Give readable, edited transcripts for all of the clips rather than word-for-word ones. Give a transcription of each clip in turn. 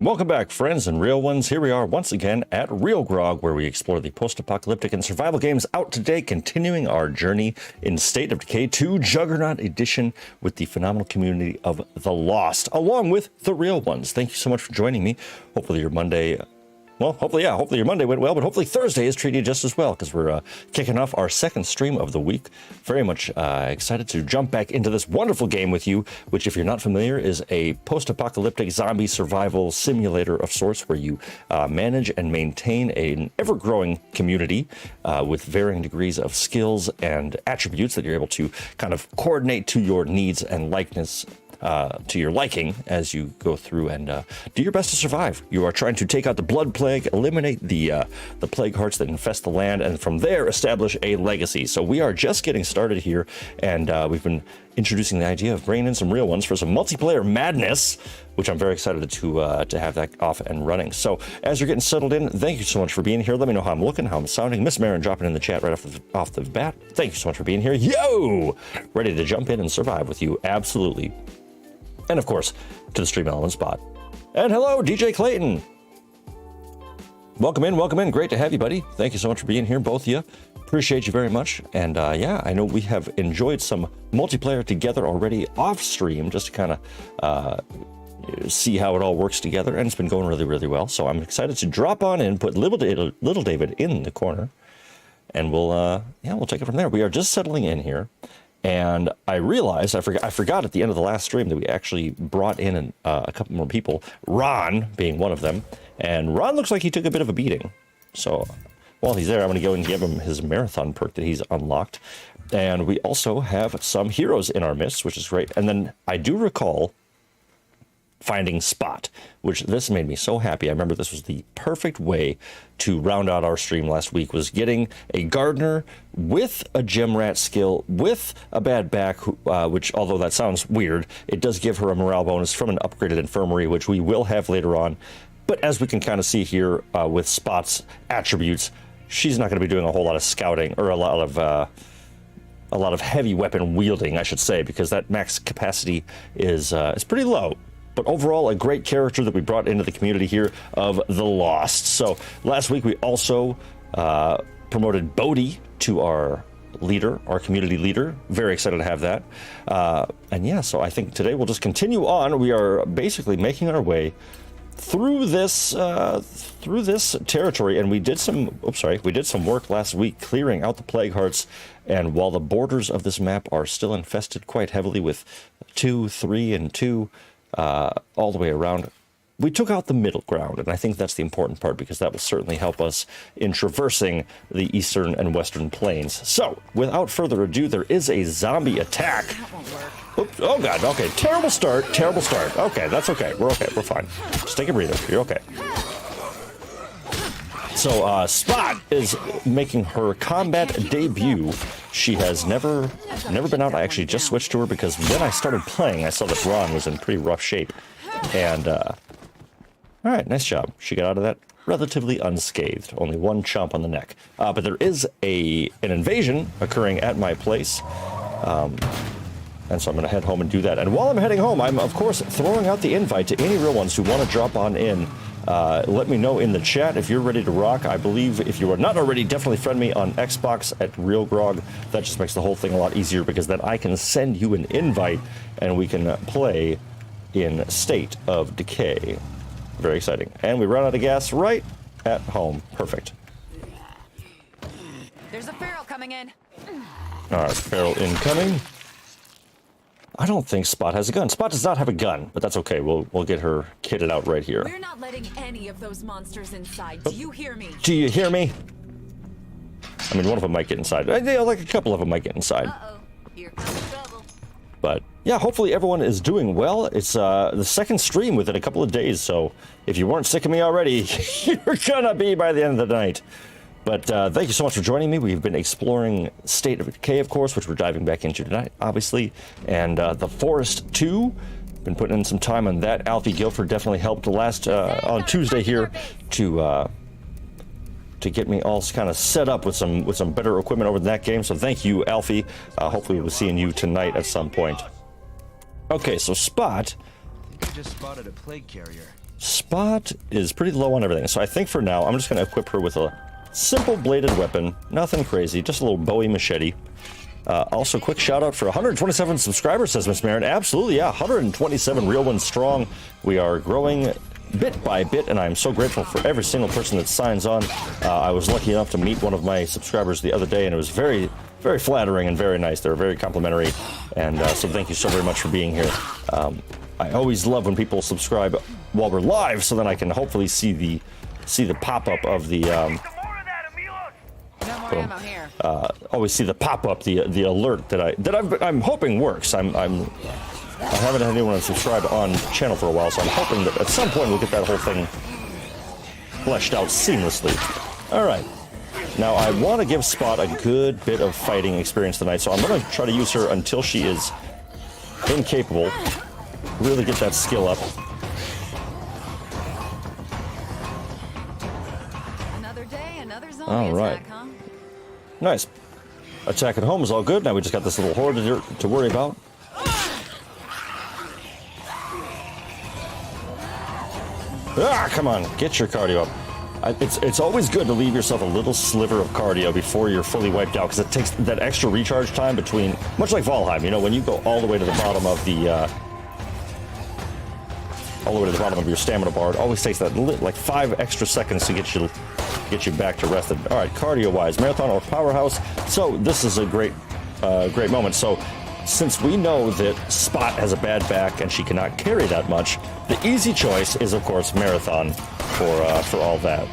Welcome back, friends and real ones. Here we are once again at Realgrogg, where we explore the post-apocalyptic and survival games out today, continuing our journey in State of Decay 2 Juggernaut Edition with the phenomenal community of the Lost, along with the real ones. Thank you so much for joining me. Hopefully your Monday... Well, hopefully your Monday went well, but hopefully Thursday is treating you just as well, because we're kicking off our second stream of the week. Very much excited to jump back into this wonderful game with you, which, if you're not familiar, is a post-apocalyptic zombie survival simulator of sorts, where you manage and maintain an ever-growing community with varying degrees of skills and attributes that you're able to kind of coordinate to your needs and likeness. To your liking as you go through and do your best to survive. You are trying to take out the blood plague, eliminate the plague hearts that infest the land, and from there establish a legacy. So we are just getting started here, and we've been introducing the idea of bringing in some real ones for some multiplayer madness, which I'm very excited to have that off and running. So as you're getting settled in, thank you so much for being here. Let me know how I'm looking, how I'm sounding. Miss Marin dropping in the chat right off the bat. Thank you so much for being here. Yo! Ready to jump in and survive with you. Absolutely. And of course, to the Stream Element spot. And hello, DJ Clayton. Welcome in, welcome in. Great to have you, buddy. Thank you so much for being here, both of you. Appreciate you very much. And yeah, I know we have enjoyed some multiplayer together already off stream, just to kind of see how it all works together. And it's been going really, really well. So I'm excited to drop on in, put little David in the corner, and we'll take it from there. We are just settling in here. And I realized, I forgot at the end of the last stream that we actually brought in a couple more people, Ron being one of them. And Ron looks like he took a bit of a beating. So while he's there, I'm going to go and give him his marathon perk that he's unlocked. And we also have some heroes in our midst, which is great. And then I do recall finding Spot, which this made me so happy. I remember this was the perfect way to round out our stream last week, was getting a gardener with a gem rat skill, with a bad back, which, although that sounds weird, it does give her a morale bonus from an upgraded infirmary, which we will have later on. But as we can kind of see here with Spot's attributes, she's not going to be doing a whole lot of scouting, or a lot of heavy weapon wielding, I should say, because that max capacity is pretty low. But overall, a great character that we brought into the community here of the Lost. So last week, we also promoted Bodhi to our leader, our community leader. Very excited to have that. And yeah, so I think today we'll just continue on. We are basically making our way through this territory, and we did some work last week clearing out the plague hearts. And while the borders of this map are still infested quite heavily with 2, 3, and 2, all the way around, we took out the middle ground, and I think that's the important part, because that will certainly help us in traversing the eastern and western plains. So, without further ado, there is a zombie attack. Oops, oh god, okay, terrible start. Okay, that's okay, we're fine. Just take a breather, you're okay. So, Spot is making her combat debut. She has never been out. I actually just switched to her because when I started playing, I saw that Ron was in pretty rough shape. And, all right, nice job. She got out of that relatively unscathed. Only one chomp on the neck. But there is an invasion occurring at my place. And so I'm going to head home and do that. And while I'm heading home, I'm, of course, throwing out the invite to any real ones who want to drop on in. Let me know in the chat if you're ready to rock. I believe if you are not already, definitely friend me on Xbox at Realgrogg. That just makes the whole thing a lot easier, because then I can send you an invite and we can play in State of Decay. Very exciting. And we run out of gas right at home. Perfect. There's a feral coming in. All right, feral incoming. I don't think Spot has a gun. Spot does not have a gun, but that's okay. We'll get her kitted out right here. We're not letting any of those monsters inside. Do you hear me? Do you hear me? I mean, one of them might get inside. Yeah, like a couple of them might get inside. Uh-oh. Here comes trouble. But yeah, hopefully everyone is doing well. It's the second stream within a couple of days, so if you weren't sick of me already, you're gonna be by the end of the night. But thank you so much for joining me. We've been exploring State of Decay, of course, which we're diving back into tonight, obviously. And The Forest 2, been putting in some time on that. Alfie Guilford definitely helped on Tuesday here to get me all kind of set up with some better equipment over in that game. So thank you, Alfie. Hopefully we'll be seeing you tonight at some point. Okay, so Spot. I think I just spotted a plague carrier. Spot is pretty low on everything, so I think for now I'm just going to equip her with a simple bladed weapon. Nothing crazy, just a little Bowie machete. Also, quick shout out for 127 subscribers, says Miss Marin. Absolutely, yeah, 127 real ones strong. We are growing bit by bit, and I'm so grateful for every single person that signs on. I was lucky enough to meet one of my subscribers the other day, and it was very, very flattering and very nice. They were very complimentary, and so thank you so very much for being here. I always love when people subscribe while we're live, so then I can hopefully see the pop-up of the always see the pop-up, the alert that I'm hoping works. I haven't had anyone subscribe on channel for a while, so I'm hoping that at some point we'll get that whole thing fleshed out seamlessly. All right. Now, I want to give Spot a good bit of fighting experience tonight, so I'm going to try to use her until she is incapable. Really get that skill up. Another day, another zombie All right. attack, huh? Nice. Attack at home is all good. Now we just got this little horde to worry about. Ah, come on. Get your cardio up. It's always good to leave yourself a little sliver of cardio before you're fully wiped out, because it takes that extra recharge time between, much like Valheim, you know, when you go all the way to the bottom of the your stamina bar, it always takes that like 5 extra seconds to get you back to rested. All right, cardio-wise, marathon or powerhouse. So this is a great moment. So since we know that Spot has a bad back and she cannot carry that much, the easy choice is, of course, marathon for all that.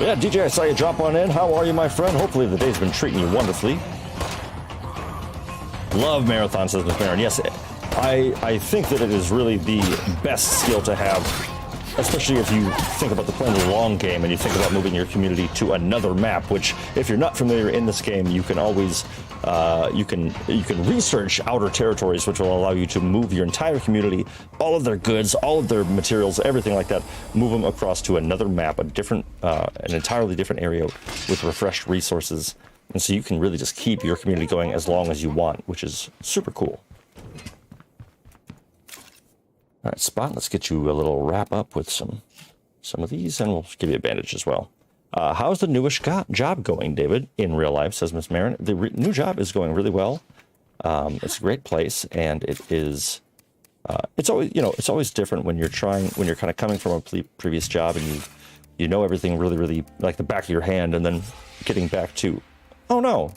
Yeah, DJ, I saw you drop on in. How are you, my friend? Hopefully the day's been treating you wonderfully. Love marathon, says Miss Marin. Yes, I think that it is really the best skill to have, especially if you think about playing the long game and you think about moving your community to another map, which, if you're not familiar in this game, you can always you can research outer territories, which will allow you to move your entire community, all of their goods, all of their materials, everything like that, move them across to another map, an entirely different area with refreshed resources. And so you can really just keep your community going as long as you want, which is super cool. All right, Spot, let's get you a little wrap up with some of these, and we'll give you a bandage as well. How's the newish job going, David, in real life, says Miss Marin. The new job is going really well. It's a great place, and it is, it's always different when you're kind of coming from a previous job and you know everything really, really like the back of your hand, and then getting back to, oh no,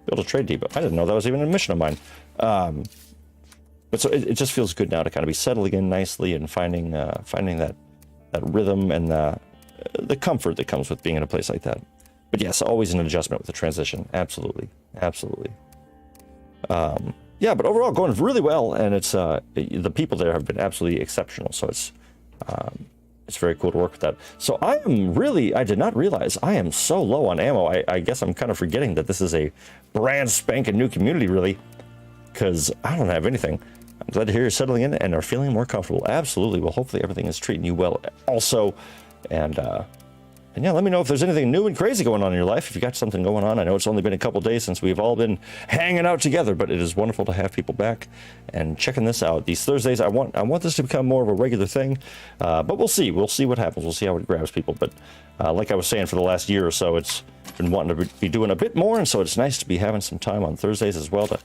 build a trade depot. I didn't know that was even a mission of mine. But so it just feels good now to kind of be settling in nicely and finding that rhythm and the comfort that comes with being in a place like that. But yes, always an adjustment with the transition. Absolutely. Yeah, but overall going really well, and it's the people there have been absolutely exceptional. So it's very cool to work with that. So I did not realize I am so low on ammo. I guess I'm kind of forgetting that this is a brand spanking new community, really, because I don't have anything. I'm glad to hear you're settling in and are feeling more comfortable. Absolutely. Well, hopefully everything is treating you well also. And yeah, let me know if there's anything new and crazy going on in your life. If you got something going on, I know it's only been a couple days since we've all been hanging out together, but it is wonderful to have people back and checking this out. These Thursdays, I want this to become more of a regular thing, but we'll see. We'll see what happens. We'll see how it grabs people. But like I was saying, for the last year or so, it's been wanting to be doing a bit more, and so it's nice to be having some time on Thursdays as well to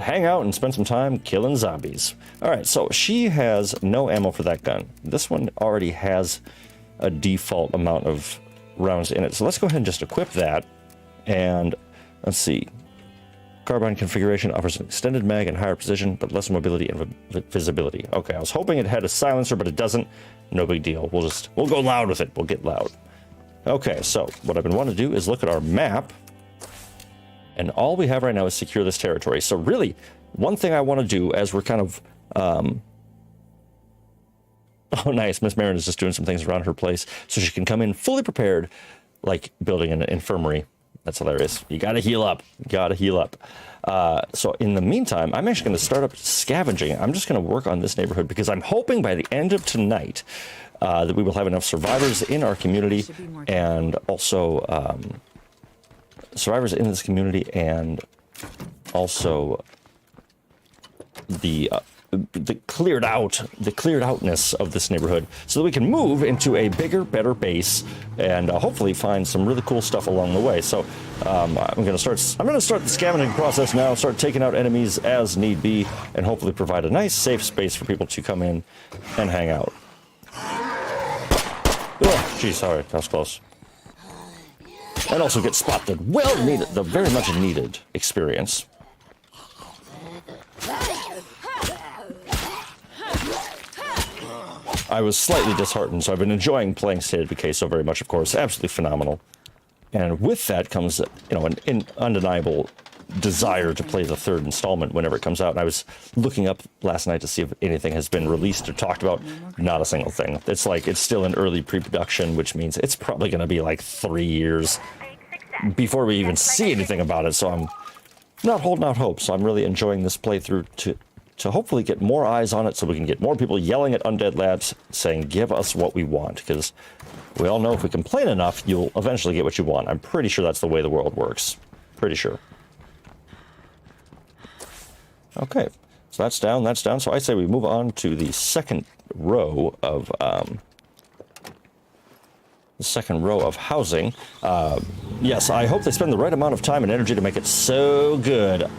hang out and spend some time killing zombies. All right, so she has no ammo for that gun. This one already has a default amount of rounds in it. So let's go ahead and just equip that. And let's see. Carbine configuration offers an extended mag and higher precision, but less mobility and visibility. Okay, I was hoping it had a silencer, but it doesn't. No big deal. We'll go loud with it. We'll get loud. Okay, so what I've been wanting to do is look at our map. And all we have right now is secure this territory. So really, one thing I want to do as we're kind of... Oh, nice. Miss Marin is just doing some things around her place so she can come in fully prepared, like building an infirmary. That's hilarious. You got to heal up. So in the meantime, I'm actually going to start up scavenging. I'm just going to work on this neighborhood because I'm hoping by the end of tonight that we will have enough survivors in our community, and also survivors in this community, and also the the cleared outness of this neighborhood, so that we can move into a bigger, better base and hopefully find some really cool stuff along the way. So I'm gonna start the scavenging process now. Start taking out enemies as need be, and hopefully provide a nice, safe space for people to come in and hang out. Oh, geez, sorry, that was close. And also get spotted. Well needed, the very much needed experience. I was slightly disheartened, so I've been enjoying playing State of Decay so very much, of course. Absolutely phenomenal. And with that comes, you know, an undeniable desire to play the third installment whenever it comes out. And I was looking up last night to see if anything has been released or talked about. Not a single thing. It's like, it's still in early pre-production, which means it's probably going to be like 3 years before we even see anything about it. So I'm not holding out hope. So I'm really enjoying this playthrough to hopefully get more eyes on it, so we can get more people yelling at Undead Labs saying, give us what we want. Because we all know if we complain enough, you'll eventually get what you want. I'm pretty sure that's the way the world works. Pretty sure. Okay, so that's down, that's down. So I say we move on to the second row of housing. Yes, I hope they spend the right amount of time and energy to make it so good.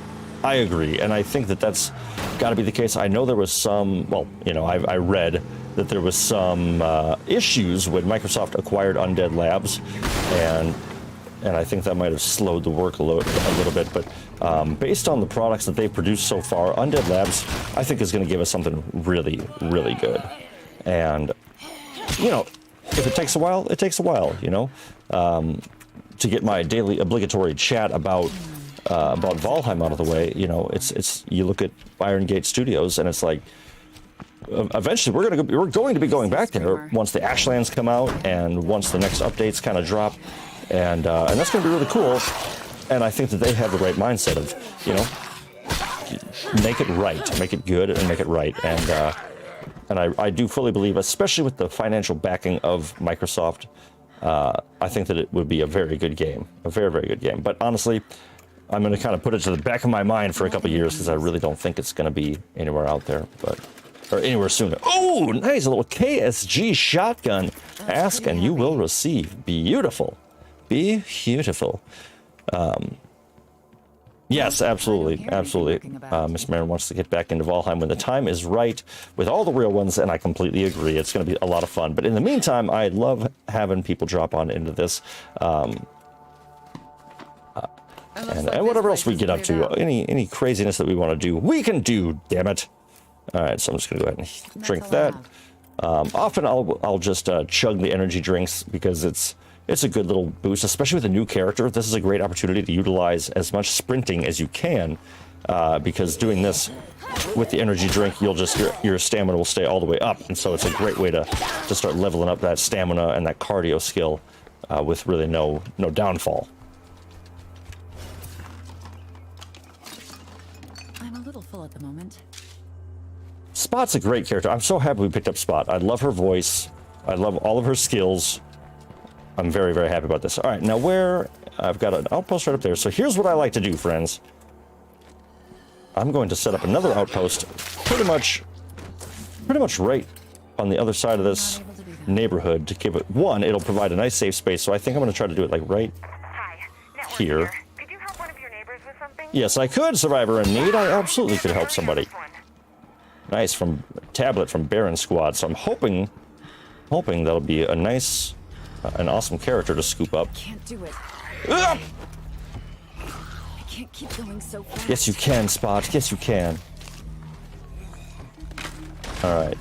I agree, and I think that that's got to be the case. I know there was some, well, you know, I read that there was some issues when Microsoft acquired Undead Labs, and I think that might have slowed the workload a little bit. But based on the products that they've produced so far, Undead Labs, I think, is going to give us something really, really good. And, you know, if it takes a while, it takes a while, you know. To get my daily obligatory chat about Valheim out of the way, you know, it's you look at Iron Gate Studios, and it's like, eventually we're going to be going back there once the Ashlands come out and once the next updates kind of drop, and that's going to be really cool. And I think that they have the right mindset of, you know, make it right, make it good, and make it right. And I do fully believe, especially with the financial backing of Microsoft, I think that it would be a very good game, a very, very good game. But honestly, I'm going to kind of put it to the back of my mind for a couple years, because I really don't think it's going to be anywhere out there, or anywhere soon. Oh, nice, a little KSG shotgun. Ask and you will receive. Beautiful. Beautiful. Yes, absolutely, absolutely. Miss Marin wants to get back into Valheim when the time is right with all the real ones, and I completely agree. It's going to be a lot of fun. But in the meantime, I love having people drop on into this. And whatever else we get up to, any craziness that we want to do, we can do, damn it. All right, so I'm just going to go ahead and drink that. Often I'll just chug the energy drinks, because it's a good little boost, especially with a new character. This is a great opportunity to utilize as much sprinting as you can, because doing this with the energy drink, your stamina will stay all the way up, and so it's a great way to start leveling up that stamina and that cardio skill with really no downfall. Full at the moment. Spot's a great character. I'm so happy we picked up Spot. I love her voice. I love all of her skills. I'm very, very happy about this. All right, now I've got an outpost right up there. So here's what I like to do, friends. I'm going to set up another outpost pretty much right on the other side of this neighborhood to give it, one, it'll provide a nice safe space. So I think I'm going to try to do it like right here. Yes, I could, Survivor in Need. I absolutely could help somebody. Nice, from Tablet from Baron Squad. So I'm hoping that'll be a nice, an awesome character to scoop up. Can't do it. Ah! I can't keep going so fast. Yes, you can, Spot. Yes, you can. All right.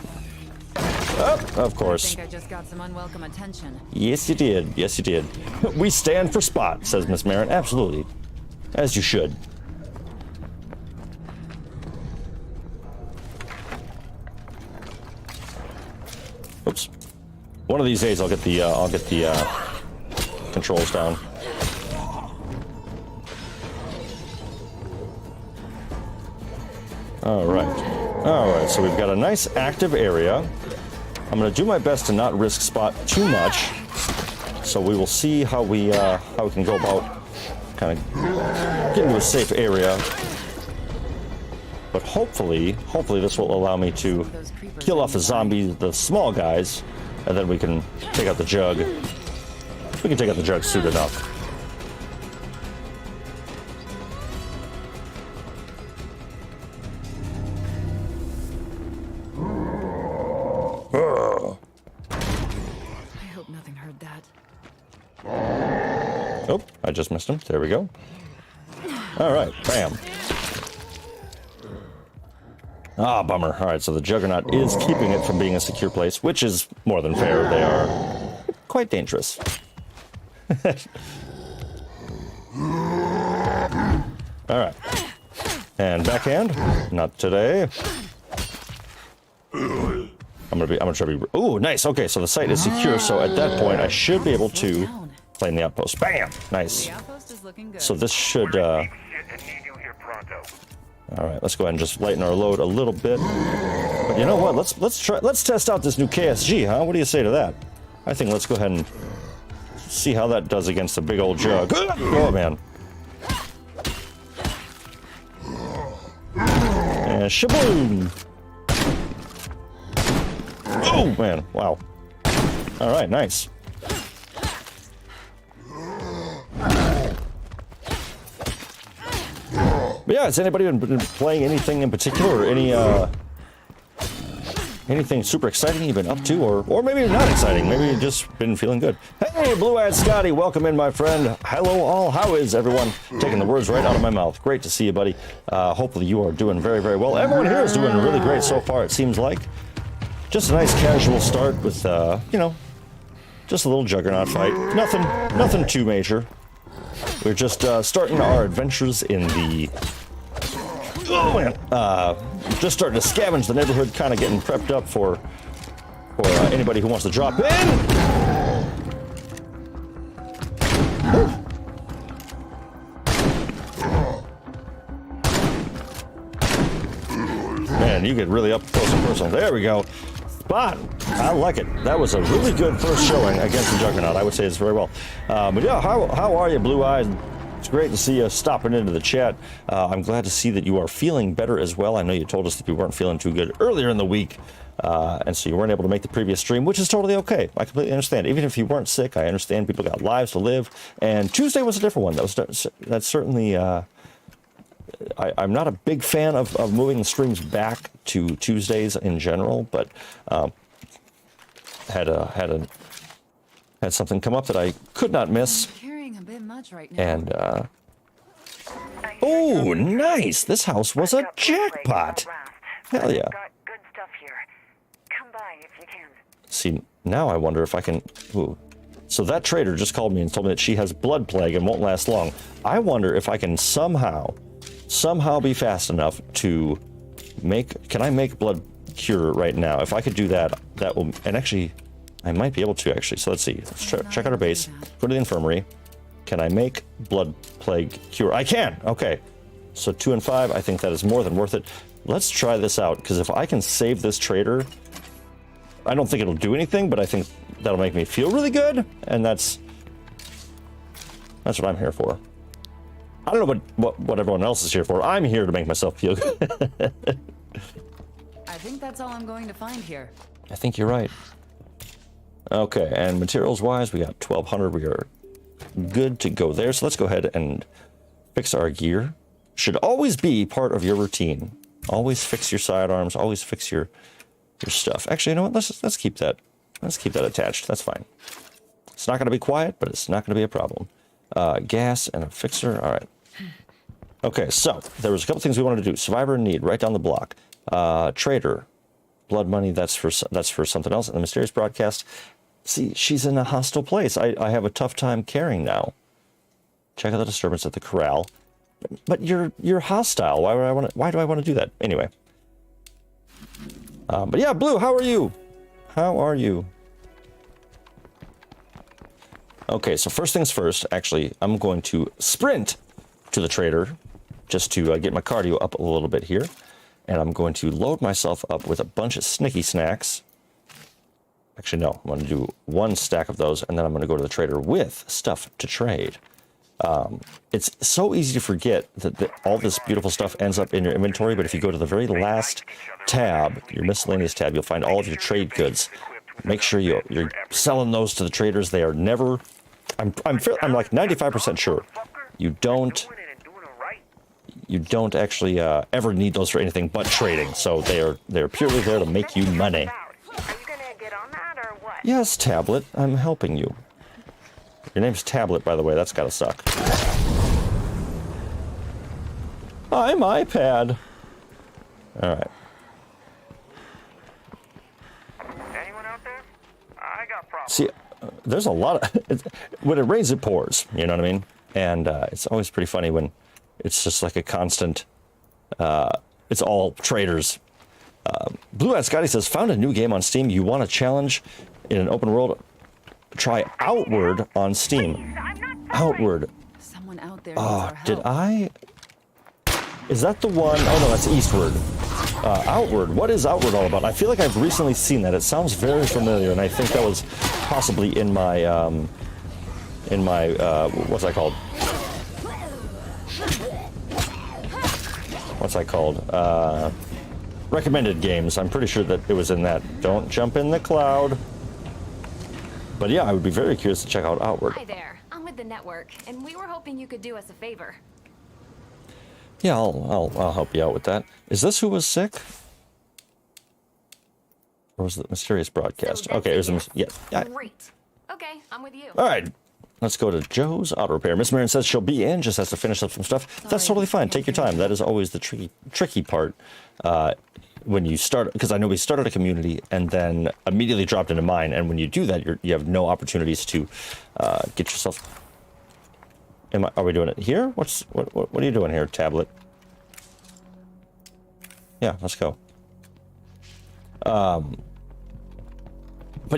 Oh, of course. I think I just got some unwelcome attention. Yes, you did. Yes, you did. We stand for Spot, says Miss Marin. Absolutely. As you should. Oops. One of these days I'll get the controls down. All right, so we've got a nice active area. I'm going to do my best to not risk Spot too much. So we will see how we can go about kind of getting to a safe area. But hopefully this will allow me to kill off the zombies, the small guys, and then we can take out the jug. We can take out the jug soon enough. I hope nothing heard that. Oh, I just missed him. There we go. All right, bam. Ah, bummer. All right, so the Juggernaut is keeping it from being a secure place, which is more than fair. They are quite dangerous. All right. And backhand. Not today. I'm gonna try to be. Ooh, nice. Okay, so the site is secure. So at that point, I should be able to claim the outpost. Bam. Nice. The outpost is looking good. So this should. All right, let's go ahead and just lighten our load a little bit. But you know what? Let's test out this new KSG, huh? What do you say to that? I think let's go ahead and see how that does against a big old jug. Oh man. And shaboom! Oh man, wow. All right, nice. But yeah, has anybody been playing anything in particular, or anything super exciting you've been up to, or maybe not exciting, maybe you've just been feeling good? Hey, Blue-Eyed Scotty, welcome in, my friend. Hello all, how is everyone? Taking the words right out of my mouth. Great to see you, buddy. Hopefully you are doing very, very well. Everyone here is doing really great so far, it seems like. Just a nice casual start with, you know, just a little Juggernaut fight. Nothing too major. We're just starting our adventures in the... Oh, man. Just starting to scavenge the neighborhood, kind of getting prepped up for anybody who wants to drop in. Man, you get really up close and personal. There we go. Spot. I like it. That was a really good first showing against the Juggernaut. I would say it's very well. But yeah, how are you, Blue Eyes? It's great to see you stopping into the chat. I'm glad to see that you are feeling better as well. I know you told us that you weren't feeling too good earlier in the week, and so you weren't able to make the previous stream, which is totally okay. I completely understand. Even if you weren't sick, I understand people got lives to live. And Tuesday was a different one. That's certainly. I'm not a big fan of moving the streams back to Tuesdays in general, but had something come up that I could not miss. Carrying a bit much right now. And oh, nice! This house was a jackpot. Hell yeah! Good stuff here. Come by if you can. See, now I wonder if I can. Ooh. So that trader just called me and told me that she has blood plague and won't last long. I wonder if I can somehow be fast enough to make. Can I make blood cure right now? If I could do that, that will. And actually, I might be able to actually. So let's see. Let's check out our base. Go to the infirmary. Can I make blood plague cure? I can. Okay. So 2 and 5. I think that is more than worth it. Let's try this out, because if I can save this trader, I don't think it'll do anything, but I think that'll make me feel really good, and that's what I'm here for. I don't know what everyone else is here for. I'm here to make myself feel good. I think that's all I'm going to find here. I think you're right. Okay, and materials-wise, we got 1,200. We are good to go there. So let's go ahead and fix our gear. Should always be part of your routine. Always fix your sidearms. Always fix your stuff. Actually, you know what? Let's keep that. Let's keep that attached. That's fine. It's not going to be quiet, but it's not going to be a problem. Gas and a fixer. All right. Okay, so there was a couple things we wanted to do. Survivor in need, right down the block. Trader, blood money. That's for something else. And the mysterious broadcast. See, she's in a hostile place. I have a tough time carrying now. Check out the disturbance at the corral. But you're hostile. Why do I want to do that? Anyway. But yeah, Blue, how are you? How are you? Okay, so first things first, actually, I'm going to sprint to the trader just to get my cardio up a little bit here. And I'm going to load myself up with a bunch of snicky snacks. Actually, no, I'm going to do 1 stack of those, and then I'm going to go to the trader with stuff to trade. It's so easy to forget that all this beautiful stuff ends up in your inventory, but if you go to the very last tab, your miscellaneous tab, you'll find all of your trade goods. Make sure you're selling those to the traders. They are never, I'm like 95% sure you don't actually ever need those for anything but trading. So they're purely there to make you money. Are you gonna get on that or what? Yes, Tablet, I'm helping you. Your name's Tablet, by the way. That's gotta suck. I'm iPad. All right. Anyone out there? I got problems. See, there's a lot of... when it rains, it pours. You know what I mean? And it's always pretty funny when it's just like a constant... it's all traders. Blue Eyed Scotty says, found a new game on Steam. You want a challenge in an open world? Try Outward on Steam. Outward. Someone out there needs our help. Did I... Is that the one? Oh, no, that's Eastward. Outward. What is Outward all about? I feel like I've recently seen that. It sounds very familiar, and I think that was possibly in my, what's that called? What's that called? Recommended games. I'm pretty sure that it was in that. Don't jump in the cloud. But yeah, I would be very curious to check out Outward. Hi there, I'm with the network, and we were hoping you could do us a favor. Yeah, I'll help you out with that. Is this who was sick? Or was it the mysterious broadcast? So Okay, it was the yeah. Great. Okay, I'm with you. All right, let's go to Joe's Auto Repair. Miss Marion says she'll be in, just has to finish up some stuff. That's totally fine. Take your time. That is always the tricky part when you start, because I know we started a community and then immediately dropped into mine, and when you do that, you have no opportunities to get yourself. Are we doing it here? What are you doing here, Tablet? Yeah, let's go. But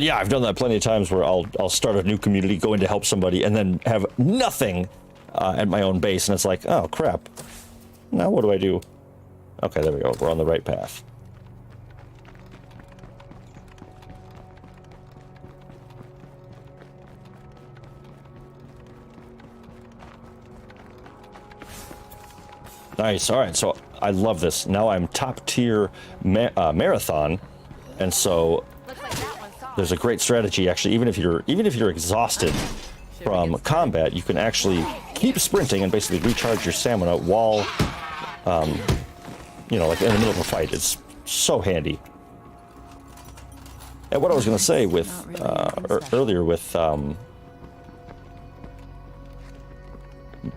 yeah, I've done that plenty of times where I'll start a new community, go in to help somebody, and then have nothing at my own base, and it's like, oh crap. Now what do I do? Okay, there we go. We're on the right path. Nice. All right. So I love this. Now I'm top tier marathon, and so there's a great strategy actually. Even if you're exhausted from combat, you can actually keep sprinting and basically recharge your stamina while, like in the middle of a fight. It's so handy. And what I was going to say with earlier with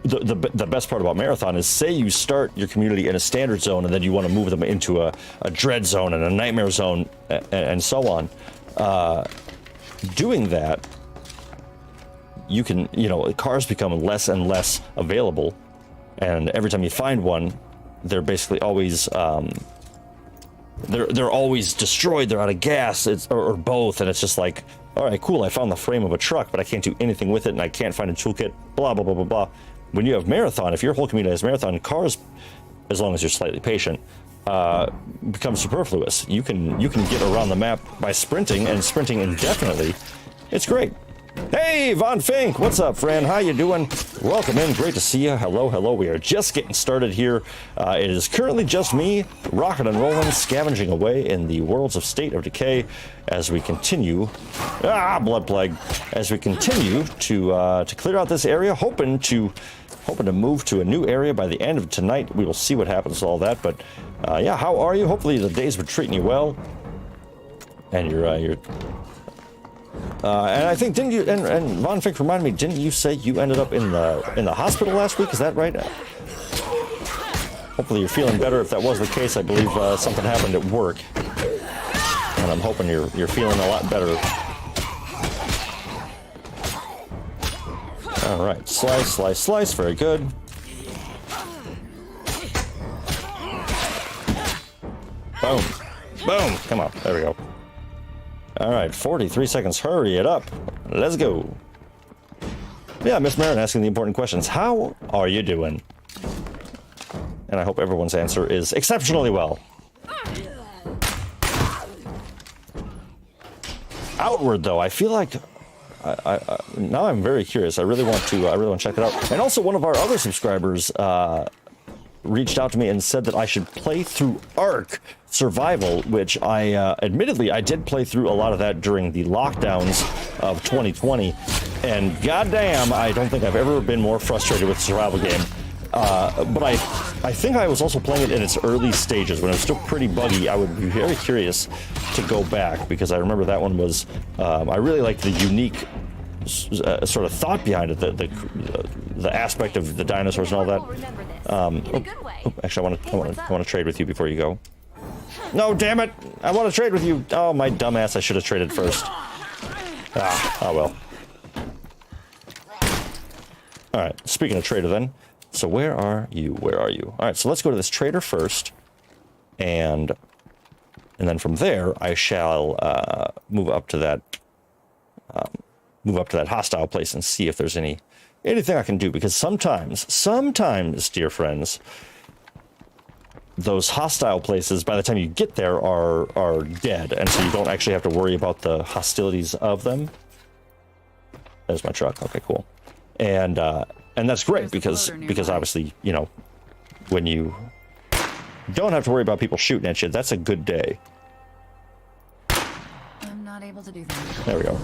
the best part about Marathon is, say you start your community in a standard zone and then you want to move them into a dread zone and a nightmare zone and so on. Doing that, you can, cars become less and less available, and every time you find one, they're basically always they're always destroyed. They're out of gas, or both, and it's just like, all right, cool. I found the frame of a truck, but I can't do anything with it, and I can't find a toolkit. Blah blah blah blah blah. When you have Marathon, if your whole community has Marathon, cars, as long as you're slightly patient, become superfluous. You can get around the map by sprinting, and sprinting indefinitely. It's great. Hey, Von Fink, what's up, friend? How you doing? Welcome in. Great to see you. Hello, hello. We are just getting started here. It is currently just me, rocking and rolling, scavenging away in the worlds of State of Decay as we continue. Blood plague. As we continue to clear out this area, hoping to move to a new area by the end of tonight. We will see what happens with all that. But yeah, how are you? Hopefully the days were treating you well, and you're. And I think, didn't you, and Von Fink reminded me, didn't you say you ended up in the hospital last week? Is that right? Hopefully you're feeling better. If that was the case, I believe something happened at work, and I'm hoping you're feeling a lot better. All right, slice, slice, slice. Very good. Boom, boom. Come on, there we go. All right, 43 seconds. Hurry it up. Let's go. Yeah, Miss Marin asking the important questions. How are you doing? And I hope everyone's answer is exceptionally well. Outward, though, I feel like now I'm very curious. I really want to check it out. And also, one of our other subscribers reached out to me and said that I should play through Ark Survival, which I admittedly I did play through a lot of that during the lockdowns of 2020, and goddamn, I don't think I've ever been more frustrated with a survival game. But I think I was also playing it in its early stages when it was still pretty buggy. I would be very curious to go back because I remember that one was I really liked the unique sort of thought behind it, the aspect of the dinosaurs and all that. Actually, I want to trade with you before you go. No, damn it! I want to trade with you. Oh, my dumbass! I should have traded first. Oh well. All right. Speaking of trader, then. So where are you? Where are you? All right. So let's go to this trader first, and then from there I shall move up to that hostile place and see if there's anything I can do, because sometimes, dear friends, those hostile places, by the time you get there, are dead, and so you don't actually have to worry about the hostilities of them. There's my truck. Okay, cool. And that's great because obviously, you know, when you don't have to worry about people shooting at you, that's a good day. I'm not able to do that. There we go.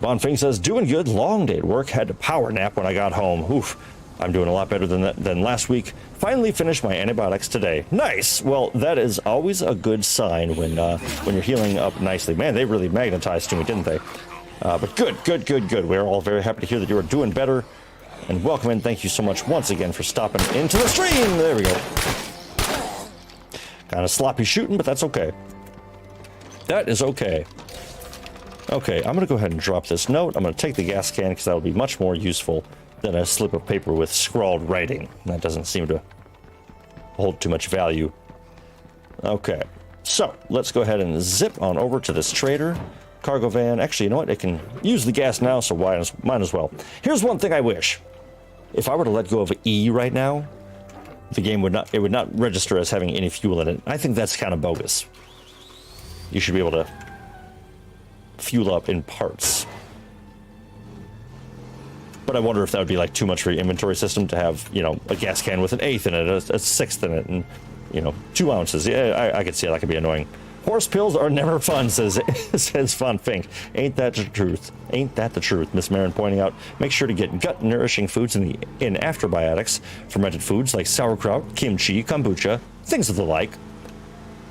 Von Fing says, doing good, long day at work, had to power nap when I got home. Oof, I'm doing a lot better than last week. Finally finished my antibiotics today. Nice. Well, that is always a good sign when you're healing up nicely. Man, they really magnetized to me, didn't they? But good. We're all very happy to hear that you are doing better. And welcome in. Thank you so much once again for stopping into the stream. There we go. Kind of sloppy shooting, but that's okay. That is okay. Okay, I'm going to go ahead and drop this note. I'm going to take the gas can because that will be much more useful than a slip of paper with scrawled writing. That doesn't seem to hold too much value. Okay, so let's go ahead and zip on over to this trader. Cargo van. Actually, you know what? It can use the gas now, so might as well. Here's one thing I wish. If I were to let go of E right now, the game would not register as having any fuel in it. I think that's kind of bogus. You should be able to fuel up in parts. But I wonder if that would be like too much for your inventory system to have, you know, a gas can with an eighth in it, a sixth in it, and, you know, 2 ounces. Yeah, I could see how that could be annoying. Horse pills are never fun, says Von Fink. Ain't that the truth? Ain't that the truth? Miss Marin pointing out, make sure to get gut-nourishing foods in afterbiotics, fermented foods like sauerkraut, kimchi, kombucha, things of the like.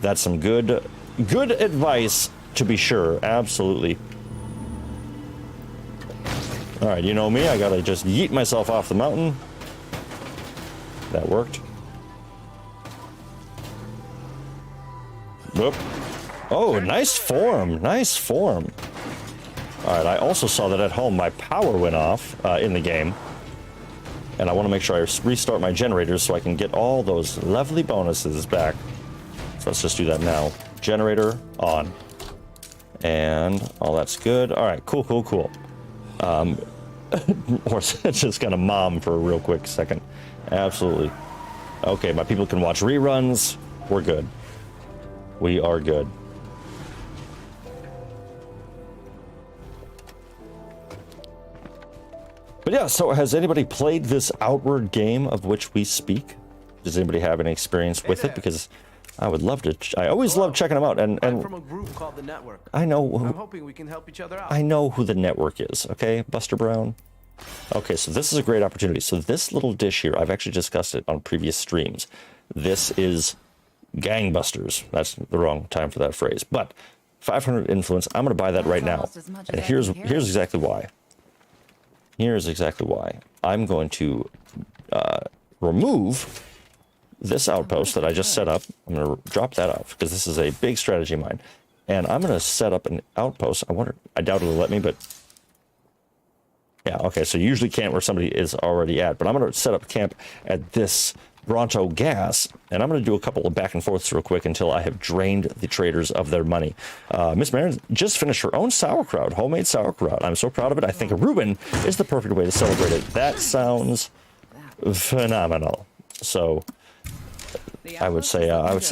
That's some good advice, to be sure. Absolutely. All right, you know me. I gotta just yeet myself off the mountain. That worked. Whoop. Oh, nice form. Nice form. All right, I also saw that at home my power went off in the game. And I want to make sure I restart my generators so I can get all those lovely bonuses back. So let's just do that now. Generator on. And all that's good. All right, cool. Horse just gonna mom for a real quick second. Absolutely. Okay, my people can watch reruns. We're good. We are good. But yeah, so has anybody played this Outward game of which we speak? Does anybody have any experience with it? Because I would love to. I always love checking them out. And I'm from a group called the Network. I know. I'm hoping we can help each other out. I know who the Network is. Okay, Buster Brown. Okay, so this is a great opportunity. So this little dish here, I've actually discussed it on previous streams. This is gangbusters. That's the wrong time for that phrase. But 500 influence. I'm going to buy that right now. And here's exactly why. Here's exactly why. I'm going to remove this outpost that I just set up. I'm going to drop that off because this is a big strategy of mine. And I'm going to set up an outpost. I doubt it'll let me, but yeah, okay. So you usually can't where somebody is already at, but I'm going to set up camp at this Bronto gas, and I'm going to do a couple of back and forths real quick until I have drained the traders of their money. Miss Marin just finished her own sauerkraut, homemade sauerkraut. I'm so proud of it. I think a Reuben is the perfect way to celebrate it. That phenomenal. So I would say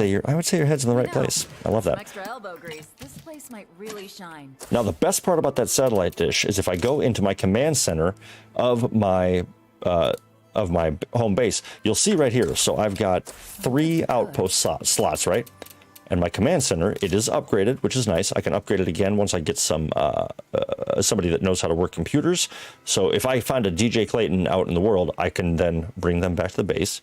your head's in the right place. I love that. Extra elbow grease. This place This might really shine. Now, the best part about that satellite dish is if I go into my command center of my home base, you'll see right here. So I've got 3 outpost slots, right? And my command center, it is upgraded, which is nice. I can upgrade it again once I get some somebody that knows how to work computers. So if I find a DJ Clayton out in the world, I can then bring them back to the base.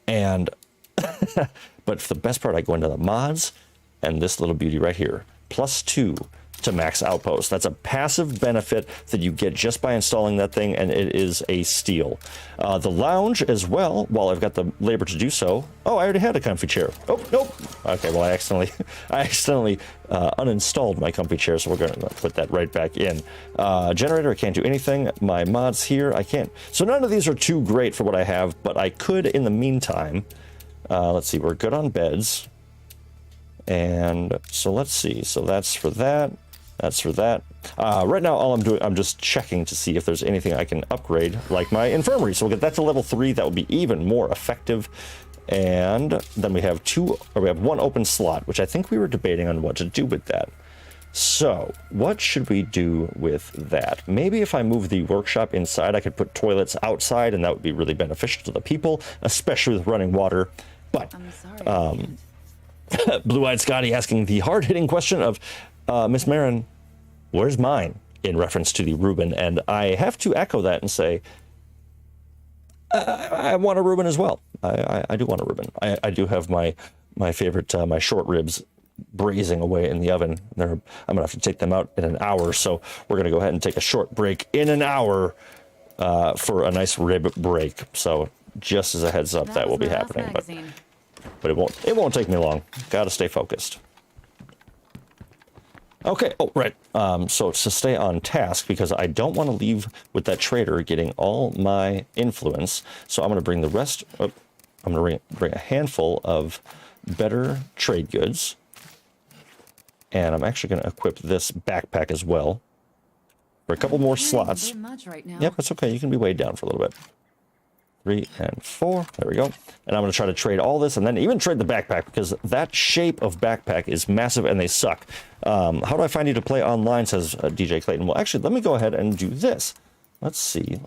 And but for the best part, I go into the mods and this little beauty right here, +2 to max outpost. That's a passive benefit that you get just by installing that thing, and it is a steal. The lounge as well, while I've got the labor to do so. Oh, I already had a comfy chair. Oh, nope. Okay, well, I accidentally uninstalled my comfy chair, so we're going to put that right back in. Generator, I can't do anything. My mods here, I can't. So none of these are too great for what I have, but I could in the meantime. Let's see, we're good on beds. And so let's see. So that's for that. That's for that. Right now, all I'm doing, I'm just checking to see if there's anything I can upgrade, like my infirmary. So we'll get that to level 3. That will be even more effective. And then we have 1 open slot, which I think we were debating on what to do with that. So what should we do with that? Maybe if I move the workshop inside, I could put toilets outside, and that would be really beneficial to the people, especially with running water. But I'm sorry. Blue-Eyed Scotty asking the hard-hitting question of, Miss Marin, where's mine? In reference to the Reuben. And I have to echo that and say, I want a Reuben as well. I do want a Reuben. I do have my favorite, my short ribs braising away in the oven. I'm going to have to take them out in an hour. So we're going to go ahead and take a short break in an hour for a nice rib break. So just as a heads up, that will be happening. But it won't take me long. Got to stay focused. Okay, oh, right. So to stay on task, because I don't want to leave with that trader getting all my influence, so I'm going to bring the rest, I'm going to bring a handful of better trade goods, and I'm actually going to equip this backpack as well for a couple more slots. Right now. Yep, that's okay. You can be weighed down for a little bit. 3 and 4. There we go. And I'm going to try to trade all this and then even trade the backpack, because that shape of backpack is massive and they suck. How do I find you to play online, says DJ Clayton. Well, actually, let me go ahead and do this. Let's see.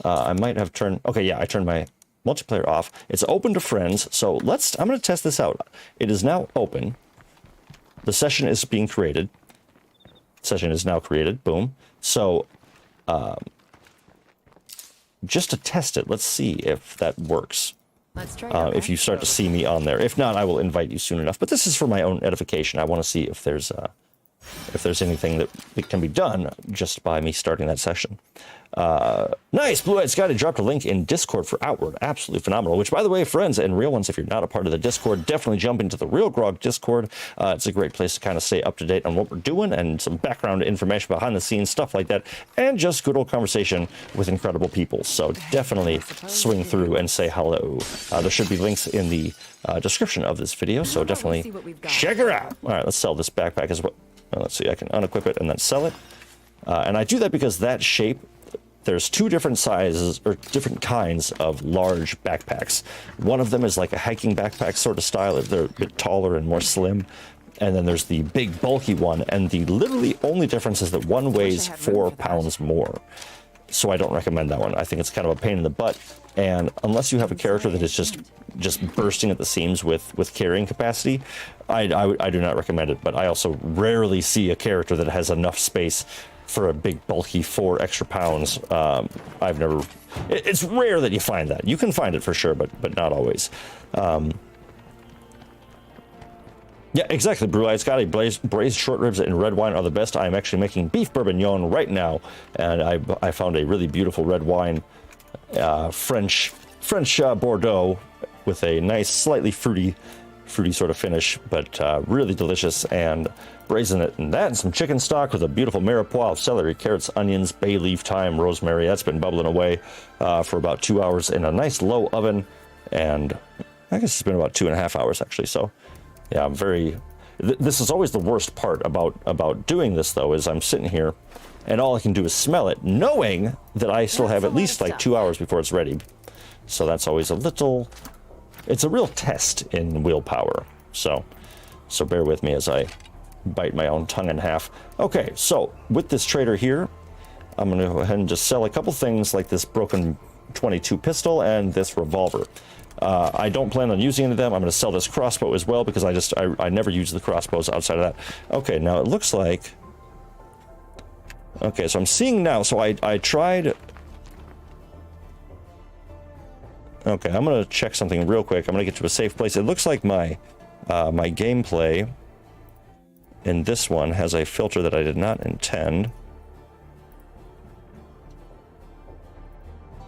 I might have turned... Okay, yeah, I turned my multiplayer off. It's open to friends. So I'm going to test this out. It is now open. The session is being created. Session is now created. Boom. So... just to test it, let's see if that works. Let's try if you start to see me on there. If not, I will invite you soon enough. But this is for my own edification. I want to see if there's anything that can be done just by me starting that session. Nice. Blue-Eyed Scotty dropped a link in Discord for Outward. Absolutely phenomenal. Which, by the way, friends and real ones, if you're not a part of the Discord, definitely jump into the Realgrogg Discord. It's a great place to kind of stay up to date on what we're doing and some background information behind the scenes, stuff like that, and just good old conversation with incredible people. So definitely swing through and say hello. There should be links in the description of this video, so definitely check her out. All right, let's sell this backpack as well. Let's see, I can unequip it and then sell it. And I do that because that shape, there's 2 different sizes or different kinds of large backpacks. One of them is like a hiking backpack sort of style. They're a bit taller and more slim. And then there's the big bulky one. And the literally only difference is that one weighs 4 pounds more. So I don't recommend that one. I think it's kind of a pain in the butt. And unless you have a character that is just bursting at the seams with carrying capacity, I do not recommend it. But I also rarely see a character that has enough space for a big bulky 4 extra pounds. It's rare that you find that. You can find it for sure, but not always. Yeah, exactly, Blue-Eyed Scotty. Braised short ribs and red wine are the best. I'm actually making beef bourguignon right now, and I found a really beautiful red wine, French Bordeaux, with a nice, slightly fruity sort of finish, but really delicious, and braising it in that and some chicken stock with a beautiful mirepoix of celery, carrots, onions, bay leaf, thyme, rosemary. That's been bubbling away for about 2 hours in a nice low oven, and I guess it's been about 2.5 hours actually. So yeah, I'm very... This is always the worst part about doing this, though, is I'm sitting here and all I can do is smell it, knowing that I still have at least like 2 hours before it's ready. So that's always a little... It's a real test in willpower. So bear with me as I bite my own tongue in half. Okay, so with this trader here, I'm going to go ahead and just sell a couple things like this broken 22 pistol and this revolver. I don't plan on using any of them. I'm going to sell this crossbow as well because I never use the crossbows outside of that. Okay, now it looks like... Okay, so I'm seeing now. So I tried... Okay, I'm going to check something real quick. I'm going to get to a safe place. It looks like my gameplay in this one has a filter that I did not intend.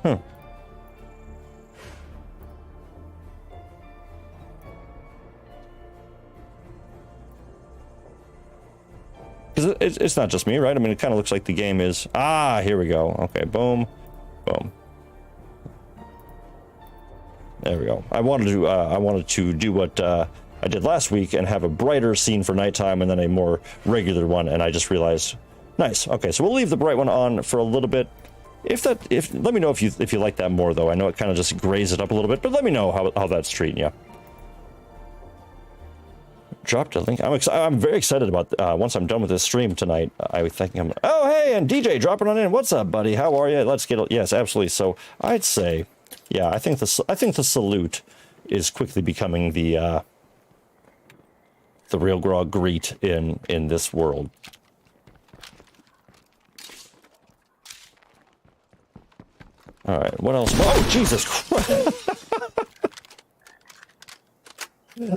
Huh. Because it's not just me, right? I mean, it kind of looks like the game is... Ah, here we go. Okay, boom. Boom. There we go. I wanted to do what I did last week and have a brighter scene for nighttime and then a more regular one, and I just realized... Nice. Okay, so we'll leave the bright one on for a little bit. Let me know if you like that more, though. I know it kind of just grays it up a little bit, but let me know how that's treating you. Dropped a link. I'm very excited about once I'm done with this stream tonight. I think I'm... Oh, hey, and DJ dropping on in. What's up, buddy? How are you? Let's get... Yes, absolutely. So I'd say, yeah, I think the salute is quickly becoming the Realgrogg greet in this world. All right, what else? Oh, Jesus Christ!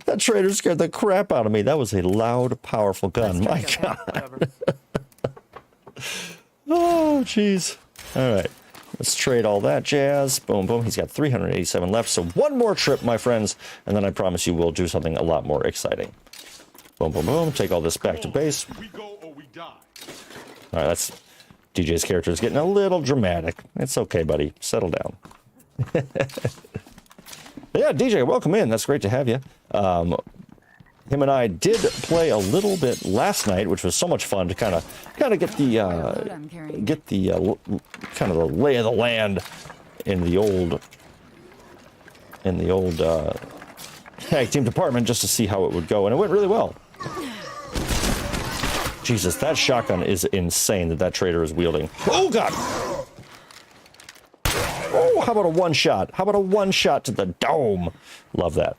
That trader scared the crap out of me. That was a loud, powerful gun. My God. Oh, jeez. All right. Let's trade all that jazz. Boom, boom. He's got 387 left. So one more trip, my friends, and then I promise you we'll do something a lot more exciting. Boom, boom, boom. Take all this back to base. We go or we die. All right, that's... DJ's character is getting a little dramatic. It's okay, buddy. Settle down. Yeah, DJ, welcome in. That's great to have you. Him and I did play a little bit last night, which was so much fun to kind of get the kind of the lay of the land in the old tag team department, just to see how it would go, and it went really well. Jesus, that shotgun is insane that trader is wielding. Oh, God! Oh, how about a one-shot? How about a one-shot to the dome? Love that.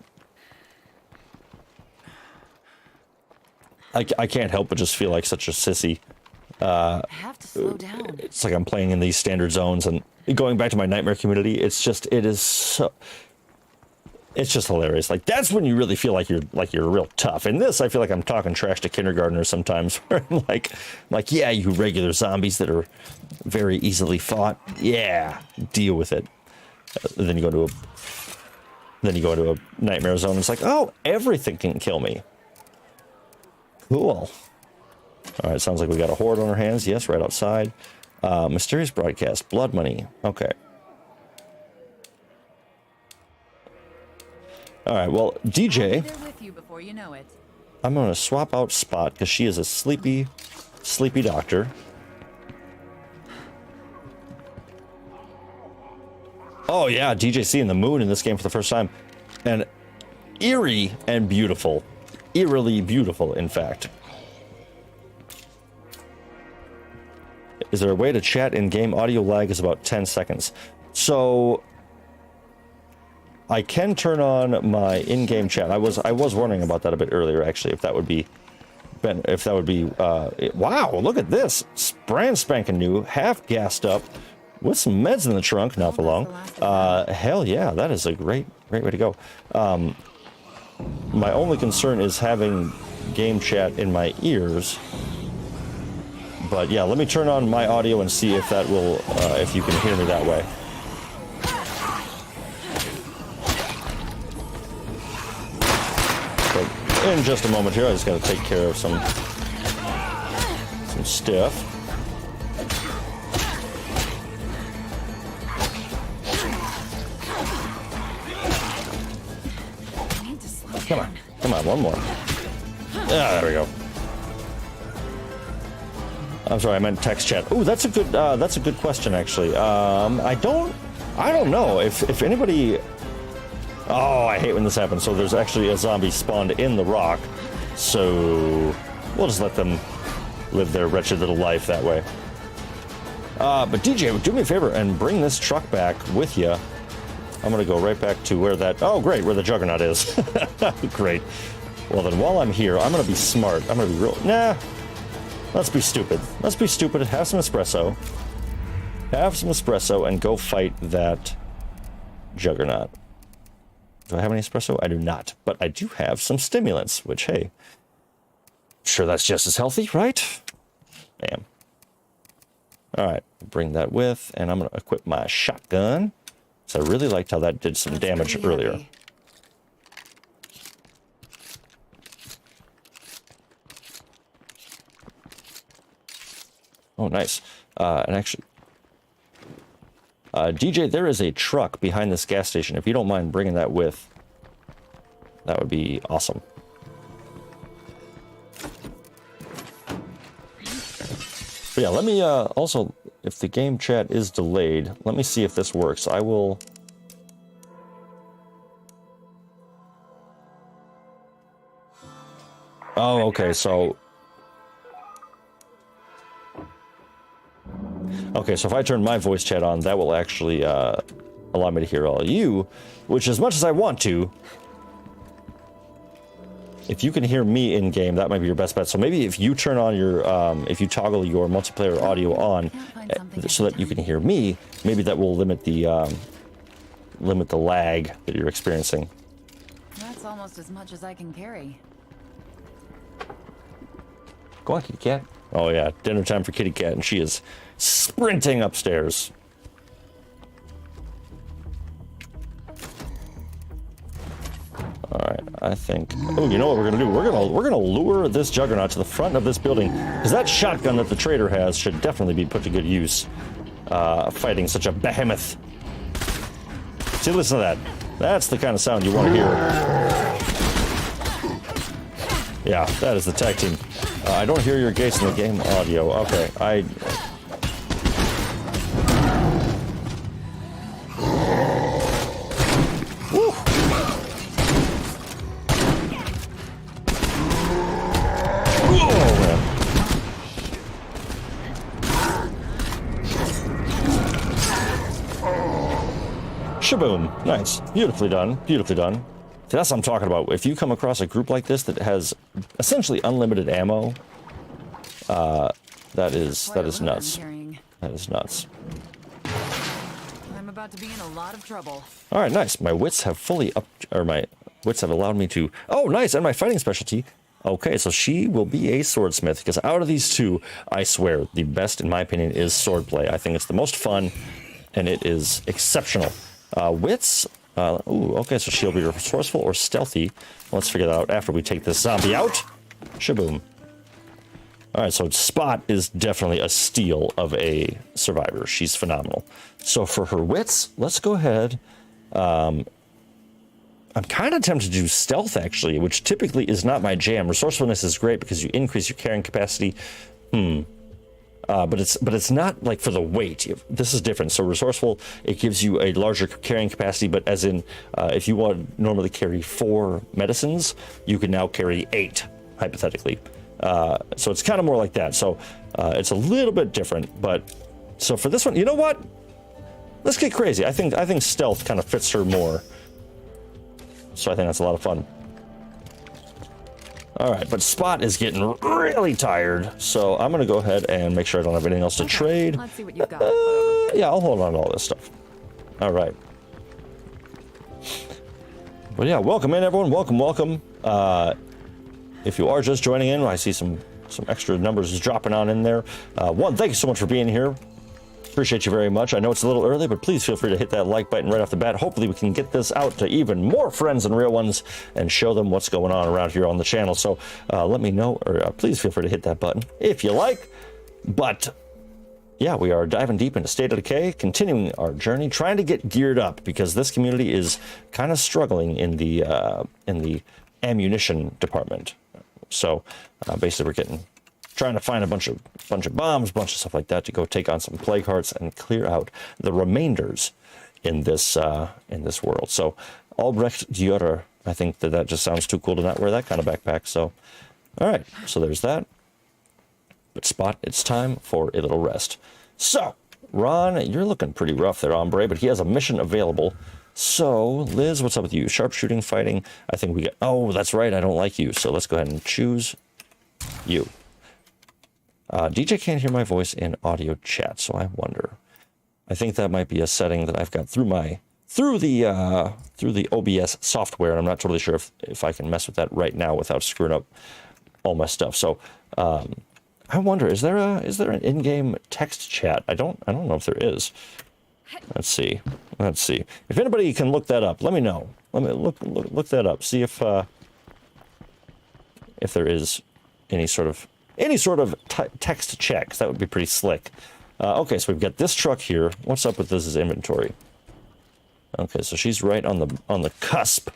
I can't help but just feel like such a sissy. I have to slow down. It's like I'm playing in these standard zones, and going back to my nightmare community, it's just hilarious. Like, that's when you really feel like you're real tough. In this, I feel like I'm talking trash to kindergartners sometimes. Where I'm like, yeah, you regular zombies that are very easily fought. Yeah, deal with it. Then you go to a nightmare zone. And it's like, oh, everything can kill me. Cool. All right, sounds like we got a horde on our hands. Yes, right outside. Mysterious broadcast. Blood money. Okay. All right, well, DJ, I'll be there with you before you know it. I'm going to swap out Spot because she is a sleepy doctor. Oh, yeah, DJ seeing the moon in this game for the first time. And eerie and beautiful. Eerily beautiful, in fact. Is there a way to chat in-game? Audio lag is about 10 seconds. So... I can turn on my in-game chat. I was wondering about that a bit earlier, actually, if that would be wow, look at this. Brand spanking new, half gassed up, with some meds in the trunk, not for long. Hell yeah, that is a great way to go. My only concern is having game chat in my ears. But yeah, let me turn on my audio and see if that will, if you can hear me that way. In just a moment here, I just got to take care of some stuff. I need to slow down. Come on, one more. Ah, there we go. I'm sorry, I meant text chat. Ooh, that's a good question, actually. I don't know if anybody. Oh, I hate when this happens. So there's actually a zombie spawned in the rock. So we'll just let them live their wretched little life that way. But DJ, do me a favor and bring this truck back with you. I'm going to go right back to where that... Oh, great, where the Juggernaut is. Great. Well, then while I'm here, I'm going to be smart. I'm going to be real... Nah. Let's be stupid. Let's be stupid. Have some espresso. Have some espresso and go fight that Juggernaut. Do I have any espresso? I do not. But I do have some stimulants, which, hey... Sure, that's just as healthy, right? Damn. Alright, bring that with, and I'm going to equip my shotgun. So I really liked how that did some damage earlier. Heavy. Oh, nice. And actually... DJ, there is a truck behind this gas station. If you don't mind bringing that with, that would be awesome. But yeah, let me also, if the game chat is delayed, let me see if this works. I will... Oh, okay, so... Okay, so if I turn my voice chat on, that will actually allow me to hear all of you, which as much as I want to, if you can hear me in-game, that might be your best bet. So maybe if you turn on your, if you toggle your multiplayer audio on so that you can hear me, maybe that will limit the lag that you're experiencing. That's almost as much as I can carry. Go on, kitty cat. Oh yeah, dinner time for kitty cat, and she is sprinting upstairs. All right, I think. Oh, you know what we're gonna do? We're gonna lure this Juggernaut to the front of this building, because that shotgun that the trader has should definitely be put to good use, fighting such a behemoth. See, listen to that. That's the kind of sound you want to hear. Yeah, that is the tag team. I don't hear your gates in the game audio. Okay, Woo! Whoa, man. Shaboom. Nice. Beautifully done. Beautifully done. See, that's what I'm talking about. If you come across a group like this that has essentially unlimited ammo, that is nuts. That is nuts. I'm about to be in a lot of trouble. All right, nice. My wits have fully upped, or my wits have allowed me to... Oh, nice, and my fighting specialty. Okay, so she will be a swordsmith, because out of these two, I swear, the best, in my opinion, is swordplay. I think it's the most fun, and it is exceptional. Wits... ooh, okay, so she'll be resourceful or stealthy. Let's figure that out after we take this zombie out. Shaboom. All right, so Spot is definitely a steal of a survivor. She's phenomenal. So for her wits, let's go ahead. I'm kind of tempted to do stealth, actually, which typically is not my jam. Resourcefulness is great because you increase your carrying capacity. But it's not like for the weight. This is different. So resourceful, it gives you a larger carrying capacity, but as in, if you want to normally carry 4 medicines, you can now carry 8, hypothetically. So it's kind of more like that. So it's a little bit different, but so for this one, you know what? Let's get crazy. I think stealth kind of fits her more. So I think that's a lot of fun. All right, but Spot is getting really tired, so I'm gonna go ahead and make sure I don't have anything else to trade. Let's see what you've got. Yeah, I'll hold on to all this stuff. All right. But yeah, welcome in, everyone. Welcome. If you are just joining in, I see some extra numbers dropping on in there. One, thank you so much for being here. Appreciate you very much. I know it's a little early, but please feel free to hit that like button right off the bat. Hopefully we can get this out to even more friends and real ones and show them what's going on around here on the channel. So let me know, or please feel free to hit that button if you like. But yeah, we are diving deep into State of Decay, continuing our journey, trying to get geared up because this community is kind of struggling in the ammunition department. So basically we're trying to find a bunch of bombs, a bunch of stuff like that to go take on some plague hearts and clear out the remainders in this world. So Albrecht Diotter, I think that just sounds too cool to not wear that kind of backpack. So All right, so there's that. But Spot, it's time for a little rest. So, Ron, you're looking pretty rough there, hombre, but he has a mission available. So, Liz, what's up with you? Sharpshooting, fighting. I think we got... Oh, that's right, I don't like you. So let's go ahead and choose you. DJ can't hear my voice in audio chat, so I wonder. I think that might be a setting that I've got through the OBS software, and I'm not totally sure if I can mess with that right now without screwing up all my stuff. So I wonder, is there an in-game text chat? I don't know if there is. Let's see. If anybody can look that up, let me know. Let me look that up. See if there is any sort of text check. That would be pretty slick. Okay, so we've got this truck here. What's up with this inventory? Okay, so she's right on the cusp.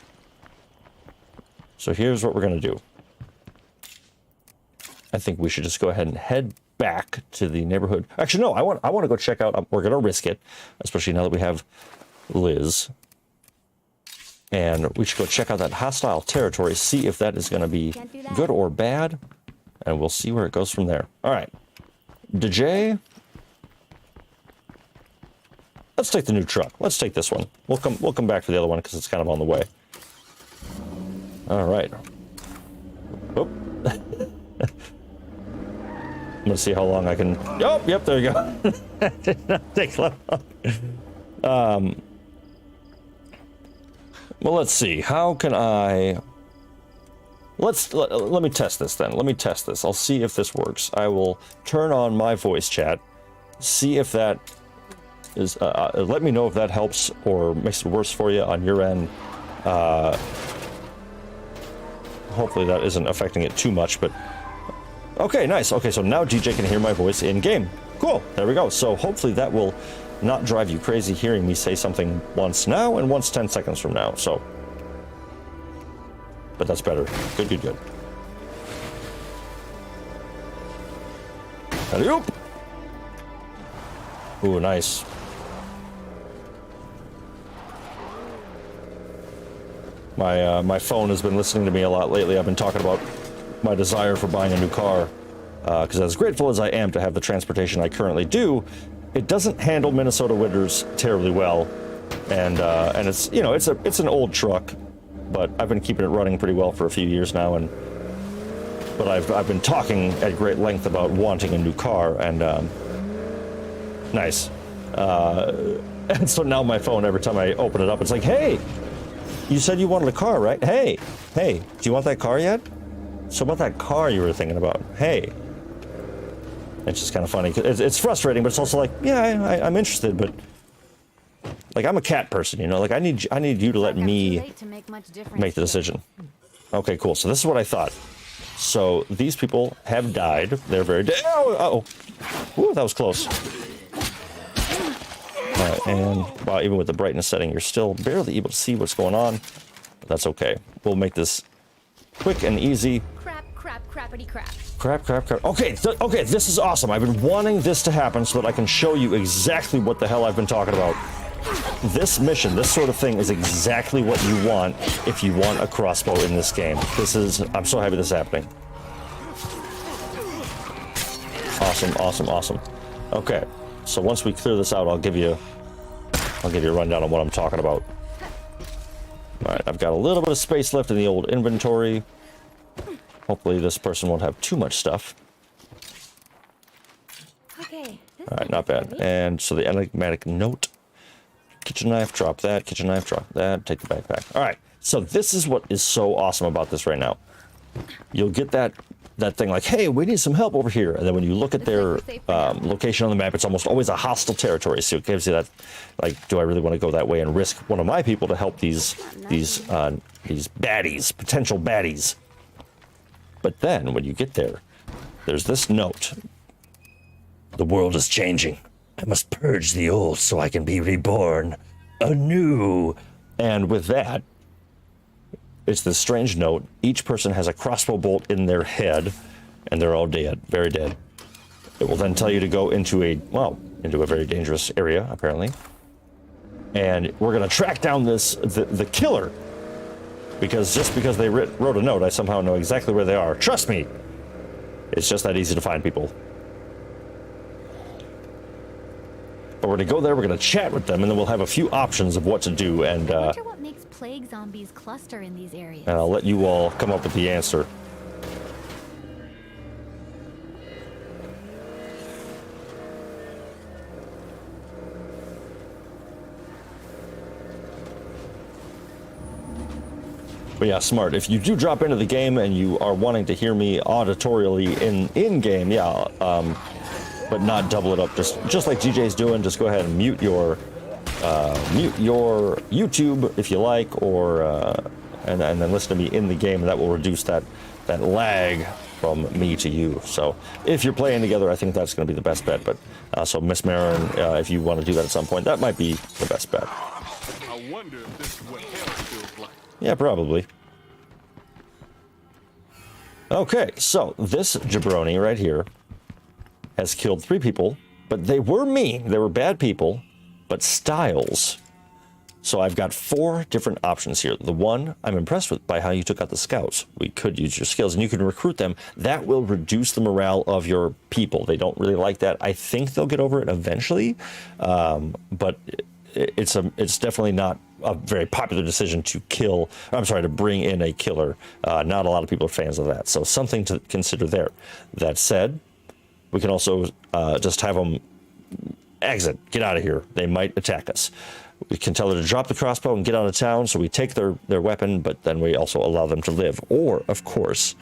So here's what we're gonna do. I think we should just go ahead and head back to the neighborhood. Actually, no, I want to go check out. We're gonna risk it, especially now that we have Liz. And we should go check out that hostile territory, see if that is going to be good or bad, and we'll see where it goes from there. All right, Decay. Let's take the new truck. Let's take this one. We'll come back to the other one because it's kind of on the way. All right. Oh. I'm gonna see how long I can. Oh, yep, there you go. Did not take long. Well, let's see. How can I? Let me test this then. Let me test this. I'll see if this works. I will turn on my voice chat. See if that is. Let me know if that helps or makes it worse for you on your end. Hopefully that isn't affecting it too much, but. Okay, nice. Okay, so now DJ can hear my voice in game. Cool. There we go. So hopefully that will not drive you crazy hearing me say something once now and once 10 seconds from now. So, but that's better. Good. Alley-oop. Ooh, nice. My phone has been listening to me a lot lately. I've been talking about my desire for buying a new car, because as grateful as I am to have the transportation I currently do, it doesn't handle Minnesota winters terribly well, and it's it's an old truck, but I've been keeping it running pretty well for a few years now, but I've been talking at great length about wanting a new car, and nice, and so now my phone, every time I open it up, it's like, hey, you said you wanted a car, right? Hey, do you want that car yet? So about that car you were thinking about, hey. It's just kind of funny. It's frustrating, but it's also like, yeah, I'm interested, but like I'm a cat person, you know. Like I need you to let me make the decision. Okay, cool. So this is what I thought. So these people have died. They're very dead. Oh, ooh, that was close. All right, and wow, even with the brightness setting, you're still barely able to see what's going on. But that's okay. We'll make this quick and easy. Crappity crap. Crap. Okay, this is awesome. I've been wanting this to happen so that I can show you exactly what the hell I've been talking about. This mission, this sort of thing, is exactly what you want if you want a crossbow in this game. I'm so happy this is happening. Awesome. Okay, so once we clear this out, I'll give you a rundown on what I'm talking about. All right, I've got a little bit of space left in the old inventory. Hopefully this person won't have too much stuff. Okay. All right, not bad. And so the enigmatic note. Kitchen knife, drop that. Kitchen knife, drop that. Take the backpack. All right. So this is what is so awesome about this right now. You'll get that thing like, hey, we need some help over here. And then when you look at their location on the map, it's almost always a hostile territory. So it gives you that, like, do I really want to go that way and risk one of my people to help these baddies, potential baddies? But then, when you get there, there's this note. The world is changing. I must purge the old so I can be reborn anew. And with that, it's this strange note. Each person has a crossbow bolt in their head, and they're all dead, very dead. It will then tell you to go into a very dangerous area, apparently. And we're going to track down the killer. because just because they wrote a note, I somehow know exactly where they are. Trust me! It's just that easy to find people. But we're gonna go there, we're gonna chat with them, and then we'll have a few options of what to do, and I wonder what makes plague zombies cluster in these areas. I'll let you all come up with the answer. But yeah, smart. If you do drop into the game and you are wanting to hear me auditorially in game, yeah, but not double it up, just like DJ's doing, just go ahead and mute your YouTube if you like, or and then listen to me in the game, and that will reduce that lag from me to you. So if you're playing together, I think that's going to be the best bet. But so Miss Marin, if you want to do that at some point, that might be the best bet. I wonder if this is what hell feels like. Yeah, probably. Okay, so this jabroni right here has killed 3 people, but they were mean. They were bad people, but styles. So I've got 4 different options here. The one I'm impressed with by how you took out the scouts. We could use your skills, and you can recruit them. That will reduce the morale of your people. They don't really like that. I think they'll get over it eventually, but it's definitely not a very popular decision to kill. I'm sorry, to bring in a killer. Not a lot of people are fans of that. So something to consider there. That said, we can also just have them exit, get out of here. They might attack us. We can tell her to drop the crossbow and get out of town, so we take their weapon, but then we also allow them to live. Or, of course,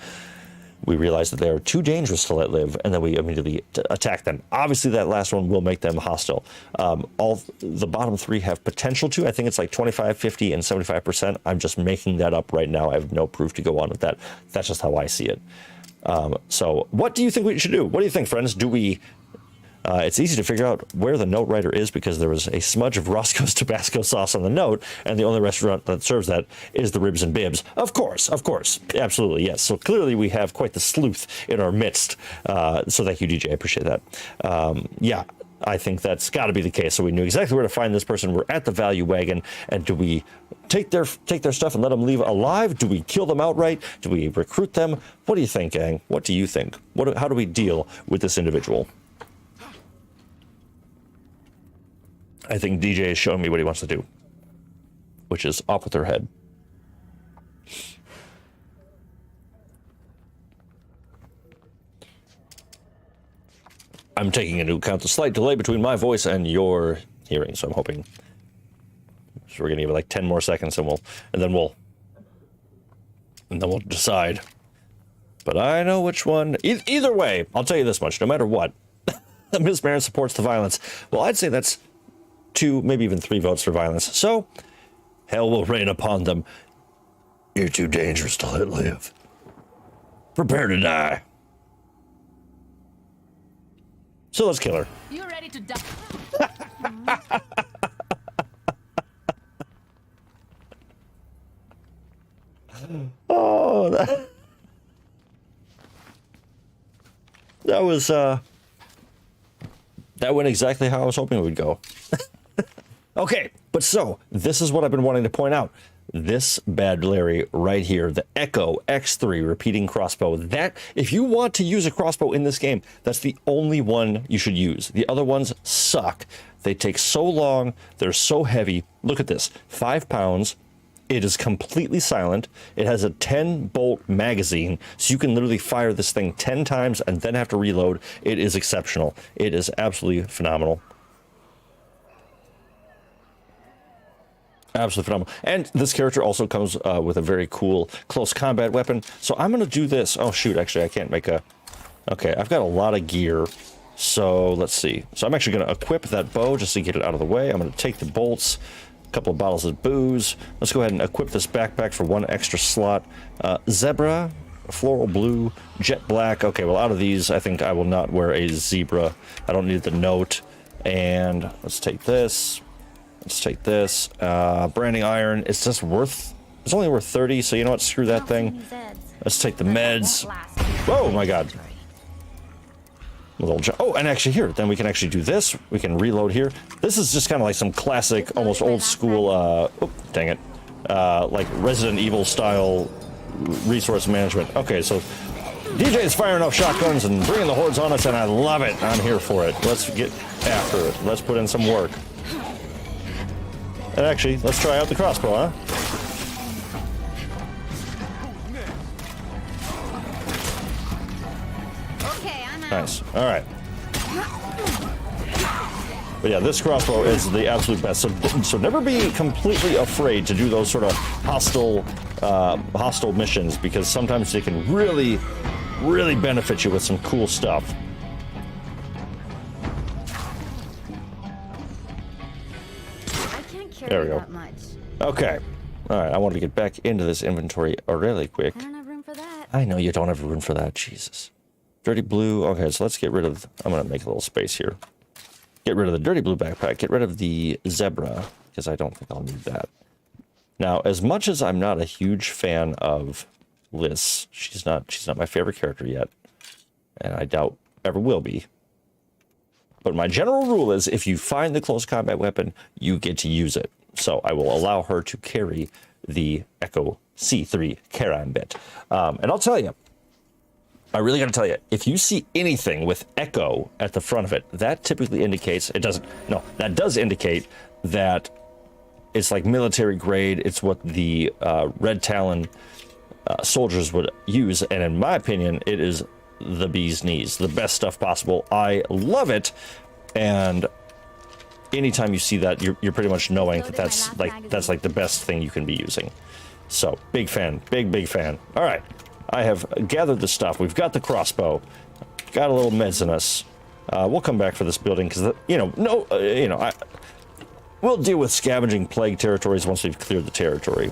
we realize that they are too dangerous to let live, and then we immediately attack them. Obviously, that last one will make them hostile. All the bottom 3 have potential to. I think it's like 25, 50, and 75%. I'm just making that up right now. I have no proof to go on with that. That's just how I see it. So what do you think we should do? What do you think, friends? Do we... it's easy to figure out where the note writer is because there was a smudge of Roscoe's Tabasco sauce on the note, and the only restaurant that serves that is the Ribs and Bibs. Of course, absolutely, yes. So clearly we have quite the sleuth in our midst. So thank you, DJ. I appreciate that. Yeah, I think that's got to be the case. So we knew exactly where to find this person. We're at the value wagon, and do we take their stuff and let them leave alive? Do we kill them outright? Do we recruit them? What do you think, gang? What do you think? How do we deal with this individual? I think DJ is showing me what he wants to do, which is off with her head. I'm taking into account the slight delay between my voice and your hearing, so I'm hoping. So we're gonna give it like 10 more seconds, and then we'll decide. But I know which one. Either way, I'll tell you this much: no matter what, Ms. Marin supports the violence. Well, I'd say that's 2, maybe even 3 votes for violence. So, hell will rain upon them. You're too dangerous to let live. Prepare to die. So let's kill her. You're ready to die. Oh, that was, that went exactly how I was hoping it would go. Okay, but so, this is what I've been wanting to point out. This bad Larry right here, the Echo X3 repeating crossbow. That, if you want to use a crossbow in this game, that's the only one you should use. The other ones suck. They take so long. They're so heavy. Look at this, 5 pounds. It is completely silent. It has a 10-bolt magazine, so you can literally fire this thing 10 times and then have to reload. It is exceptional. It is absolutely phenomenal. Absolutely phenomenal. And this character also comes with a very cool close combat weapon. So I'm going to do this. Oh, shoot. Actually, I can't make a... Okay, I've got a lot of gear. So let's see. So I'm actually going to equip that bow just to get it out of the way. I'm going to take the bolts, a couple of bottles of booze. Let's go ahead and equip this backpack for 1 extra slot. Zebra, floral blue, jet black. Okay, well, out of these, I think I will not wear a zebra. I don't need the note. And let's take this. Let's take this. Branding iron. It's just worth... It's only worth 30, so you know what? Screw that thing. Let's take the meds. Oh, my God. Oh, and actually here, then we can actually do this. We can reload here. This is just kind of like some classic, almost old school... oh, dang it. like Resident Evil style resource management. Okay, so DJ is firing off shotguns and bringing the hordes on us, and I love it. I'm here for it. Let's get after it. Let's put in some work. And actually, let's try out the crossbow, huh? Okay, I'm out. Nice. All right. But yeah, this crossbow is the absolute best. So never be completely afraid to do those sort of hostile missions, because sometimes they can really benefit you with some cool stuff. I can't carry There we go. that much. Okay. All right. I want to get back into this inventory really quick. I don't have room for that. I know you don't have room for that. Jesus. Dirty blue. Okay, so let's get rid of... I'm going to make a little space here. Get rid of the dirty blue backpack. Get rid of the zebra, because I don't think I'll need that. Now, as much as I'm not a huge fan of Liz, she's not my favorite character yet, and I doubt ever will be. But my general rule is, if you find the close combat weapon, you get to use it. So I will allow her to carry the Echo C3 Karambit. And I'll tell you, I really got to tell you, if you see anything with Echo at the front of it, that typically indicates, that does indicate that it's like military grade. It's what the Red Talon soldiers would use. And in my opinion, it is the bee's knees, the best stuff possible. I love it. And anytime you see that, you're pretty much knowing that that's like the best thing you can be using. So big fan, big fan. All right. I have gathered the stuff. We've got the crossbow, got a little meds in us. We'll come back for this building because, we'll deal with scavenging plague territories once we've cleared the territory.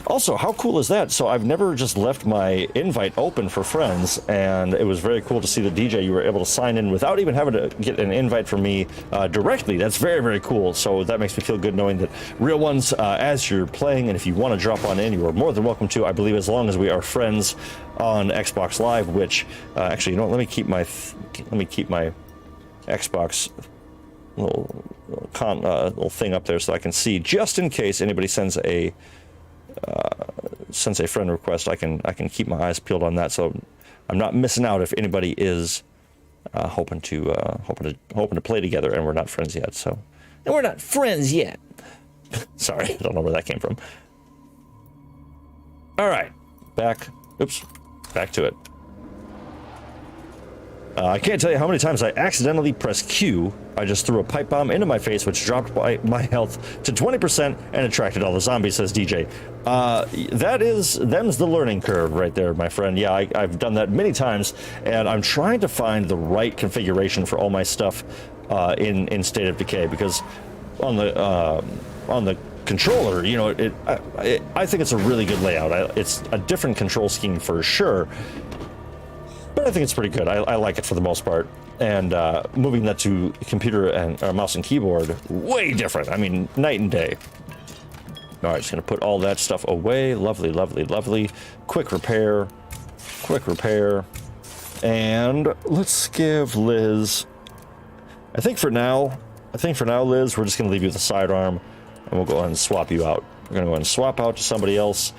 Also, how cool is that? So I've never just left my invite open for friends, and it was very cool to see the DJ. You were able to sign in without even having to get an invite from me directly. That's very cool. So that makes me feel good knowing that real ones, as you're playing, and if you want to drop on in, you are more than welcome to. I believe as long as we are friends on Xbox Live, which actually, you know what? Let me keep my Xbox little thing up there so I can see, just in case anybody sends a friend request. I can keep my eyes peeled on that, so I'm not missing out if anybody is hoping to play together, and we're not friends yet. So, and we're not friends yet. Sorry, I don't know where that came from. All right, back to it. I can't tell you how many times I accidentally pressed Q. I just threw a pipe bomb into my face, which dropped my health to 20% and attracted all the zombies, says DJ. Them's the learning curve right there, my friend. Yeah, I've done that many times, and I'm trying to find the right configuration for all my stuff in State of Decay, because on the controller, you know, I think it's a really good layout. It's a different control scheme for sure, but I think it's pretty good. I like it for the most part. And moving that to computer and mouse and keyboard, way different. I mean, night and day. All right, just gonna put all that stuff away. Lovely. Quick repair. And let's give Liz, I think for now, Liz, we're just gonna leave you with a sidearm, and we'll go ahead and swap you out. We're gonna go ahead and swap out to somebody else.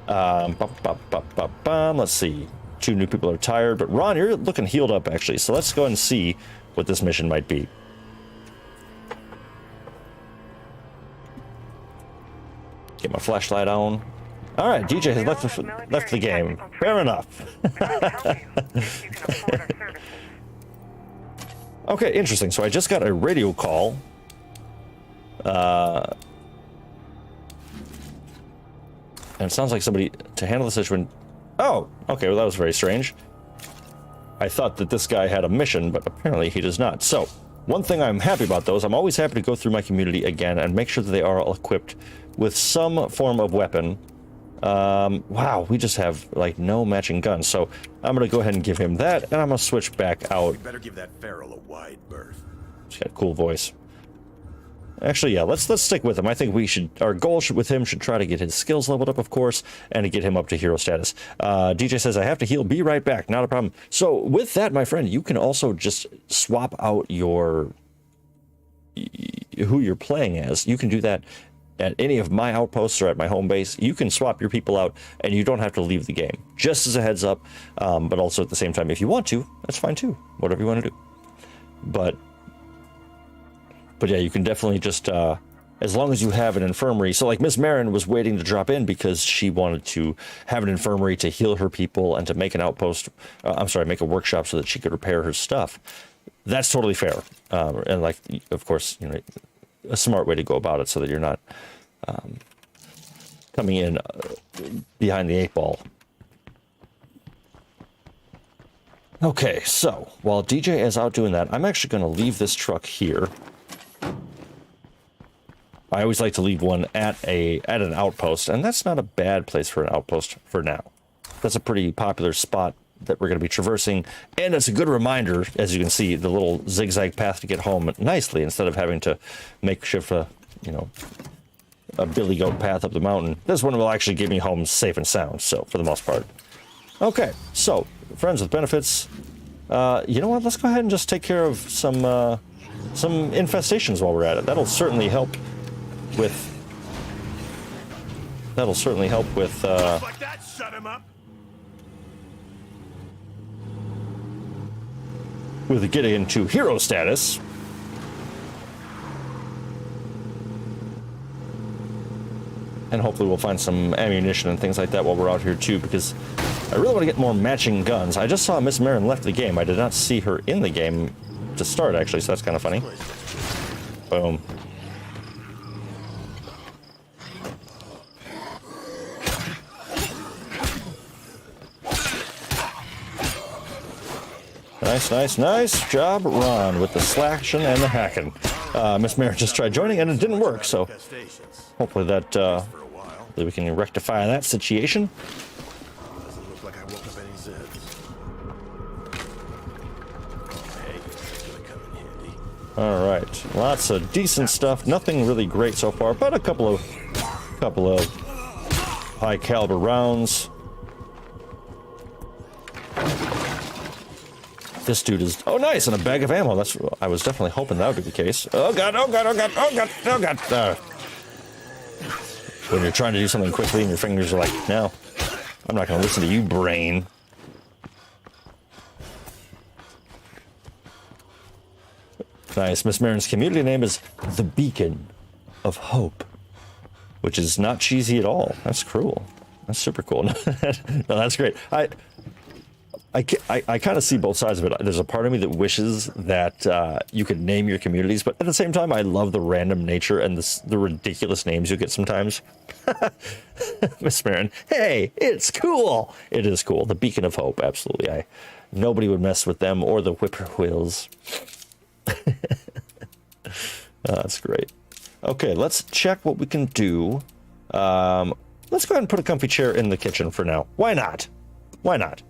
Let's see. 2 new people are tired, but Ron, you're looking healed up, actually. So let's go ahead and see what this mission might be. Get my flashlight on. All right, DJ has left the game. Fair enough. Okay, interesting. So I just got a radio call. And it sounds like somebody to handle the situation. Oh, okay, well, that was very strange. I thought that this guy had a mission, but apparently he does not. So, one thing I'm happy about, though, is I'm always happy to go through my community again and make sure that they are all equipped with some form of weapon. Wow, we just have, like, no matching guns. So, I'm going to go ahead and give him that, and I'm going to switch back out. We better give that feral a wide berth. She's got a cool voice. Actually, yeah, let's stick with him. I think our goal with him should try to get his skills leveled up, of course, and to get him up to hero status. DJ says, I have to heal. Be right back. Not a problem. So with that, my friend, you can also just swap out your who you're playing as. You can do that at any of my outposts or at my home base. You can swap your people out and you don't have to leave the game. Just as a heads up, but also at the same time, if you want to, that's fine too. Whatever you want to do. But yeah, you can definitely just, as long as you have an infirmary. So like Miss Marin was waiting to drop in because she wanted to have an infirmary to heal her people and to make an outpost, make a workshop so that she could repair her stuff. That's totally fair. And like, of course, a smart way to go about it so that you're not coming in behind the 8 ball. Okay, so while DJ is out doing that, I'm actually going to leave this truck here. I always like to leave one at an outpost, and that's not a bad place for an outpost for now. That's a pretty popular spot that we're going to be traversing, and it's a good reminder, as you can see, the little zigzag path to get home nicely instead of having to make shift a billy goat path up the mountain. This one will actually get me home safe and sound, so for the most part. Okay, so friends with benefits, you know what? Let's go ahead and just take care of some infestations while we're at it. That'll certainly help with. Like that, shut him up. With getting into hero status. And hopefully we'll find some ammunition and things like that while we're out here too, because I really want to get more matching guns. I just saw Miss Marin left the game. I did not see her in the game to start, actually, so that's kind of funny. Boom. Nice job, Ron, with the slashing and the hacking. Miss Marin just tried joining and it didn't work, so hopefully that hopefully we can rectify that situation. Doesn't look like I woke up any Zeds. Hey, it's gonna come in handy. All right, lots of decent stuff. Nothing really great so far, but a couple of high caliber rounds. This dude is, oh nice, and a bag of ammo. I was definitely hoping that would be the case. Oh god. When you're trying to do something quickly and your fingers are like, no, I'm not going to listen to you, brain. Nice. Miss Marin's community name is The Beacon of Hope, which is not cheesy at all. That's cruel. That's super cool. No, that's great. I kind of see both sides of it. There's a part of me that wishes that you could name your communities, but at the same time, I love the random nature and the ridiculous names you get sometimes. Miss Marin, hey, it's cool. It is cool. The Beacon of Hope, absolutely. Nobody would mess with them or the whippoorwills. That's great. Okay, let's check what we can do. Let's go ahead and put a comfy chair in the kitchen for now. Why not? Why not?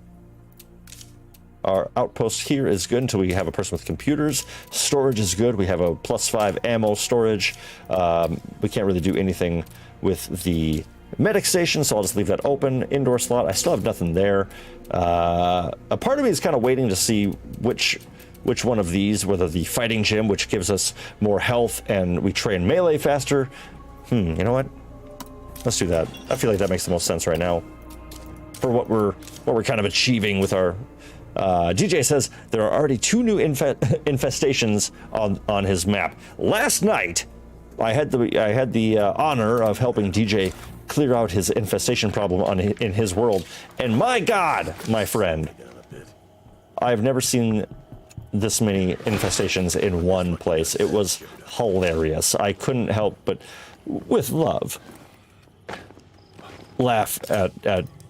Our outpost here is good until we have a person with computers. Storage is good. We have a +5 ammo storage. We can't really do anything with the medic station, so I'll just leave that open. Indoor slot, I still have nothing there. A part of me is kind of waiting to see which one of these, whether the fighting gym, which gives us more health and we train melee faster. You know what? Let's do that. I feel like that makes the most sense right now for what we're kind of achieving with our. DJ says there are already 2 new infestations on his map. Last night, I had the honor of helping DJ clear out his infestation problem in his world, and my God, my friend, I've never seen this many infestations in one place. It was hilarious. I couldn't help but, with love, laugh at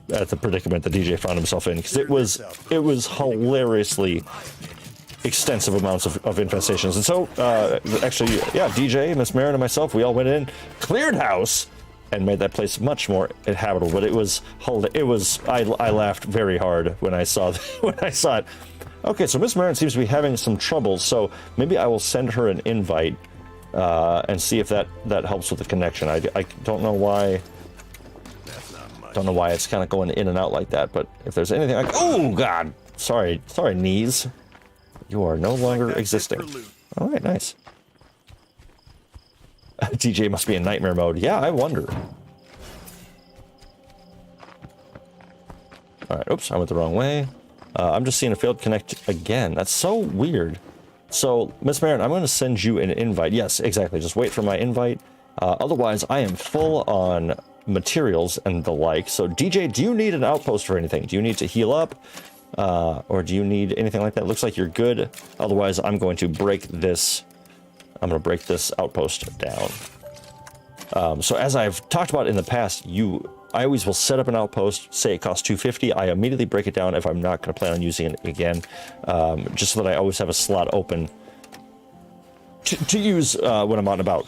the predicament that DJ found himself in, because it was hilariously extensive amounts of infestations. And so actually, yeah, DJ, Miss Marin, and myself, we all went in, cleared house, and made that place much more habitable. But it was I laughed very hard when I saw it. Okay, so Miss Marin seems to be having some trouble, so maybe I will send her an invite and see if that helps with the connection. I don't know why. Don't know why it's kind of going in and out like that, but if there's anything like, oh God, sorry knees, you are no longer existing. All right, nice. DJ must be in nightmare mode. Yeah, I wonder. Alright, oops, I went the wrong way. I'm just seeing a failed connect again. That's so weird. So, Miss Marin, I'm going to send you an invite. Yes, exactly. Just wait for my invite. Otherwise, I am full on materials and the like. So, DJ, do you need an outpost or anything? Do you need to heal up? Or do you need anything like that? Looks like you're good. Otherwise, I'm going to break this. I'm going to break this outpost down. So, as I've talked about in the past, I always will set up an outpost, say it costs 250. I immediately break it down if I'm not going to plan on using it again, just so that I always have a slot open to use when I'm out and about.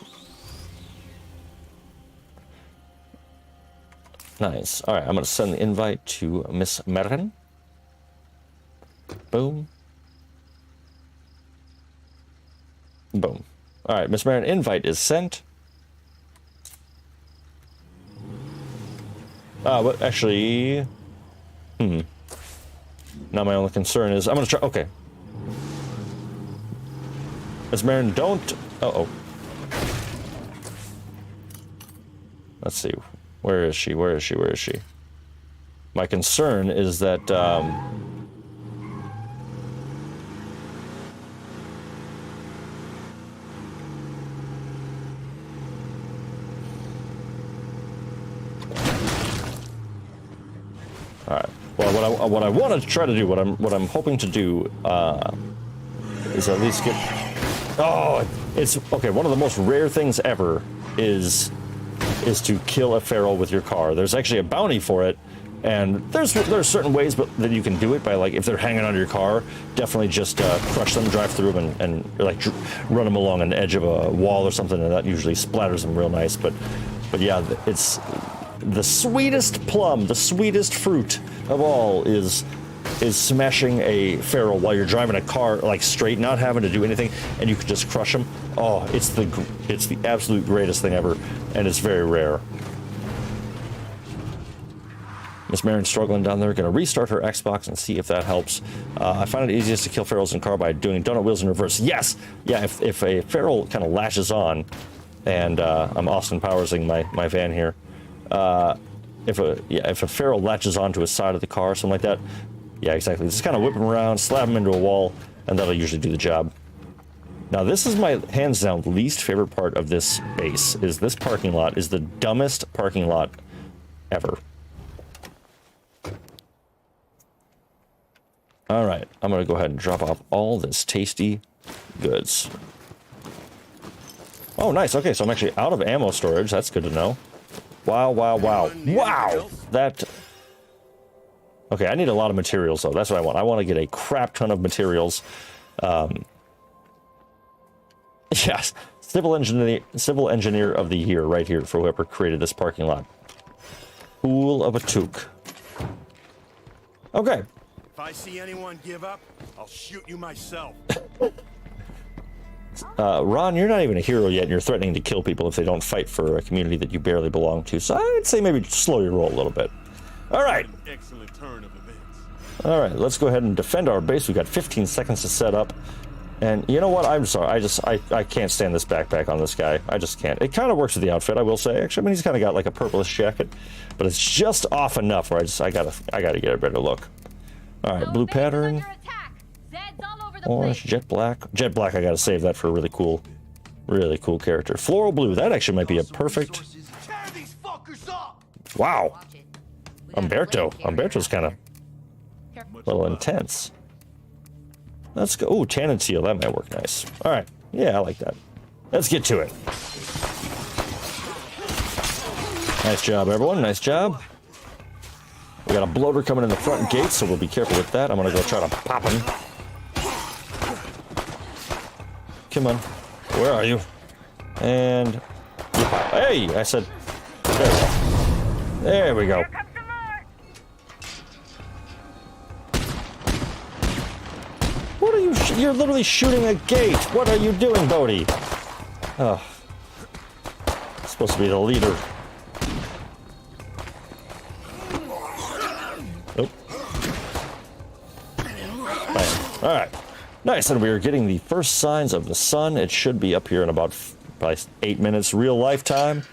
Nice. All right, I'm going to send the invite to Miss Marin. Boom. Boom. All right, Miss Marin, invite is sent. But actually, now my only concern is I'm gonna try. Okay, Miss Marin, don't. Uh-oh. Let's see. Where is she? Where is she? Where is she? My concern is that all right. Well, what I want to try to do, what I'm hoping to do, is at least get. Oh, it's okay. One of the most rare things ever is to kill a feral with your car. There's actually a bounty for it, and there's certain ways, but that you can do it by, like, if they're hanging onto your car, definitely just crush them, drive through them, and like run them along an edge of a wall or something, and that usually splatters them real nice. But yeah, it's. The sweetest plum, the sweetest fruit of all is smashing a feral while you're driving a car, like, straight, not having to do anything, and you can just crush them. Oh, it's the absolute greatest thing ever, and it's very rare. Miss Marin's struggling down there. Going to restart her Xbox and see if that helps. I find it easiest to kill ferals in car by doing donut wheels in reverse. Yes, yeah. If a feral kind of lashes on, and I'm Austin Powersing my van here. If a feral latches onto a side of the car or something like that, yeah, exactly. Just kind of whip him around, slap him into a wall, and that'll usually do the job. Now, this is my hands down least favorite part of this base. Is this parking lot is the dumbest parking lot ever. All right, I'm gonna go ahead and drop off all this tasty goods. Oh, nice. Okay, so I'm actually out of ammo storage. That's good to know. Wow, wow, wow. Wow! That... Okay, I need a lot of materials, though. That's what I want. I want to get a crap ton of materials. Yes, civil engineer of the year right here for whoever created this parking lot. Fool of a toque. Okay. If I see anyone give up, I'll shoot you myself. Ron, you're not even a hero yet, and you're threatening to kill people if they don't fight for a community that you barely belong to. So I'd say maybe slow your roll a little bit. All right. Excellent turn of events. All right, let's go ahead and defend our base. We've got 15 seconds to set up. And you know what? I'm sorry. I can't stand this backpack on this guy. I just can't. It kind of works with the outfit, I will say. Actually, I mean, he's kind of got like a purplish jacket, but it's just off enough where I gotta get a better look. All right, blue pattern. Orange, jet black. Jet black, I gotta save that for a really cool character. Floral blue, that actually might be a perfect... Wow. Umberto. Umberto's kind of a little intense. Let's go. Ooh, tan and teal, that might work nice. All right, yeah, I like that. Let's get to it. Nice job, everyone, nice job. We got a bloater coming in the front gate, so we'll be careful with that. I'm gonna go try to pop him. Come on. Where are you? And... Hey! I said... There we go. What are you... You're literally shooting a gate! What are you doing, Bodhi? Oh. Supposed to be the leader. Oh. Alright. Nice, and we are getting the first signs of the sun. It should be up here in about Probably 8 minutes real lifetime.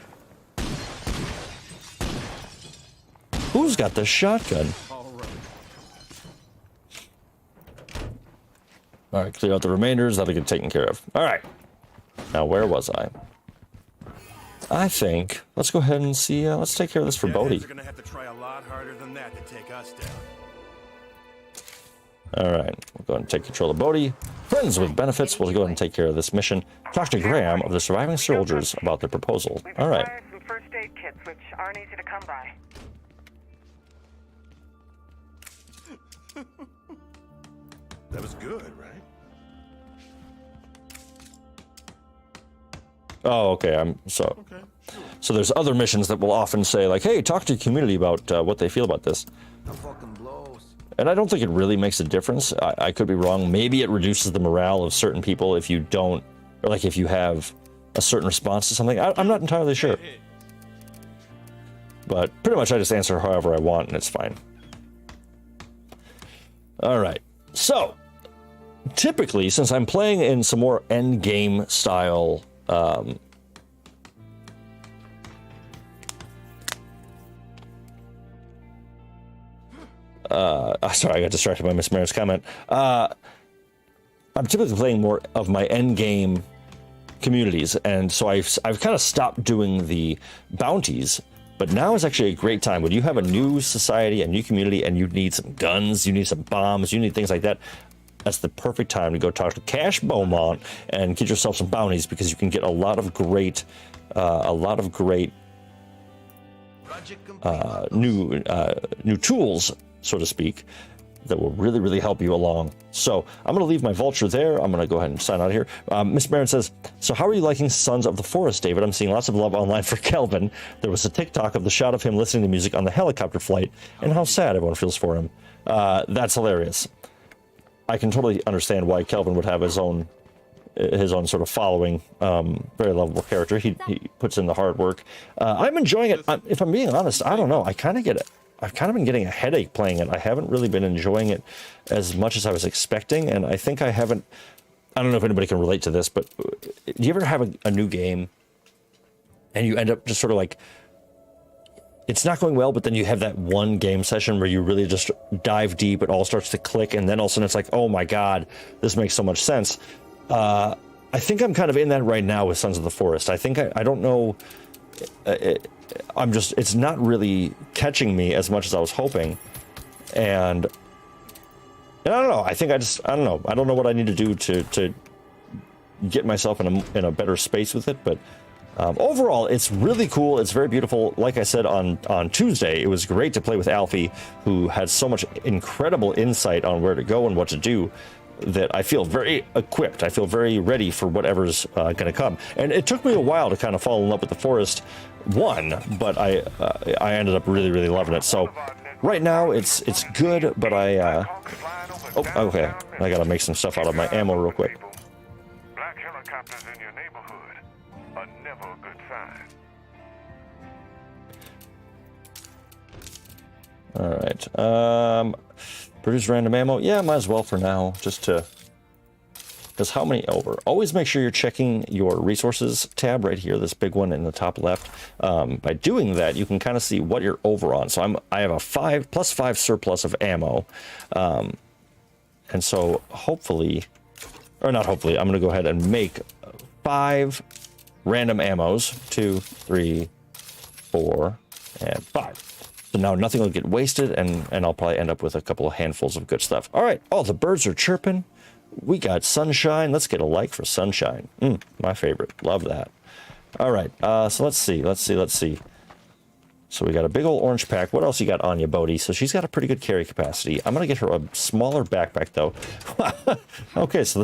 Who's got the shotgun? All right, clear out the remainders. That'll get taken care of. All right. Now, where was I? I think let's go ahead and see. Let's take care of this for Bodhi. They're gonna have to try a lot harder than that to take us down. All right, we'll go ahead and take control of Bodhi. Friends with benefits, we'll go ahead and take care of this mission. Talk to Graham of the surviving soldiers about their proposal. All right. Some first aid kits, which aren't easy to come by. That was good, right? Oh, okay. So there's other missions that will often say like, "Hey, talk to your community about what they feel about this." That fucking blows. And I don't think it really makes a difference. I could be wrong. Maybe it reduces the morale of certain people if you don't, or like if you have a certain response to something. I'm not entirely sure. But pretty much I just answer however I want and it's fine. All right. So, typically, since I'm playing in some more end game style sorry, I got distracted by Miss Mary's comment. I'm typically playing more of my end game communities, and so I've kind of stopped doing the bounties. But now is actually a great time when you have a new society, a new community, and you need some guns, you need some bombs, you need things like that. That's the perfect time to go talk to Cash Beaumont and get yourself some bounties, because you can get a lot of great new tools, so to speak, that will really, really help you along. So I'm going to leave my vulture there. I'm going to go ahead and sign out here. Miss Marin says, so how are you liking Sons of the Forest, David? I'm seeing lots of love online for Kelvin. There was a TikTok of the shot of him listening to music on the helicopter flight and how sad everyone feels for him. That's hilarious. I can totally understand why Kelvin would have his own sort of following. Very lovable character. He puts in the hard work. I'm enjoying it. If I'm being honest, I don't know. I've kind of been getting a headache playing it. I haven't really been enjoying it as much as I was expecting, and I think I don't know if anybody can relate to this, but do you ever have a new game and you end up just sort of like, it's not going well, but then you have that one game session where you really just dive deep, it all starts to click, and then all of a sudden it's like, oh my God, this makes so much sense. I think I'm kind of in that right now with Sons of the Forest. I think I don't know. It's not really catching me as much as I was hoping. And I don't know. I don't know. I don't know what I need to do to get myself in a better space with it. But overall, it's really cool. It's very beautiful. Like I said on Tuesday, it was great to play with Alfie, who had so much incredible insight on where to go and what to do, that I feel very equipped. I feel very ready for whatever's going to come. And it took me a while to kind of fall in love with the Forest 1, but I ended up really, really loving it. So right now it's good, but okay. I got to make some stuff out of my ammo real quick. Black helicopters in your neighborhood are never a good sign. All right. Produce random ammo. Yeah, might as well for now, just to, because how many over? Always make sure you're checking your resources tab right here, this big one in the top left. By doing that, you can kind of see what you're over on. So I have a +5 surplus of ammo. And so hopefully, or not hopefully, I'm going to go ahead and make 5 random ammos, 2, 3, 4, and 5. So now nothing will get wasted, and I'll probably end up with a couple of handfuls of good stuff. All right. Oh, the birds are chirping. We got sunshine. Let's get a like for sunshine. My favorite. Love that. All right. So let's see. So we got a big old orange pack. What else you got on you, Bodhi? So she's got a pretty good carry capacity. I'm going to get her a smaller backpack, though. Okay. So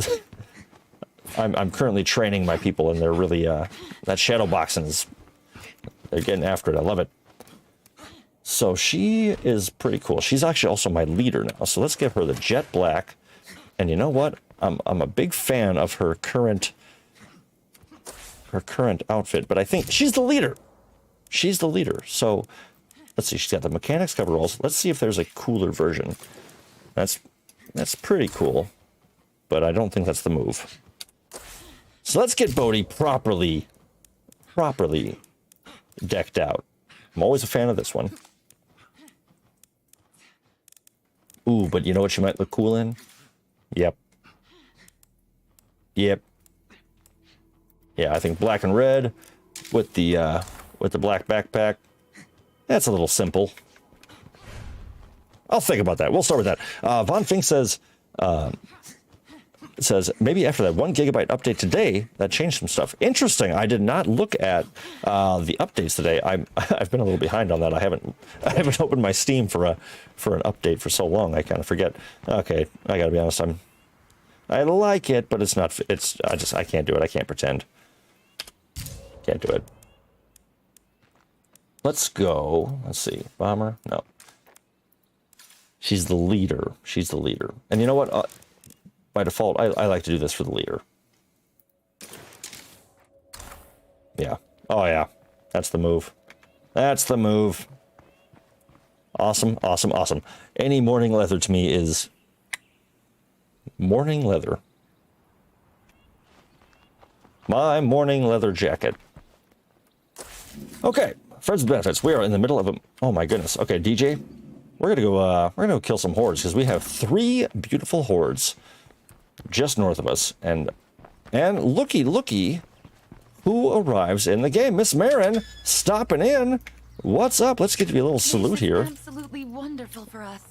I'm currently training my people, and they're really, that shadow boxing they're getting after it. I love it. So she is pretty cool. She's actually also my leader now. So let's give her the jet black. And you know what? I'm a big fan of her current outfit, but I think she's the leader. She's the leader. So let's see. She's got the mechanics coveralls. Let's see if there's a cooler version. That's pretty cool, but I don't think that's the move. So let's get Bodhi properly properly decked out. I'm always a fan of this one. Ooh, but you know what she might look cool in? Yep. Yep. Yeah, I think black and red with the black backpack. That's a little simple. I'll think about that. We'll start with that. Von Fink says maybe after that 1 gigabyte update today, that changed some stuff. Interesting. I did not look at the updates today. I've been a little behind on that. I haven't opened my Steam for an update for so long. I kind of forget. Okay, I gotta be honest. I like it, but it's not. I can't do it. I can't pretend. Can't do it. Let's go. Let's see. Bomber? No. She's the leader. She's the leader. And you know what? By default, I like to do this for the leader. Yeah. Oh, yeah. That's the move. That's the move. Awesome, awesome, awesome. Any morning leather to me is morning leather. My morning leather jacket. Okay. Friends with benefits. We are in the middle of a... Oh, my goodness. Okay, DJ. We're gonna go kill some hordes because we have 3 beautiful hordes just north of us, and looky who arrives in the game. Miss Marin stopping in. What's up? Let's give you a little salute here. Absolutely wonderful for us.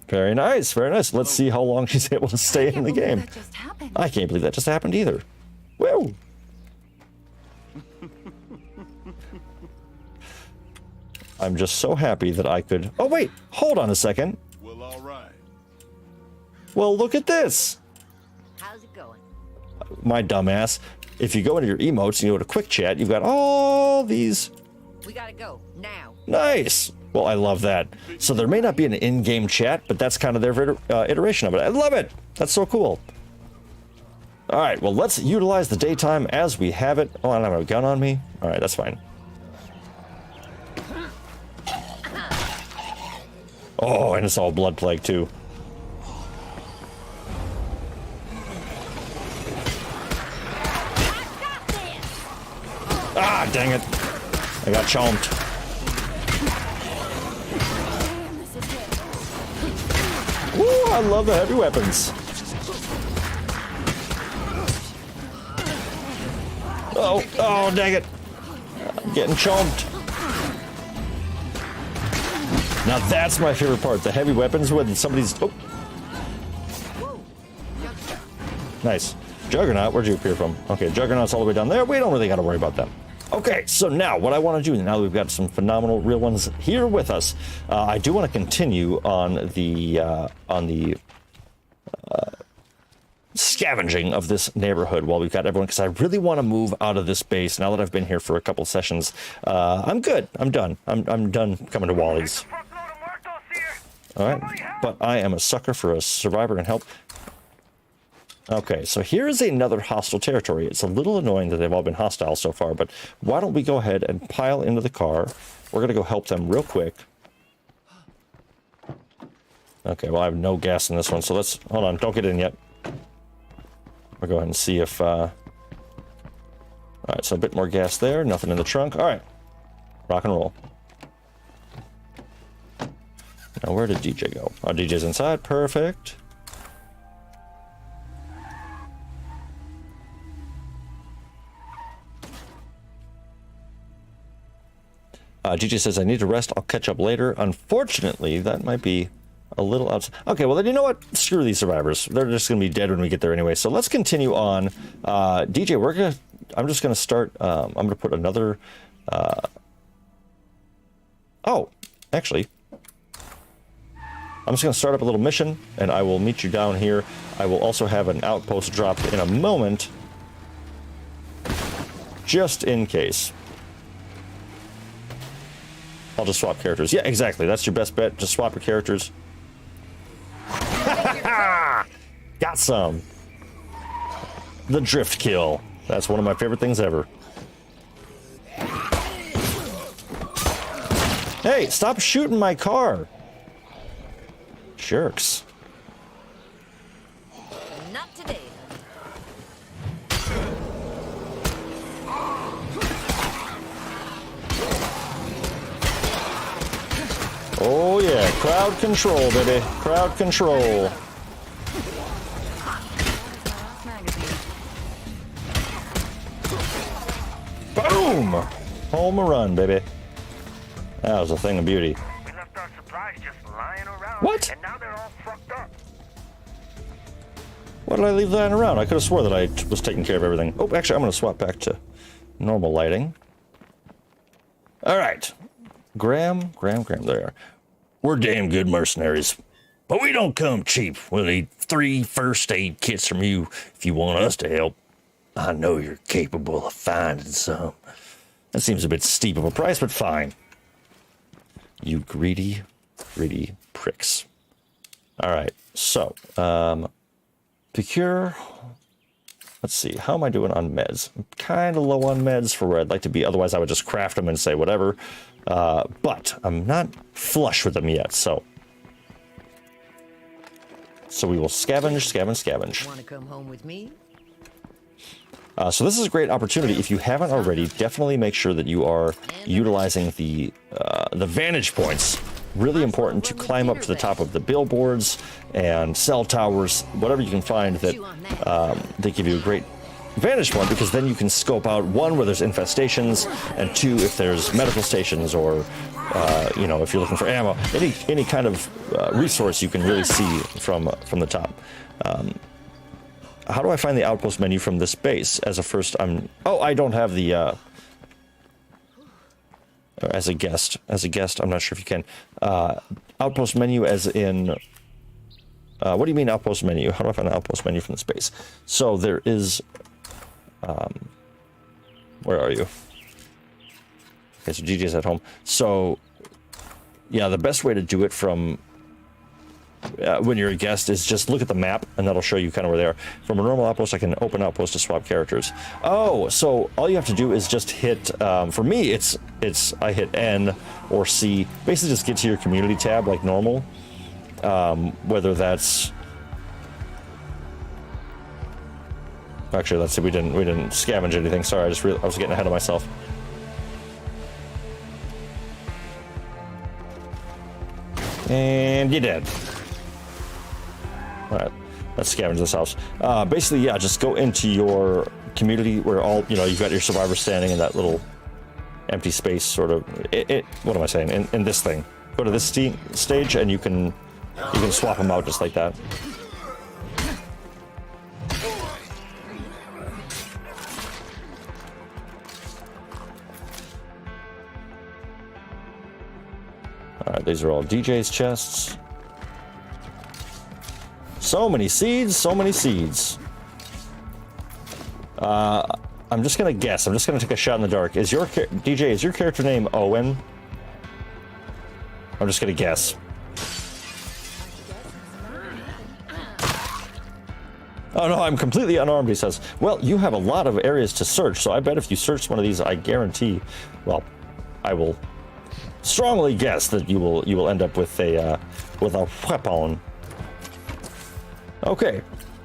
Very nice, very nice. Let's see how long she's able to stay in the game. That just happened. I can't believe that just happened either. Woo! I'm just so happy that I could... Oh, wait. Hold on a second. Well, all right. Well, look at this. How's it going? My dumbass. If you go into your emotes and you go to quick chat, you've got all these... We gotta go, now. Nice. Well, I love that. So there may not be an in-game chat, but that's kind of their iteration of it. I love it. That's so cool. All right. Well, let's utilize the daytime as we have it. Oh, I don't have a gun on me. All right. That's fine. Oh, and it's all blood plague too. Ah, dang it. I got chomped. Woo, I love the heavy weapons. Oh, dang it. I'm getting chomped. Now that's my favorite part, the heavy weapons when somebody's... Oh. Nice. Juggernaut, where'd you appear from? Okay, Juggernaut's all the way down there. We don't really got to worry about them. Okay, so now what I want to do, now that we've got some phenomenal real ones here with us, I do want to continue on the scavenging of this neighborhood while we've got everyone, because I really want to move out of this base now that I've been here for a couple sessions. I'm good. I'm done. I'm done coming to Wally's. All right, but I am a sucker for a survivor and help. Okay, so here is another hostile territory. It's a little annoying that they've all been hostile so far, but why don't we go ahead and pile into the car? We're going to go help them real quick. Okay, well, I have no gas in this one, so let's... Hold on, don't get in yet. We'll go ahead and see if... All right, so a bit more gas there. Nothing in the trunk. All right, rock and roll. Now, where did DJ go? Oh, DJ's inside. Perfect. DJ says, I need to rest. I'll catch up later. Unfortunately, that might be a little outside. Okay, well, then you know what? Screw these survivors. They're just going to be dead when we get there anyway. So let's continue on. DJ, I'm just going to start. I'm going to put another... Oh, actually... I'm just going to start up a little mission, and I will meet you down here. I will also have an outpost drop in a moment, just in case. I'll just swap characters. Yeah, exactly. That's your best bet. Just swap your characters. Got some. The drift kill. That's one of my favorite things ever. Hey, stop shooting my car. Jerks. Not today. Oh yeah, crowd control, baby. Crowd control. Boom! Home run, baby. That was a thing of beauty. We left our supplies just lying around. What? And now they're all fucked up. Why did I leave that around? I could have swore that I was taking care of everything. Oh, actually, I'm going to swap back to normal lighting. All right. Graham, there you are. We're damn good mercenaries, but we don't come cheap. We'll need 3 first aid kits from you if you want us to help. I know you're capable of finding some. That seems a bit steep of a price, but fine. You greedy pricks. All right, so, procure. Let's see, how am I doing on meds? I'm kind of low on meds for where I'd like to be. Otherwise, I would just craft them and say whatever. But I'm not flush with them yet, so we will scavenge. Want to come home with me? So this is a great opportunity. If you haven't already, definitely make sure that you are utilizing the vantage points. Really important to climb up to the top of the billboards and cell towers, whatever you can find that they give you a great vantage point, because then you can scope out, 1, where there's infestations, and 2, if there's medical stations, or you know, if you're looking for ammo, any kind of resource you can really see from the top. How do I find the outpost menu from this base? As a first, I don't have the as a guest, I'm not sure if you can. Outpost menu as in, what do you mean outpost menu? How do I find the outpost menu from the space? So there is, where are you? Okay, so GG's at home. So, yeah, the best way to do it from, when you're a guest, is just look at the map, and that'll show you kind of where they are. From a normal outpost, I can open outpost to swap characters. Oh, so all you have to do is just hit, for me, I hit N or C. Basically just get to your community tab like normal. Whether that's, actually, let's see, we didn't scavenge anything. Sorry, I was getting ahead of myself. And you did. All right, let's scavenge this house. Basically, yeah, just go into your community where all, you know, you've got your survivors standing in that little empty space, sort of. What am I saying? In this thing. Go to this stage, and you can swap them out just like that. All right, these are all DJ's chests. So many seeds, so many seeds. I'm just gonna guess. I'm just gonna take a shot in the dark. Is your DJ? Is your character name Owen? I'm just gonna guess. Oh no, I'm completely unarmed, he says. Well, you have a lot of areas to search, so I bet if you search one of these, I guarantee, well, I will strongly guess that you will end up with a weapon. Okay,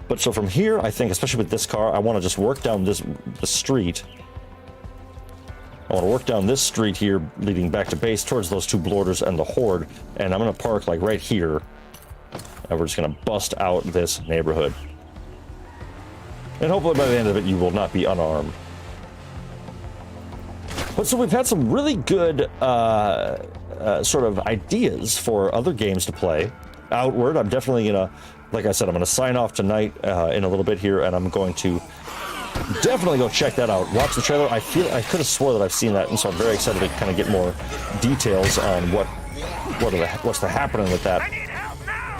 but so from here, I think, especially with this car, I want to just work down the street. I want to work down this street here, leading back to base towards those 2 bloaters and the horde, and I'm going to park like right here, and we're just going to bust out this neighborhood. And hopefully by the end of it, you will not be unarmed. But so we've had some really good sort of ideas for other games to play. Outward, I'm definitely gonna, like I said, I'm gonna sign off tonight in a little bit here, and I'm going to definitely go check that out. Watch the trailer. I could have swore that I've seen that, and so I'm very excited to kind of get more details on what's happening with that. I need help now!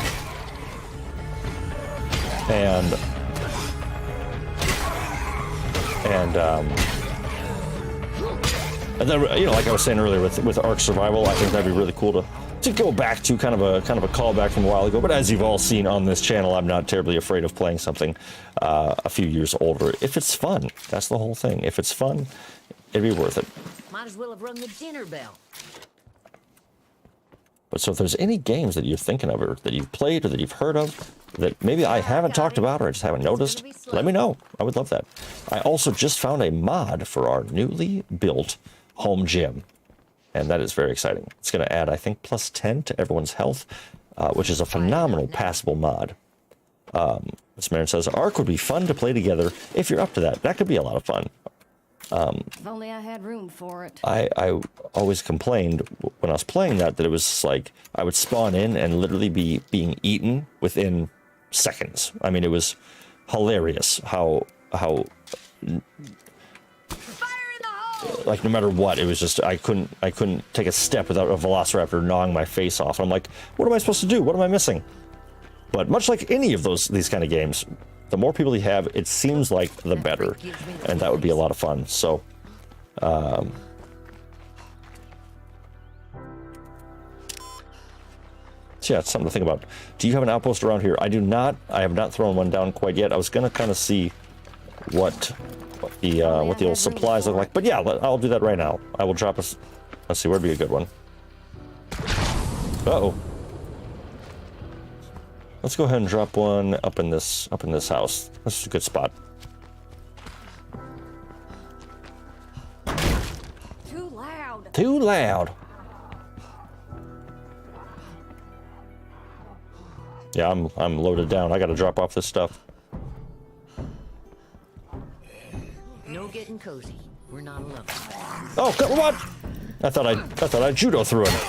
And then, you know, like I was saying earlier with Ark Survival, I think that'd be really cool to go back to, kind of a callback from a while ago. But as you've all seen on this channel, I'm not terribly afraid of playing something a few years older if it's fun. That's the whole thing. If it's fun, it'd be worth it. Might as well have rung the dinner bell. But so if there's any games that you're thinking of, or that you've played, or that you've heard of, that maybe I haven't talked about, or I just haven't noticed, let me know. I would love that. I also just found a mod for our newly built home gym. and that is very exciting. It's going to add, I think, plus 10 to everyone's health, which is a phenomenal passable mod. Miss Marin says, Ark would be fun to play together if you're up to that. That could be a lot of fun. If only I had room for it. I always complained when I was playing that it was like I would spawn in and literally be being eaten within seconds. I mean, it was hilarious how Fire in the hole! like no matter what, it was just I couldn't take a step without a velociraptor gnawing my face off. I'm like, what am I supposed to do? What am I missing? But much like any of these kind of games, the more people you have, it seems like the better, and that would be a lot of fun. So, yeah, it's something to think about. Do you have an outpost around here? I do not. I have not thrown one down quite yet. I was gonna kind of see what the old supplies look like, but yeah, I'll do that right now. I will drop us. Let's see, where'd be a good one? Uh-oh. Let's go ahead and drop one up in this house. This is a good spot. Too loud. Too loud. Yeah, I'm loaded down. I got to drop off this stuff. No getting cozy. We're not alone. Oh, what? I thought I judo through it.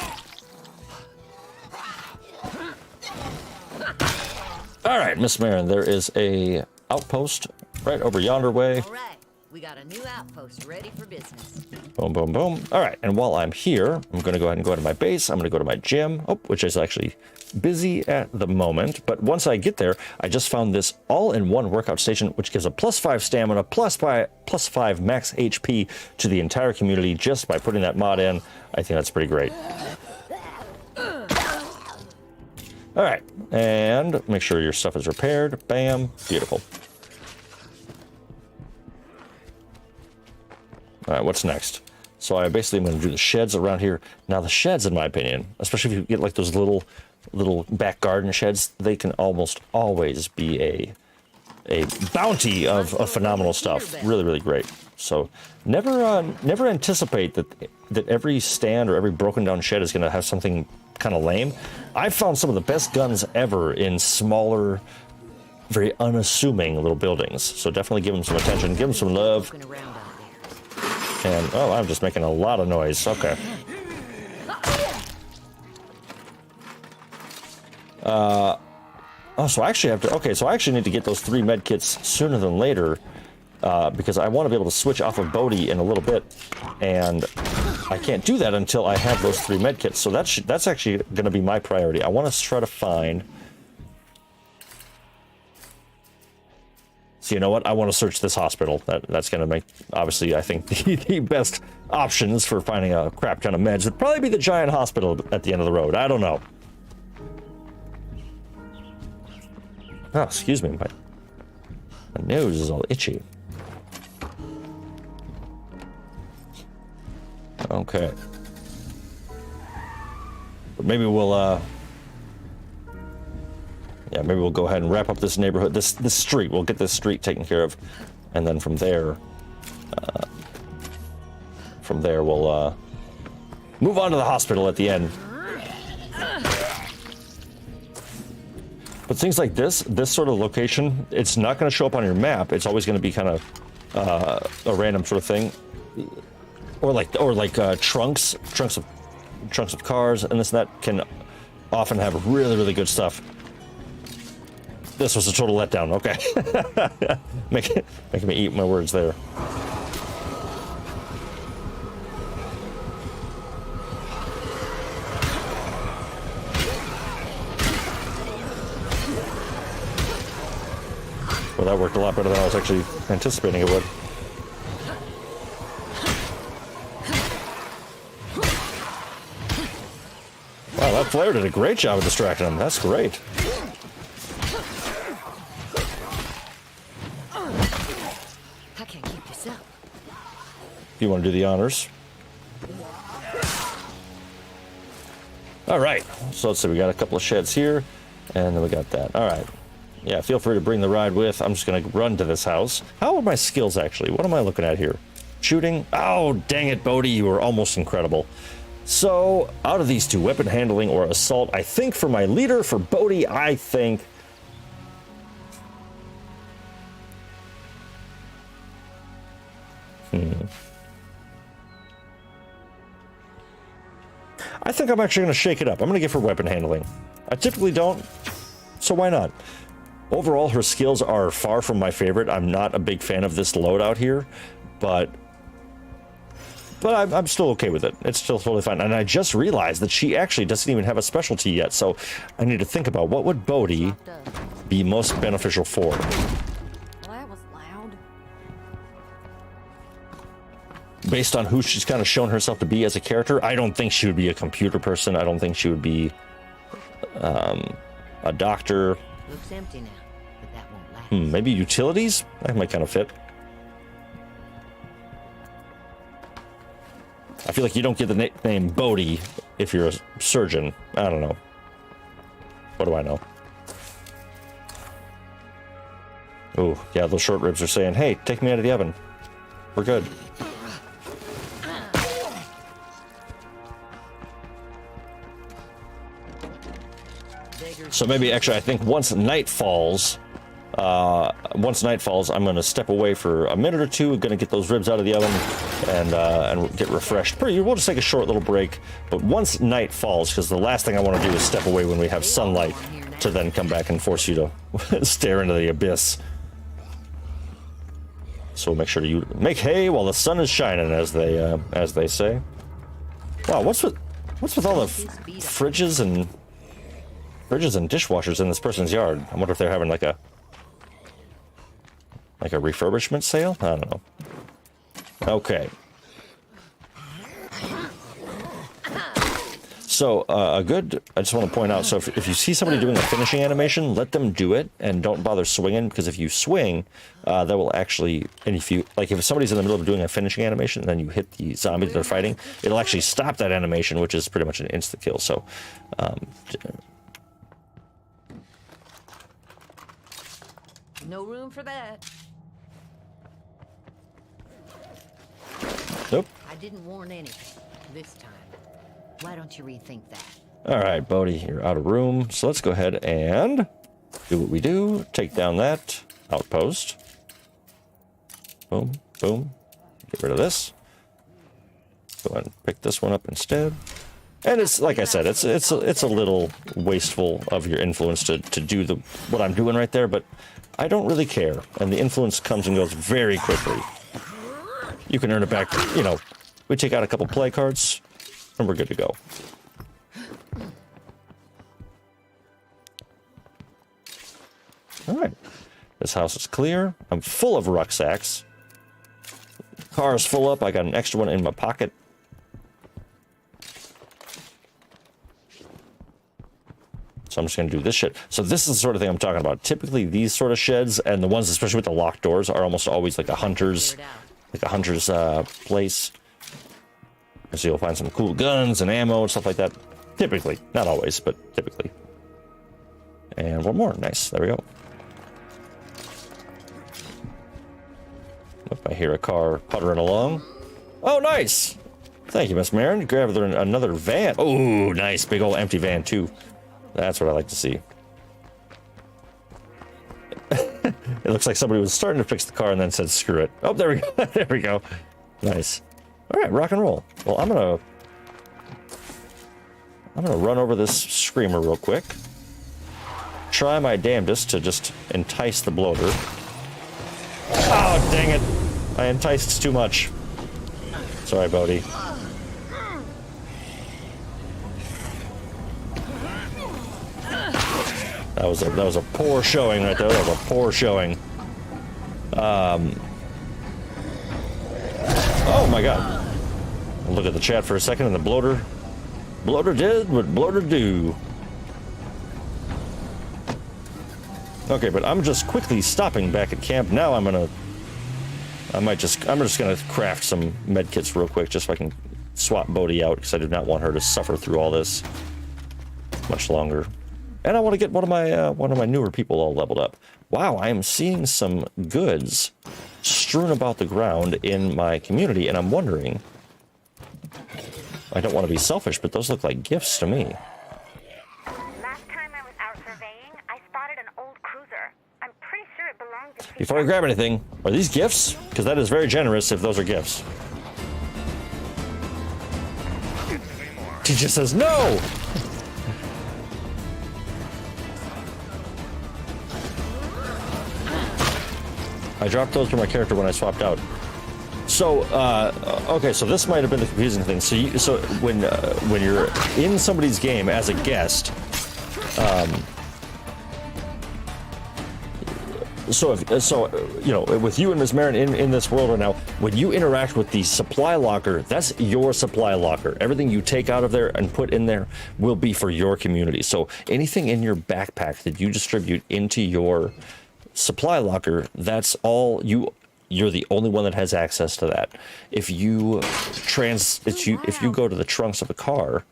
All right, Miss Marin, there is a outpost right over yonder way. All right, we got a new outpost ready for business. Boom, boom, boom. All right, and while I'm here, I'm going to go ahead and go to my base. I'm going to go to my gym, which is actually busy at the moment. But once I get there, I just found this all-in-one workout station, which gives a +5 stamina, +5 max HP to the entire community just by putting that mod in. I think that's pretty great. All right, and make sure your stuff is repaired. Bam, beautiful. All right, what's next? So I basically am going to do the sheds around here. Now the sheds, in my opinion, especially if you get like those little back garden sheds, they can almost always be a bounty of phenomenal stuff. Really, really great. So never anticipate that every stand or every broken down shed is going to have something kind of lame. I've found some of the best guns ever in smaller, very unassuming little buildings. So definitely give them some attention, give them some love. And oh, I'm just making a lot of noise. Okay. Oh, so I actually have to. Okay, so I actually need to get those 3 med kits sooner than later. Because I want to be able to switch off of Bodhi in a little bit, and I can't do that until I have those 3 medkits. So that's actually going to be my priority. I want to try to find. So you know what? I want to search this hospital. That's going to make, obviously, I think the best options for finding a crap ton of meds would probably be the giant hospital at the end of the road. I don't know. Oh, excuse me, my nose is all itchy. Okay. But maybe we'll yeah, maybe we'll go ahead and wrap up this neighborhood, this street. We'll get this street taken care of, and then from there we'll move on to the hospital at the end. But things like this sort of location, it's not going to show up on your map. It's always going to be kind of a random sort of thing. Or like trunks of cars and this and that can often have really, really good stuff. This was a total letdown. Okay. Making me eat my words there. Well, that worked a lot better than I was actually anticipating it would. Wow, that flare did a great job of distracting him. That's great. I can't keep this up. If you want to do the honors. All right. So let's see. We got a couple of sheds here, and then we got that. All right. Yeah, feel free to bring the ride with. I'm just going to run to this house. How are my skills, actually? What am I looking at here? Shooting? Oh, dang it, Bodhi. You were almost incredible. So, out of these two, weapon handling or assault, I think for my leader, for Bodhi, I think... I think I'm actually going to shake it up. I'm going to give her weapon handling. I typically don't, so why not? Overall, her skills are far from my favorite. I'm not a big fan of this loadout here, but I'm still okay with it. It's still totally fine. And I just realized that she actually doesn't even have a specialty yet, so I need to think about what would Bodhi be most beneficial for. Well, that was loud. Based on who she's kind of shown herself to be as a character, I don't think she would be a computer person. I don't think she would be a doctor. Looks empty now, but that won't last. Maybe utilities? That might kind of fit. I feel like you don't get the nickname Bodhi if you're a surgeon. I don't know. What do I know? Oh, yeah, those short ribs are saying, hey, take me out of the oven. We're good. So maybe, actually, I think once night falls, I'm going to step away for a minute or two. Going to get those ribs out of the oven and get refreshed. We'll just take a short little break. But once night falls, because the last thing I want to do is step away when we have sunlight to then come back and force you to stare into the abyss. So make sure you make hay while the sun is shining, as they say. Wow, what's with all the fridges and dishwashers in this person's yard? I wonder if they're having like a refurbishment sale? I don't know. Okay. So, I just want to point out, so if you see somebody doing a finishing animation, let them do it, and don't bother swinging, because if you swing, that will actually, and if somebody's in the middle of doing a finishing animation, and then you hit the zombie that they're fighting, it'll actually stop that animation, which is pretty much an insta-kill, so, No room for that. Nope. I didn't warn anything this time. Why don't you rethink that? All right, Bodhi, you're out of room. So let's go ahead and do what we do. Take down that outpost. Boom, boom. Get rid of this. Go ahead and pick this one up instead. And it's like I said, it's a little wasteful of your influence to do what I'm doing right there, but I don't really care. And the influence comes and goes very quickly. You can earn it back. We take out a couple play cards, and we're good to go. All right. This house is clear. I'm full of rucksacks. Car is full up. I got an extra one in my pocket. So I'm just going to do this shit. So this is the sort of thing I'm talking about. Typically, these sort of sheds, and the ones, especially with the locked doors, are almost always like a hunter's place. So you'll find some cool guns and ammo and stuff like that. Typically. Not always, but typically. And one more. Nice. There we go. If I hear a car puttering along. Oh, nice! Thank you, Miss Marin. Grab another van. Oh, nice. Big old empty van, too. That's what I like to see. It looks like somebody was starting to fix the car and then said, screw it. Oh, there we go. There we go. Nice. All right, rock and roll. Well, I'm gonna run over this screamer real quick. Try my damnedest to just entice the bloater. Oh, dang it. I enticed too much. Sorry, Bodhi. That was a poor showing right there. That was a poor showing. Oh my god. I'll look at the chat for a second, and the bloater did what bloater do. Okay, but I'm just quickly stopping back at camp. Now I'm just gonna craft some med kits real quick, just so I can swap Bodhi out, because I do not want her to suffer through all this much longer. And I want to get one of my newer people all leveled up. Wow, I am seeing some goods strewn about the ground in my community, and I'm wondering I don't want to be selfish, but those look like gifts to me. Last time I was out surveying, I spotted an old cruiser. I'm pretty sure it belonged to... Before I grab anything, are these gifts? Because that is very generous if those are gifts. He just says no! I dropped those for my character when I swapped out. So, okay, so this might have been the confusing thing. So, when you're in somebody's game as a guest, you know, with you and Ms. Marin in this world right now, when you interact with the supply locker, that's your supply locker. Everything you take out of there and put in there will be for your community. So anything in your backpack that you distribute into your supply locker, that's all you're the only one that has access to that. If you go to the trunks of a car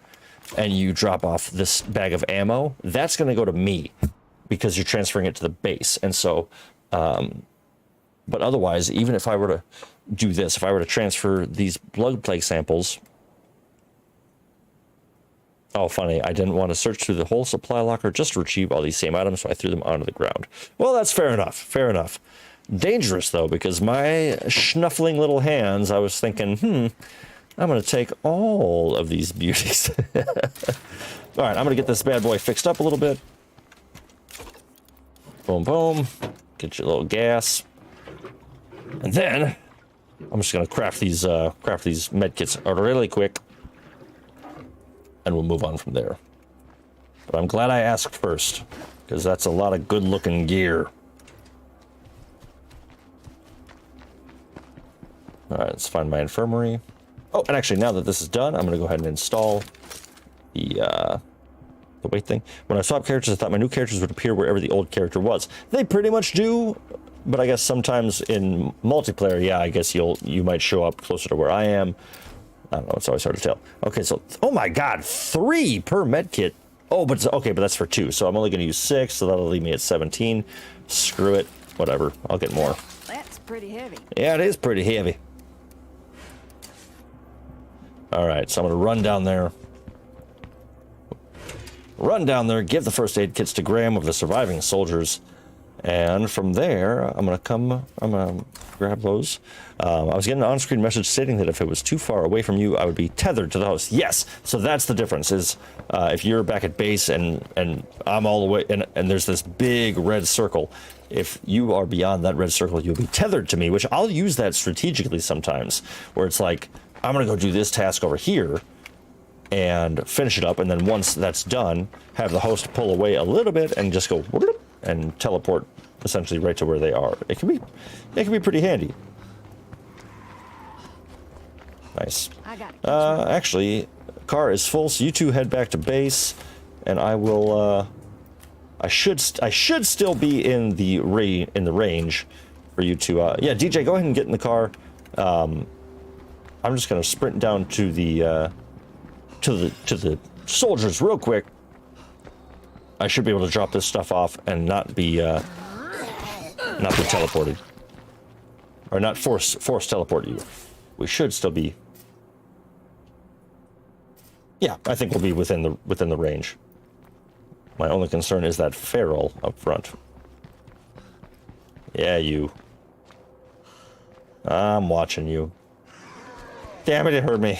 and you drop off this bag of ammo, that's going to go to me because you're transferring it to the base. And so, but otherwise, even if I were to do this, if I were to transfer these blood plague samples, oh, funny, I didn't want to search through the whole supply locker just to retrieve all these same items, so I threw them onto the ground. Well, that's fair enough, fair enough. Dangerous, though, because my schnuffling little hands, I was thinking, I'm going to take all of these beauties. All right, I'm going to get this bad boy fixed up a little bit. Boom, boom. Get your little gas. And then I'm just going to craft these med kits really quick. And we'll move on from there. But I'm glad I asked first, because that's a lot of good-looking gear. All right, let's find my infirmary. Oh, and actually, now that this is done, I'm going to go ahead and install the weight thing. When I swap characters, I thought my new characters would appear wherever the old character was. They pretty much do, but I guess sometimes in multiplayer, yeah, I guess you might show up closer to where I am. I don't know, it's always hard to tell. Okay, so, oh my god, 3 per med kit. Oh, but okay, but that's for 2, so I'm only going to use 6, so that'll leave me at 17. Screw it, whatever, I'll get more. That's pretty heavy. Yeah, it is pretty heavy. Alright, so I'm going to run down there. Give the first aid kits to Graham of the surviving soldiers. And from there, I'm going to grab those. I was getting an on-screen message stating that if it was too far away from you, I would be tethered to the host. Yes, so that's the difference, is if you're back at base and I'm all the way, and there's this big red circle, if you are beyond that red circle, you'll be tethered to me, which I'll use that strategically sometimes, where it's like, I'm going to go do this task over here and finish it up, and then once that's done, have the host pull away a little bit and just go whoop, and teleport essentially right to where they are. It can be pretty handy. Nice. Actually, car is full, so you two head back to base, and I will. I should still be in the range for you to. Yeah, DJ, go ahead and get in the car. I'm just gonna sprint down to the soldiers real quick. I should be able to drop this stuff off and not be teleported, or not force teleport you. We should still be. Yeah, I think we'll be within the range. My only concern is that feral up front. Yeah, you. I'm watching you. Damn it, it hurt me.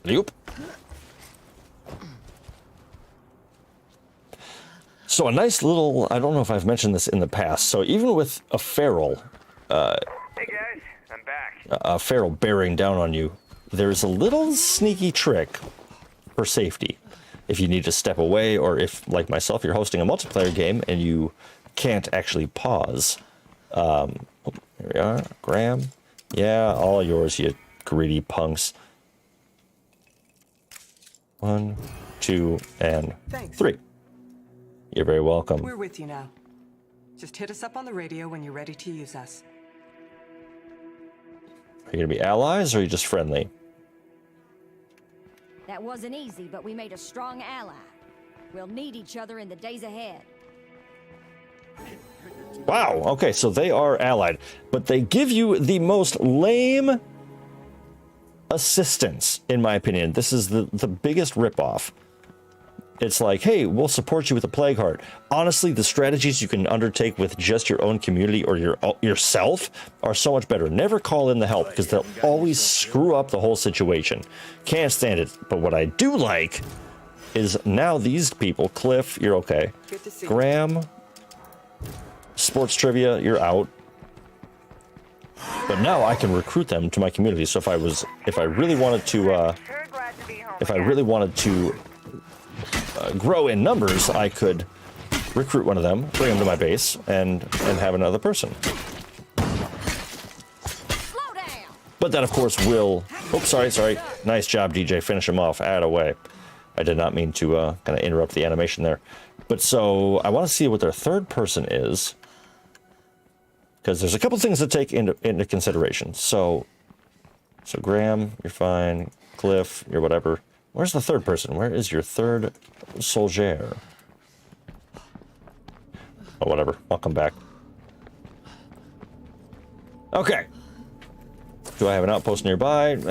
Nope. So a nice little, I don't know if I've mentioned this in the past, so even with a feral, Hey guys, I'm back. a feral bearing down on you, there's a little sneaky trick for safety. If you need to step away, or if, like myself, you're hosting a multiplayer game and you can't actually pause. Here we are, Graham. Yeah, all yours, you greedy punks. 1, 2, and Thanks. 3. You're very welcome. We're with you now. Just hit us up on the radio when you're ready to use us. Are you gonna be allies, or are you just friendly? That wasn't easy, but we made a strong ally. We'll need each other in the days ahead. Wow, okay, so they are allied, but they give you the most lame assistance, in my opinion. This is the biggest ripoff. It's like, hey, we'll support you with a plague heart. Honestly, the strategies you can undertake with just your own community or yourself are so much better. Never call in the help because they'll always screw up the whole situation. Can't stand it. But what I do like is now these people, Cliff, you're okay. Graham, sports trivia, you're out. But now I can recruit them to my community. So if I really wanted to, grow in numbers, I could recruit one of them, bring them to my base, and have another person. Slow down. But that, of course, will... Oops, sorry. Nice job, DJ. Finish him off. Add away. I did not mean to kind of interrupt the animation there. But so I want to see what their third person is, because there's a couple things to take into consideration. So Graham, you're fine. Cliff, you're whatever. Where's the third person? Where is your third soldier? Oh, whatever. I'll come back. Okay. Do I have an outpost nearby? Kind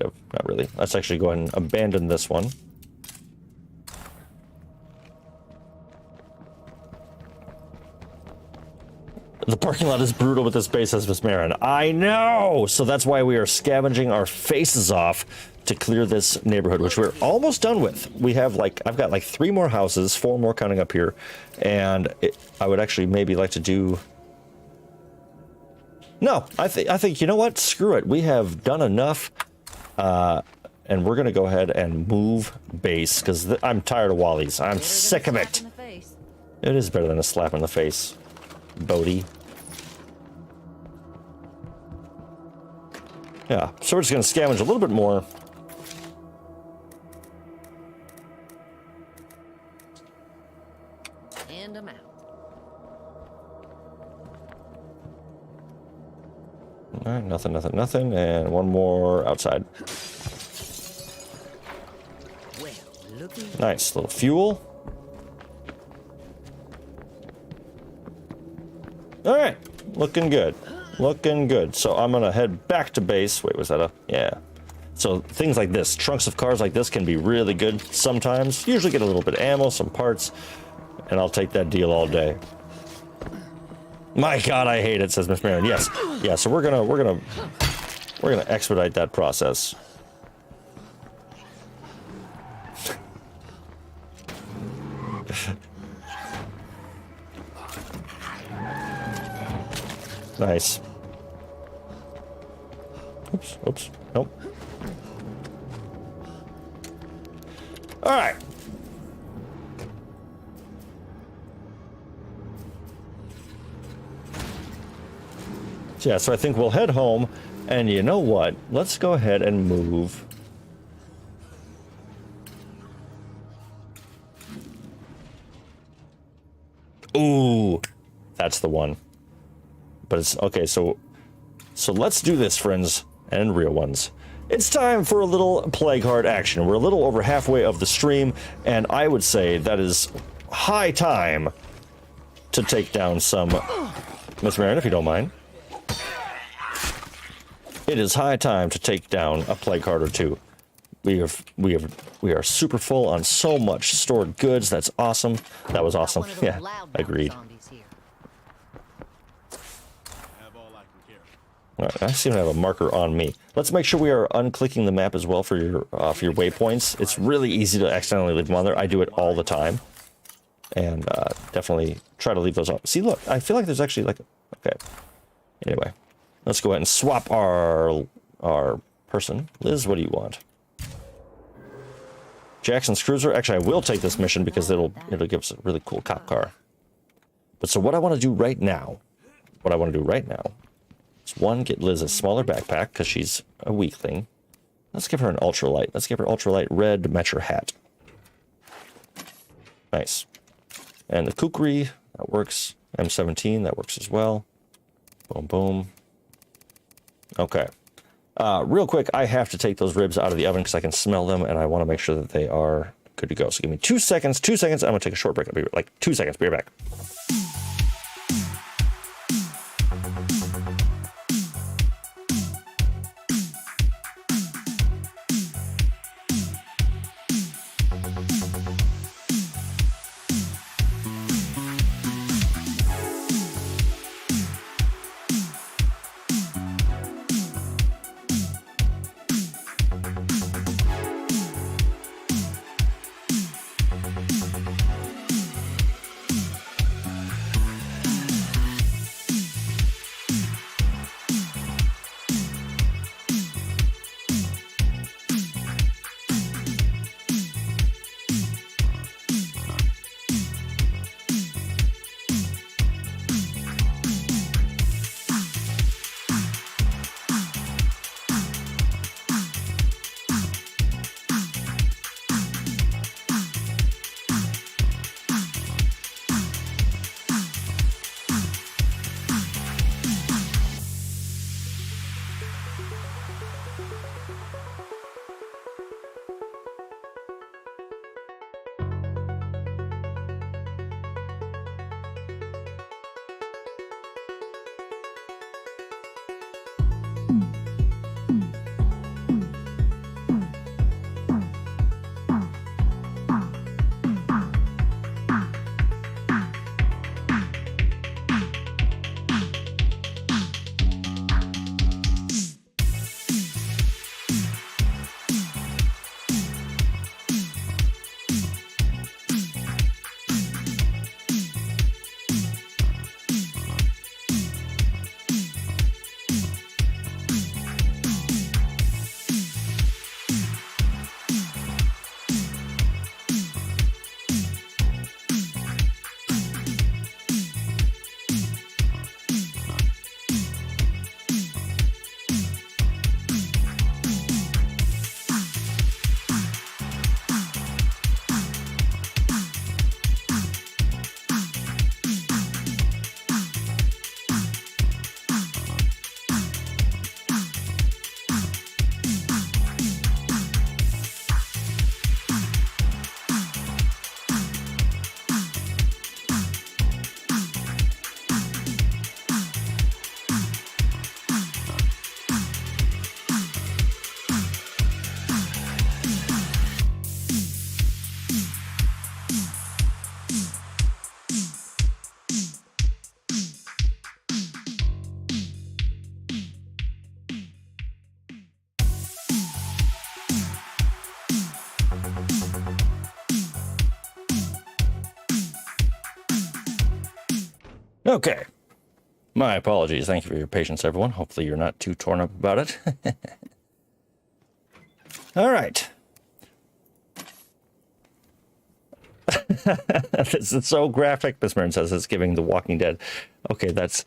of. Not really. Let's actually go ahead and abandon this one. The parking lot is brutal with this base, says Miss Marin. I know! So that's why we are scavenging our faces off to clear this neighborhood, which we're almost done with. We have I've got 3 more houses, 4 more counting up here, and I would actually maybe like to do... No, I think, you know what? Screw it. We have done enough, and we're going to go ahead and move base, because I'm tired of Wally's. I'm sick of it. It is better than a slap in the face, Bodie. Yeah, so we're just going to scavenge a little bit more. And I'm out. All right, nothing. And one more outside. Well, looky. Nice, little fuel. All right, looking good. So I'm gonna head back to base. Wait, was that a... Yeah. So things like this, trunks of cars like this can be really good sometimes. Usually get a little bit of ammo, some parts, and I'll take that deal all day. My God, I hate it, says Miss Marin. Yes. Yeah, so we're gonna expedite that process. Nice. Oops. Nope. All right. Yeah, so I think we'll head home, and you know what? Let's go ahead and move. Ooh, that's the one. But it's okay, so let's do this, friends and real ones. It's time for a little plague heart action. We're a little over halfway of the stream, and I would say that is high time to take down some... Miss Marin, if you don't mind. It is high time to take down a plague heart or two. We are super full on so much stored goods. That's awesome. That was awesome. Yeah, agreed. All right, I seem to have a marker on me. Let's make sure we are unclicking the map as well for your waypoints. It's really easy to accidentally leave them on there. I do it all the time, and definitely try to leave those on. See, look, I feel like there's actually okay. Anyway, let's go ahead and swap our person. Liz, what do you want? Jackson's cruiser. Actually, I will take this mission because it'll give us a really cool cop car. But so what I want to do right now, is one, get Liz a smaller backpack because she's a weakling. Let's give her an ultralight. Let's give her ultralight red Metcher hat. Nice. And the kukri, that works. M17, that works as well. Boom, boom. Okay. Real quick, I have to take those ribs out of the oven because I can smell them, and I want to make sure that they are good to go. So give me 2 seconds. 2 seconds. I'm gonna take a short break. I'll be like 2 seconds. Be right back. Okay. My apologies. Thank you for your patience, everyone. Hopefully you're not too torn up about it. All right. This is so graphic. Bismarck says it's giving The Walking Dead. Okay, that's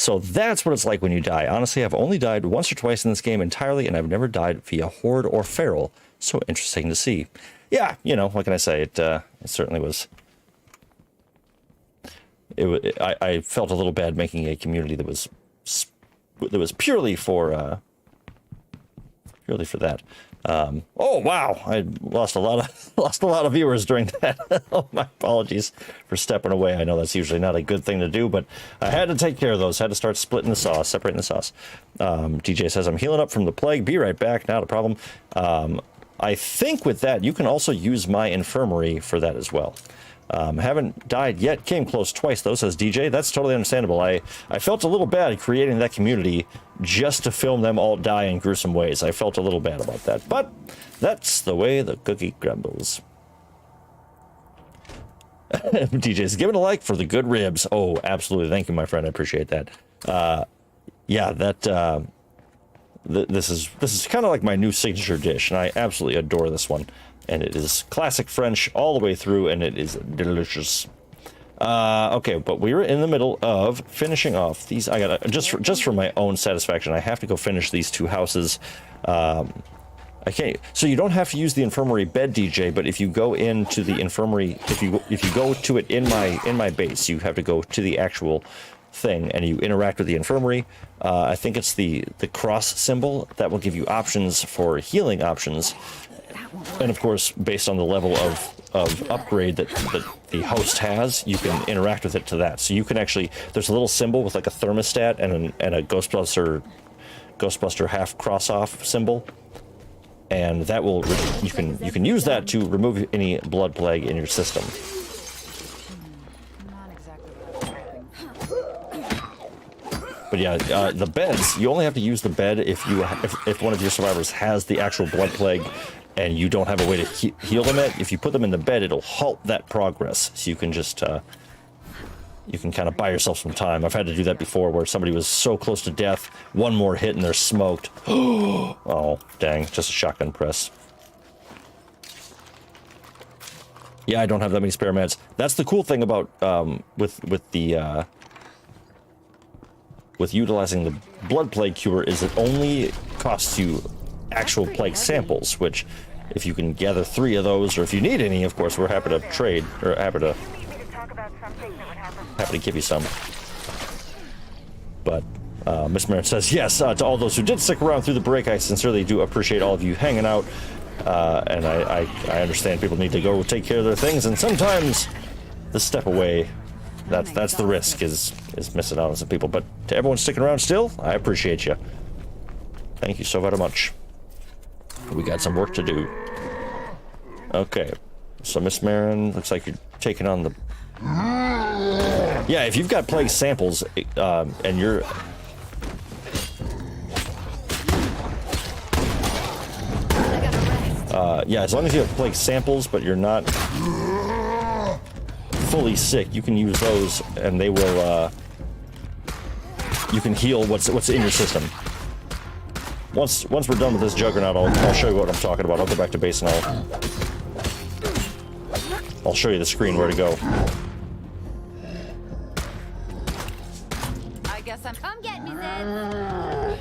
what it's like when you die. Honestly, I've only died once or twice in this game entirely, and I've never died via horde or feral. So interesting to see. Yeah, you know, what can I say? It certainly was. I felt a little bad making a community that was purely for that. Oh wow, I lost a lot of viewers during that. Oh, my apologies for stepping away. I know that's usually not a good thing to do, but I had to take care of those. Had to start splitting the sauce, separating the sauce. DJ says I'm healing up from the plague. Be right back. Not a problem. I think with that you can also use my infirmary for that as well. Haven't died yet. Came close twice, though, says DJ. That's totally understandable. I felt a little bad creating that community just to film them all die in gruesome ways. I felt a little bad about that. But that's the way the cookie crumbles. DJ's giving a like for the good ribs. Oh, absolutely. Thank you, my friend. I appreciate that. Yeah, that... This is kind of like my new signature dish, and I absolutely adore this one. And it is classic French all the way through, and it is delicious. Okay, but we were in the middle of finishing off these. I gotta just for my own satisfaction, I have to go finish these two houses. I can't. So you don't have to use the infirmary bed, DJ. But if you go into the infirmary, if you go to it in my base, you have to go to the actual thing and you interact with the infirmary, I think it's the cross symbol that will give you options for healing options. And of course, based on the level of upgrade that the host has, you can interact with it to that. So you can actually, there's a little symbol with like a thermostat and a Ghostbuster half cross off symbol, and that will, you can use that to remove any blood plague in your system. But yeah, the beds, you only have to use the bed if one of your survivors has the actual blood plague and you don't have a way to heal them it. If you put them in the bed, it'll halt that progress. So you can just, you can kind of buy yourself some time. I've had to do that before where somebody was so close to death, one more hit and they're smoked. Oh, dang, just a shotgun press. Yeah, I don't have that many spare meds. That's the cool thing about, with utilizing the blood plague cure is it only costs you actual plague samples, which if you can gather 3 of those, or if you need any, of course, we're happy to trade, or happy to give you some. But Miss Merritt says, yes, to all those who did stick around through the break, I sincerely do appreciate all of you hanging out. And I understand people need to go take care of their things, and sometimes the step away, that's the risk, is missing out on some people. But to everyone sticking around still, I appreciate you. Thank you so very much. We got some work to do. Okay, so Miss Marin, looks like you're taking on the... Yeah, if you've got plague samples, and you're... yeah, as long as you have plague samples, but you're not fully sick, you can use those, and they will, you can heal what's in your system. Once we're done with this Juggernaut, I'll show you what I'm talking about. I'll go back to base and I'll show you the screen where to go. I guess come get me then.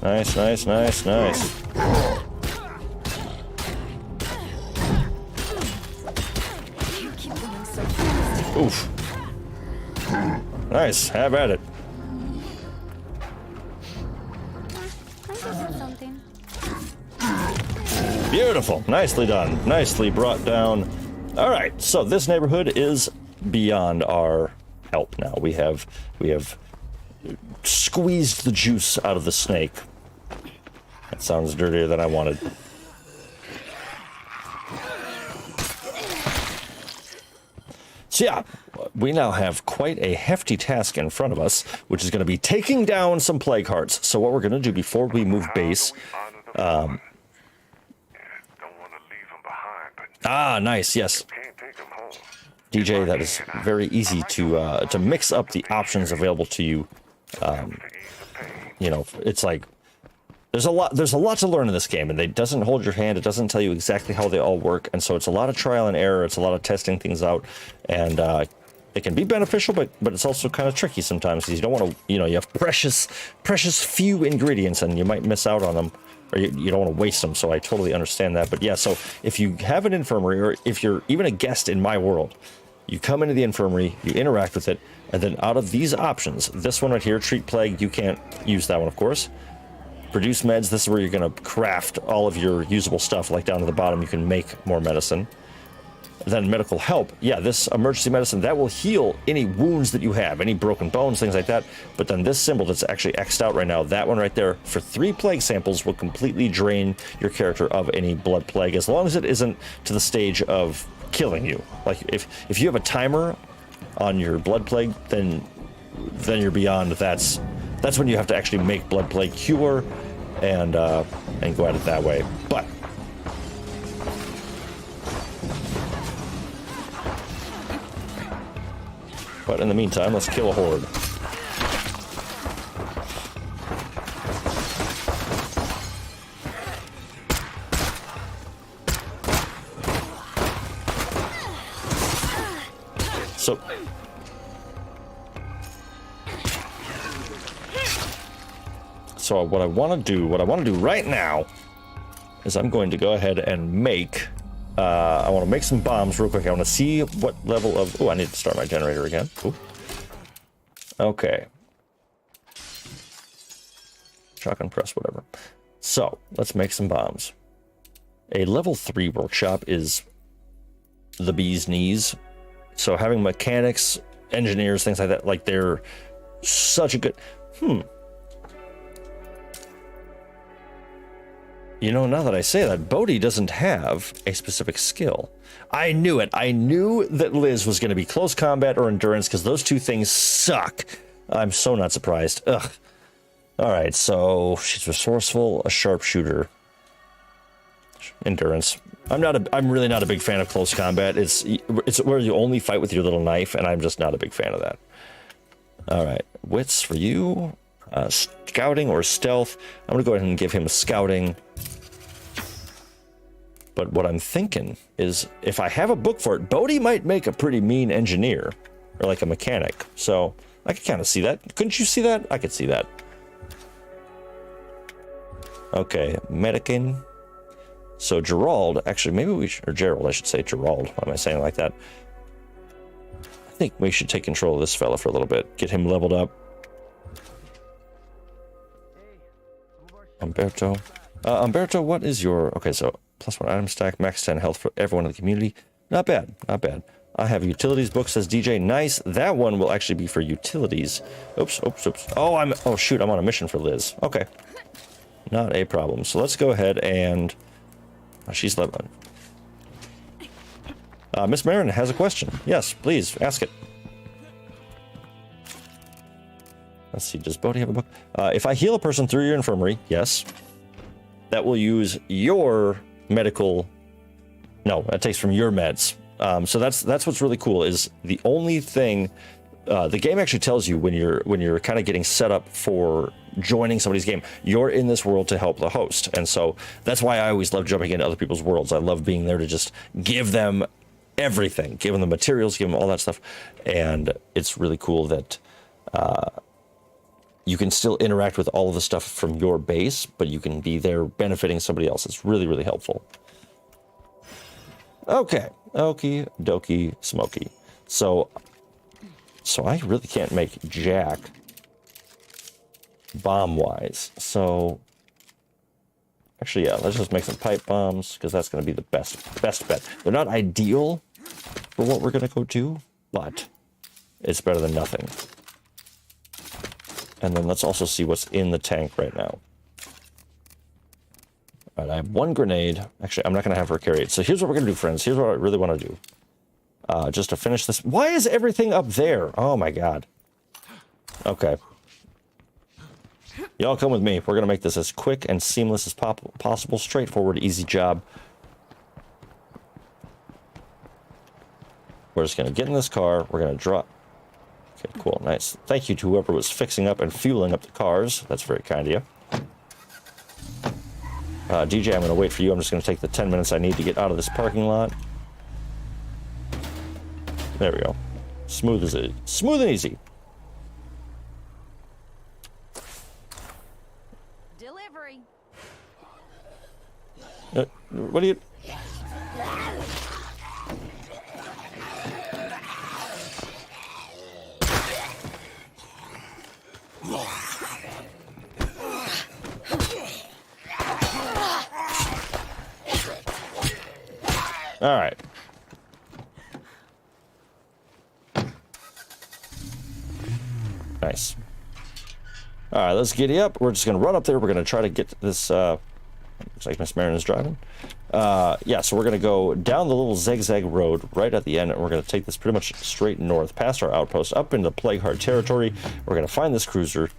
Nice, nice, nice, nice. Oof. Nice, have at it. Beautiful, nicely done, nicely brought down. All right, so this neighborhood is beyond our help now. We have squeezed the juice out of the snake. That sounds dirtier than I wanted. So yeah, we now have quite a hefty task in front of us, which is going to be taking down some plague hearts. So what we're going to do before we move base... nice, yes. DJ, that is very easy to mix up the options available to you. You know, it's like there's a lot to learn in this game, and it doesn't hold your hand. It doesn't tell you exactly how they all work, and so it's a lot of trial and error. It's a lot of testing things out, and it can be beneficial, but it's also kind of tricky sometimes because you don't want to, you know, you have precious few ingredients, and you might miss out on them, or you don't want to waste them. So I totally understand that. But yeah, so if you have an infirmary, or if you're even a guest in my world, you come into the infirmary, you interact with it, and then out of these options, this one right here, treat plague, you can't use that one, of course. Produce meds, this is where you're going to craft all of your usable stuff, like down to the bottom, you can make more medicine. Then medical help, yeah, this emergency medicine, that will heal any wounds that you have, any broken bones, things like that. But then this symbol that's actually X'd out right now, that one right there, for 3 plague samples, will completely drain your character of any blood plague, as long as it isn't to the stage of killing you. Like, if you have a timer on your blood plague, then you're beyond. That's when you have to actually make blood plague cure and go at it that way. But in the meantime, let's kill a horde. So what I want to do right now is I'm going to go ahead and make I want to make some bombs real quick. I want to see what level of... Oh, I need to start my generator again. Ooh. Okay. Shotgun press, whatever. So, let's make some bombs. A level 3 workshop is the bee's knees. So having mechanics, engineers, things like that, like they're such a good... You know, now that I say that, Bodhi doesn't have a specific skill. I knew it. I knew that Liz was going to be close combat or endurance because those two things suck. I'm so not surprised. Ugh. All right, so she's resourceful, a sharpshooter, endurance. I'm really not a big fan of close combat. It's where you only fight with your little knife, and I'm just not a big fan of that. All right, wits for you. Scouting or stealth. I'm gonna go ahead and give him scouting. But what I'm thinking is, if I have a book for it, Bodhi might make a pretty mean engineer, or like a mechanic. So I could kind of see that. Couldn't you see that? I could see that. Okay, Medican. So Gerald, actually, maybe we should, or Gerald, I should say Gerald. Why am I saying it like that? I think we should take control of this fella for a little bit. Get him leveled up. Umberto. Umberto, what is your... Okay, so +1 item stack, max 10 health for everyone in the community. Not bad, not bad. I have utilities book, says DJ. Nice. That one will actually be for utilities. Oops, oops, oops. Oh, shoot, I'm on a mission for Liz. Okay. Not a problem. So let's go ahead and... Oh, she's leveling. Miss Marin has a question. Yes, please, ask it. Let's see, does Bodhi have a book? If I heal a person through your infirmary, yes. That will use your medical... No, that takes from your meds. So that's what's really cool, is the only thing... the game actually tells you when you're kind of getting set up for joining somebody's game, you're in this world to help the host. And so that's why I always love jumping into other people's worlds. I love being there to just give them everything, give them the materials, give them all that stuff. And it's really cool that... you can still interact with all of the stuff from your base, but you can be there benefiting somebody else. It's really, really helpful. Okay. Okie dokie smoky. So I really can't make jack bomb-wise. So actually, yeah, let's just make some pipe bombs, because that's going to be the best bet. They're not ideal for what we're going to go do, but it's better than nothing. And then let's also see what's in the tank right now. All right, I have one grenade. Actually, I'm not going to have her carry it. So here's what we're going to do, friends. Here's what I really want to do. Just to finish this. Why is everything up there? Oh, my God. Okay. Y'all come with me. We're going to make this as quick and seamless as possible. Straightforward, easy job. We're just going to get in this car. We're going to drop... Okay, cool, nice. Thank you to whoever was fixing up and fueling up the cars. That's very kind of you. DJ, I'm going to wait for you. I'm just going to take the 10 minutes I need to get out of this parking lot. There we go. Smooth as it. Smooth and easy. Delivery. What do you... All right. Nice. All right, let's giddy up. We're just going to run up there. We're going to try to get this... looks like Miss Marin is driving. Yeah, so we're going to go down the little zigzag road right at the end, and we're going to take this pretty much straight north, past our outpost, up into Plague Heart territory. We're going to find this cruiser,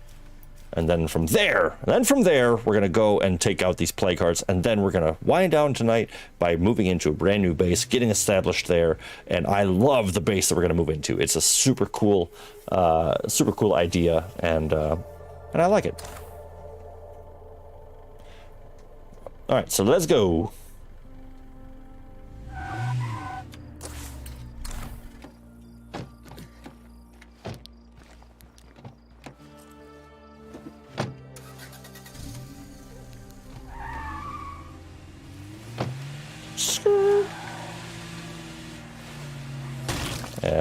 and then from there, we're going to go and take out these Plague Hearts, and then we're going to wind down tonight by moving into a brand new base, getting established there, and I love the base that we're going to move into. It's a super cool idea, and I like it. All right, so let's go.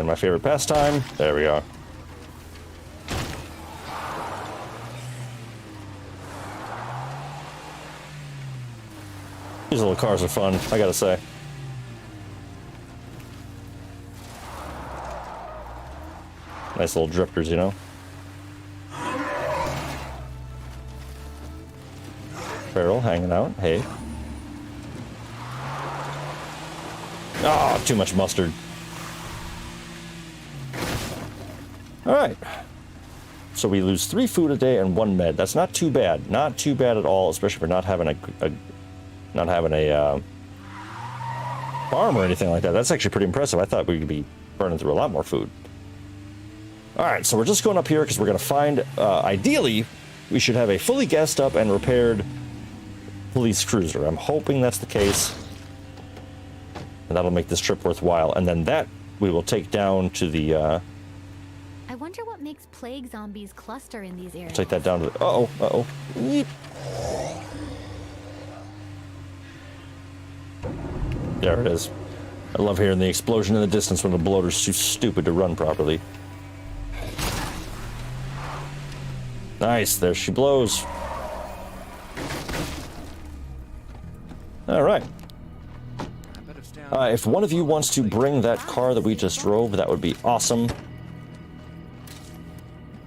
my favorite pastime. There we are. These little cars are fun, I gotta say. Nice little drifters, you know? Barrel hanging out, hey. Ah, too much mustard. Alright. So we lose 3 food a day and 1 med. That's not too bad. Not too bad at all, especially for not having a farm or anything like that. That's actually pretty impressive. I thought we could be burning through a lot more food. Alright, so we're just going up here because we're going to find, ideally, we should have a fully gassed up and repaired police cruiser. I'm hoping that's the case. And that'll make this trip worthwhile. And then that we will take down to the, I wonder what makes plague zombies cluster in these areas. take that down to the, uh-oh, uh-oh. Yeep. There it is. I love hearing the explosion in the distance when the bloater's too stupid to run properly. Nice, there she blows. All right. If one of you wants to bring that car that we just drove, that would be awesome.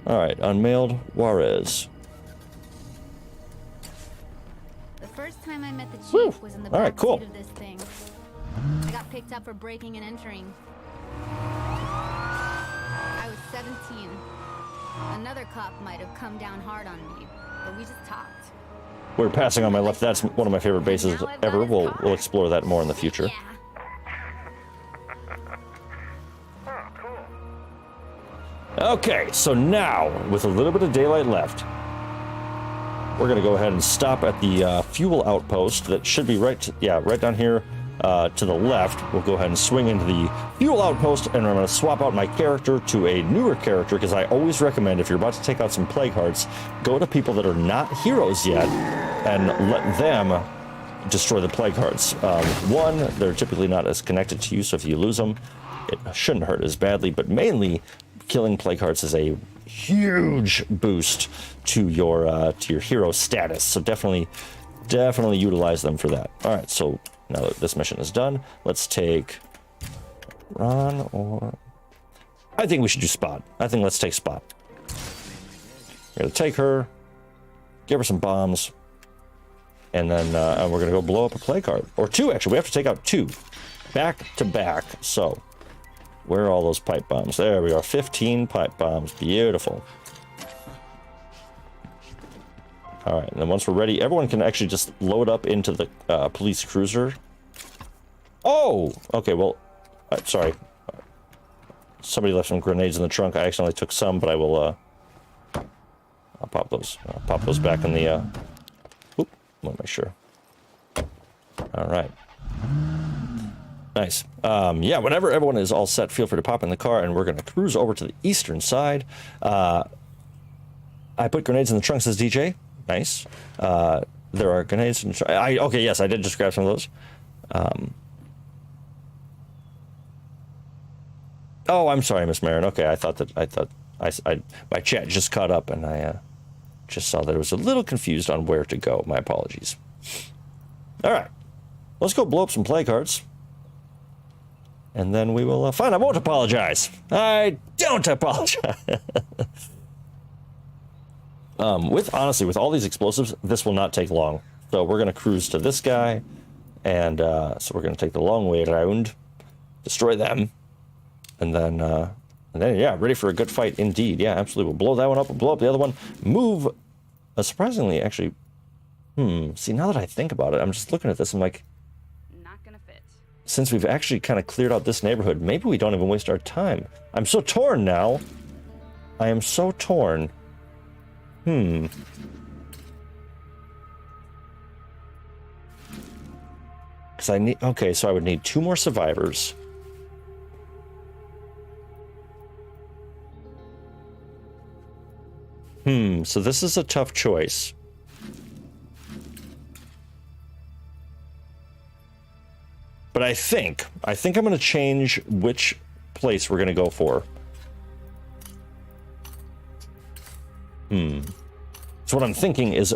All right, unmailed Juarez. The first time I met the chief Woo. was in the All right, back cool. seat of this thing. I got picked up for breaking and entering. I was 17. Another cop might have come down hard on me, but we just talked. We're passing on my left. That's one of my favorite bases ever. We'll explore that more in the future. Yeah. Oh, cool. Okay, so now, with a little bit of daylight left, we're going to go ahead and stop at the fuel outpost that should be right down here to the left. We'll go ahead and swing into the fuel outpost, and I'm going to swap out my character to a newer character, because I always recommend, if you're about to take out some plague hearts, go to people that are not heroes yet and let them destroy the plague hearts. One, they're typically not as connected to you, so if you lose them, it shouldn't hurt as badly, but mainly killing plague hearts is a huge boost to your hero status, so definitely utilize them for that. All right, so now that this mission is done, let's take Ron, or I think we should do Spot. I think let's take Spot. We're gonna take her, give her some bombs, and then we're gonna go blow up a plague heart, or 2 actually. We have to take out 2 back to back. So where are all those pipe bombs? There we are, 15 pipe bombs. Beautiful. All right, and then once we're ready, everyone can actually just load up into the police cruiser. Oh, okay, well, sorry. Somebody left some grenades in the trunk. I accidentally took some, but I will, I'll pop those. I'll pop those back in the, oop, I want to make sure. All right. Nice. Yeah, whenever everyone is all set, feel free to pop in the car, and we're going to cruise over to the eastern side. I put grenades in the trunk, says DJ. Nice. There are grenades in the trunk. Okay, yes, I did just grab some of those. Oh, I'm sorry, Miss Marin. Okay, I thought my chat just caught up, and I just saw that it was a little confused on where to go. My apologies. All right, let's go blow up some plague hearts, and then we will. Fine, I won't apologize. I don't apologize. Honestly, with all these explosives, this will not take long. So we're gonna cruise to this guy, and so we're gonna take the long way around, destroy them. And then, yeah, ready for a good fight indeed. Yeah, absolutely. We'll blow that one up. We'll blow up the other one. Move, surprisingly, actually, see, now that I think about it, I'm just looking at this, I'm like, Not gonna fit. since we've actually kind of cleared out this neighborhood, maybe we don't even waste our time. I'm so torn now. I am so torn. Because I need, okay, so I would need 2 more survivors. So this is a tough choice. But I think I'm going to change which place we're going to go for. So what I'm thinking is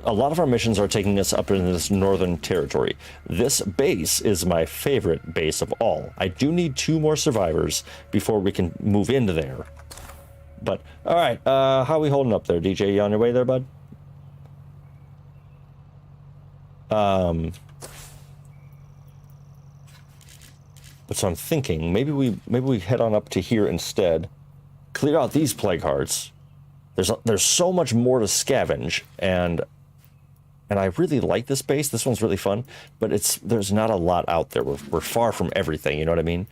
a lot of our missions are taking us up into this northern territory. This base is my favorite base of all. I do need 2 more survivors before we can move into there. But, all right, how are we holding up there, DJ? You on your way there, bud? But so I'm thinking maybe we head on up to here instead, clear out these plague hearts. There's so much more to scavenge, and I really like this base. This one's really fun, but there's not a lot out there. We're far from everything, you know what I mean?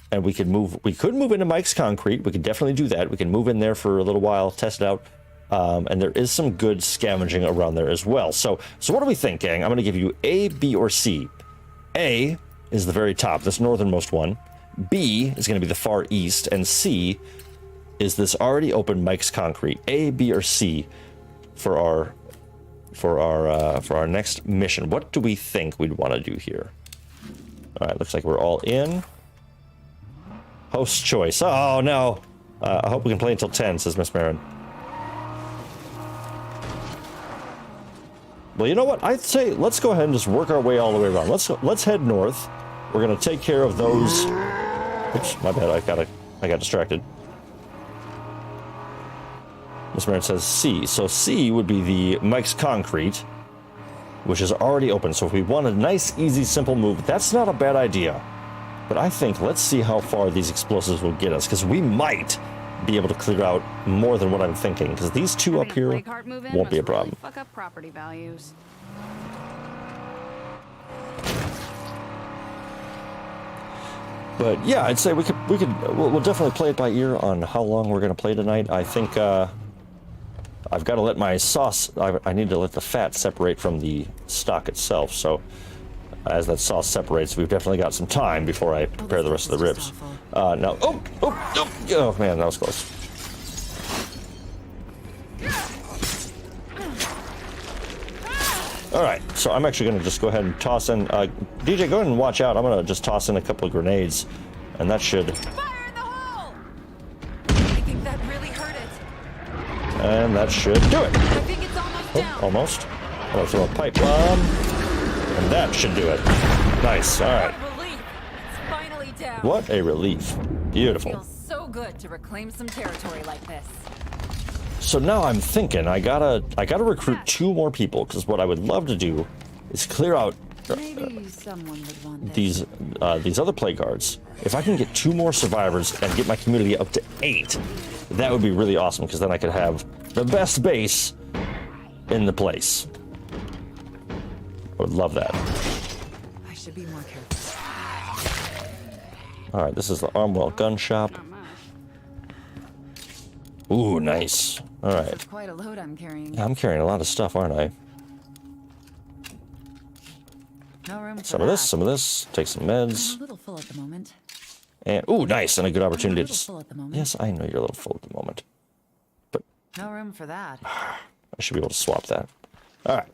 And we could move into Mike's Concrete. We could definitely do that. We can move in there for a little while, test it out. And there is some good scavenging around there as well. So what do we think, gang? I'm going to give you A, B, or C. A is the very top, this northernmost one. B is going to be the far east, and C is this already open Mike's Concrete. A, B, or C for our next mission. What do we think we'd want to do here? All right, looks like we're all in. Host choice. Oh no! I hope we can play until 10, says Miss Marin. Well, you know what? I'd say let's go ahead and just work our way all the way around. Let's head north. We're gonna take care of those. Oops, my bad. I got distracted. Miss Marin says C. So C would be the Mike's Concrete, which is already open. So if we want a nice, easy, simple move, that's not a bad idea. But I think let's see how far these explosives will get us, because we might be able to clear out more than what I'm thinking, because these 2 up here won't be a problem. Fuck up property values. But yeah, I'd say we'll definitely play it by ear on how long we're going to play tonight. I think I've got to let my sauce, I need to let the fat separate from the stock itself. So as that sauce separates, we've definitely got some time before I prepare the rest of the ribs. Now, oh man, that was close. All right, so I'm actually going to just go ahead and toss in. DJ, go ahead and watch out. I'm going to just toss in a couple of grenades, and that should. Fire in the hole! I think that really hurt it. And that should do it. I think it's almost down. Almost. I'm going to throw a pipe bomb, and that should do it. Nice. All right. What a relief. It's finally down. What a relief. Beautiful. Feels so good to reclaim some territory like this. So now I'm thinking I gotta recruit 2 more people, because what I would love to do is clear out Maybe someone would want these other plague guards. If I can get 2 more survivors and get my community up to 8, that would be really awesome, because then I could have the best base in the place. I would love that. I should be more careful. All right, this is the Armwell gun shop. Ooh, nice. All right. That's quite a load I'm carrying. Yeah, I'm carrying a lot of stuff, aren't I? No room for Some of this. Take some meds. I'm a little full at the moment. And ooh, nice, and a good opportunity I'm a to. little full at the moment. Yes, I know you're a little full at the moment, but No room for that. I should be able to swap that. All right.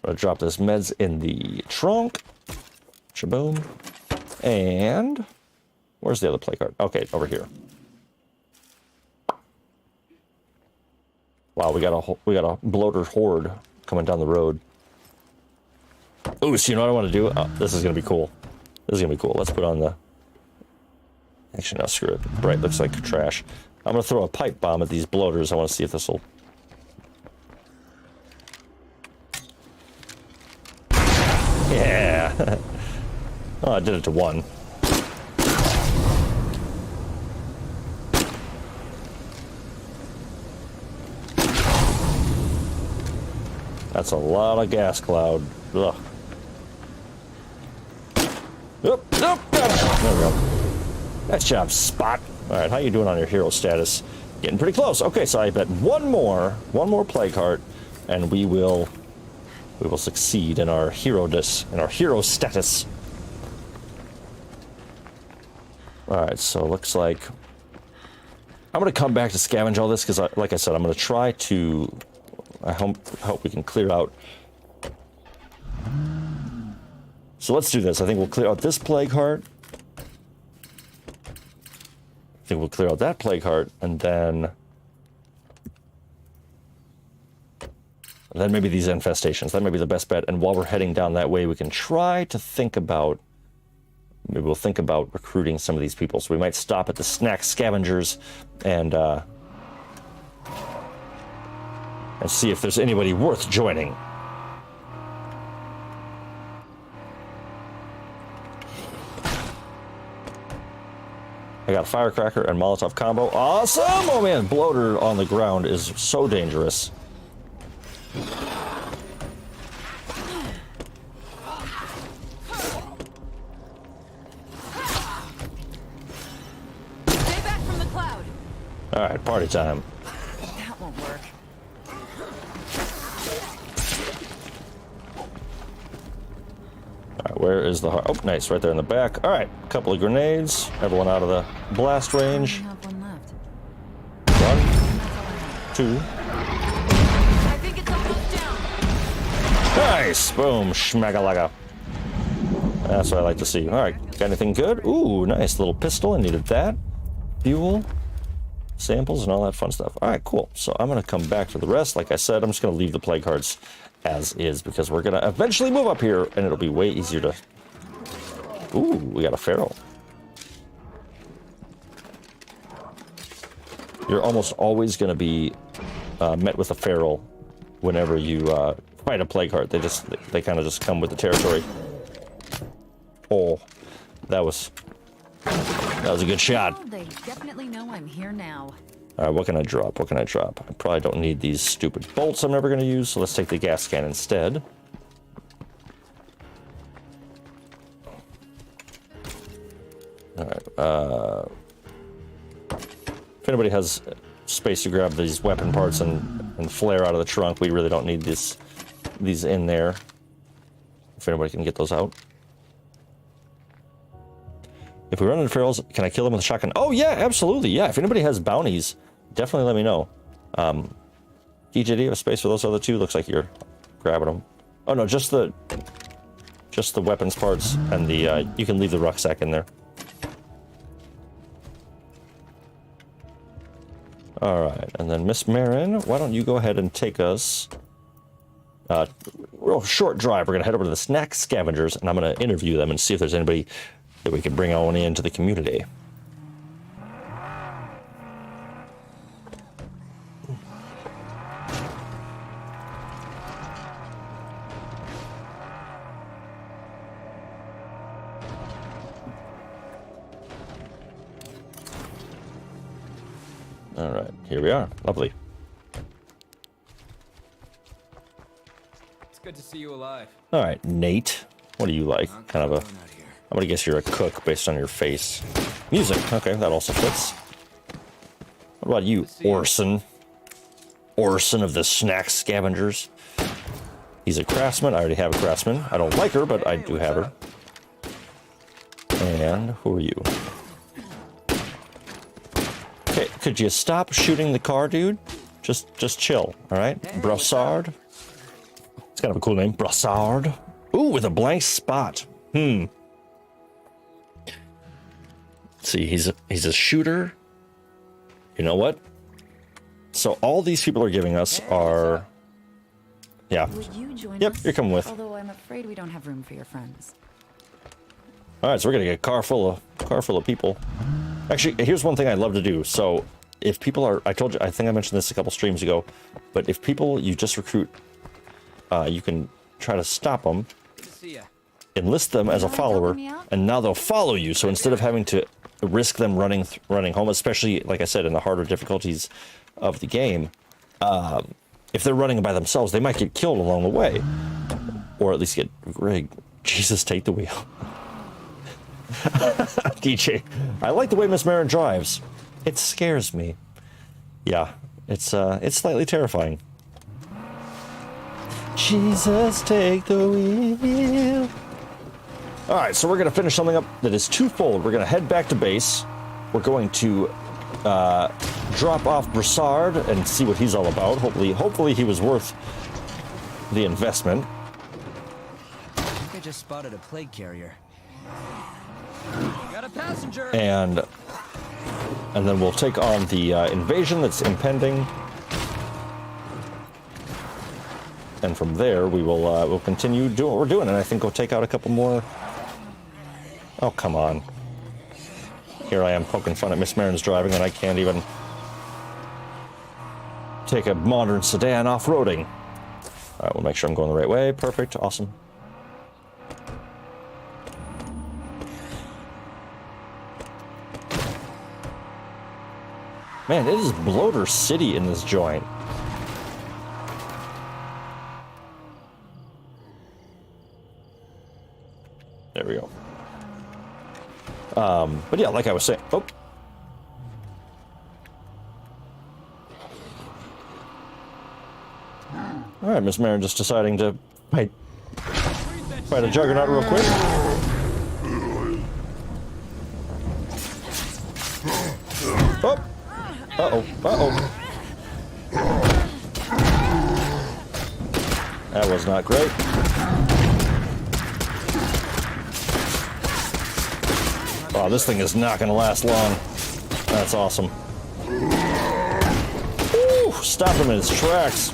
I'm gonna drop this meds in the trunk. Shaboom. And where's the other play card? Okay, over here. Wow, we got a bloater horde coming down the road. Ooh, so you know what I want to do? Oh, this is gonna be cool. This is gonna be cool. Let's put on the. Actually, no, screw it. Bright looks like trash. I'm gonna throw a pipe bomb at these bloaters. I want to see if this will. Yeah. Oh, I did it to 1. That's a lot of gas cloud. Ugh. Oop, there we go. Nice job, Spot. All right, how you doing on your hero status? Getting pretty close. Okay, so I bet one more plague heart, and we will succeed in our hero status. All right, so it looks like I'm gonna come back to scavenge all this because, like I said, I'm gonna try to. I hope we can clear out So let's do this. I think we'll clear out this plague heart. I think we'll clear out that plague heart, and then maybe these infestations. That may be the best bet. And while we're heading down that way, we can try to think about, maybe we'll think about recruiting some of these people. So we might stop at the snack scavengers and see if there's anybody worth joining. I got a firecracker and Molotov combo. Awesome! Oh man, bloater on the ground is so dangerous. Stay back from the cloud. All right, party time. That won't work. All right, where is the heart? Oh, nice, right there in the back. All right, a couple of grenades. Everyone out of the blast range. I have one left. 1, 2. I think it's almost down. Nice! Boom, schmagalaga. That's what I like to see. All right, got anything good? Ooh, nice little pistol. I needed that. Fuel, samples, and all that fun stuff. All right, cool. So I'm going to come back to the rest. Like I said, I'm just going to leave the plague hearts as is because we're going to eventually move up here, and it'll be way easier to... Ooh, we got a feral. You're almost always going to be met with a feral whenever you fight a plague heart. They kind of just come with the territory. Oh, that was a good shot. Oh, they definitely know I'm here now. All right, what can I drop? What can I drop? I probably don't need these stupid bolts I'm never going to use, so let's take the gas can instead. All right. If anybody has space to grab these weapon parts and flare out of the trunk, we really don't need these in there. If anybody can get those out. If we run into ferals, can I kill them with a shotgun? Oh, yeah, absolutely. Yeah, if anybody has bounties, definitely let me know. DJ, do you have a space for those other two? Looks like you're grabbing them. Oh, no, just the weapons parts and the, you can leave the rucksack in there. All right, and then Miss Marin, why don't you go ahead and take us... real short drive. We're going to head over to the snack scavengers, and I'm going to interview them and see if there's anybody that we can bring on into the community. All right, here we are. Lovely. It's good to see you alive. All right, Nate. What do you like? Kind of a... I'm gonna guess you're a cook based on your face. Music. Okay, that also fits. What about you, Orson? Orson of the snack scavengers. He's a craftsman. I already have a craftsman. I don't like her, but I do have her. And who are you? Okay, could you stop shooting the car, dude? Just chill, all right? Brassard. It's kind of a cool name, Brassard. Ooh, with a blank spot. See, he's a shooter. You know what? So all these people are giving us are... Yeah. Would you join Yep, us? you're coming with. Although I'm afraid we don't have room for your friends. All right, so we're gonna get a car full of people. Actually, here's one thing I'd love to do. So if people are... I told you, I think I mentioned this a couple streams ago, but if people you just recruit, you can try to stop them, enlist them as a follower, and now they'll follow you. So instead of having to risk them running home, especially, like I said, in the harder difficulties of the game, if they're running by themselves, they might get killed along the way. Or at least get rigged. Jesus, take the wheel. DJ, I like the way Miss Marin drives. It scares me. Yeah, it's slightly terrifying. Jesus, take the wheel. All right, so we're going to finish something up that is twofold. We're going to head back to base. We're going to drop off Brassard and see what he's all about. Hopefully he was worth the investment. just spotted a plague carrier. Got a passenger. And then we'll take on the invasion that's impending. And from there, we'll continue doing what we're doing, and I think we'll take out a couple more. Oh, come on. Here I am poking fun at Miss Marin's driving, and I can't even take a modern sedan off-roading. All right, we'll make sure I'm going the right way. Perfect. Awesome. Man, it is Bloater City in this joint. There we go. But yeah, like I was saying. Oh. All right, Miss Marin just deciding to fight a juggernaut real quick. Oh. Uh-oh. Uh-oh. That was not great. Wow, this thing is not going to last long. That's awesome. Woo! Stop him in his tracks.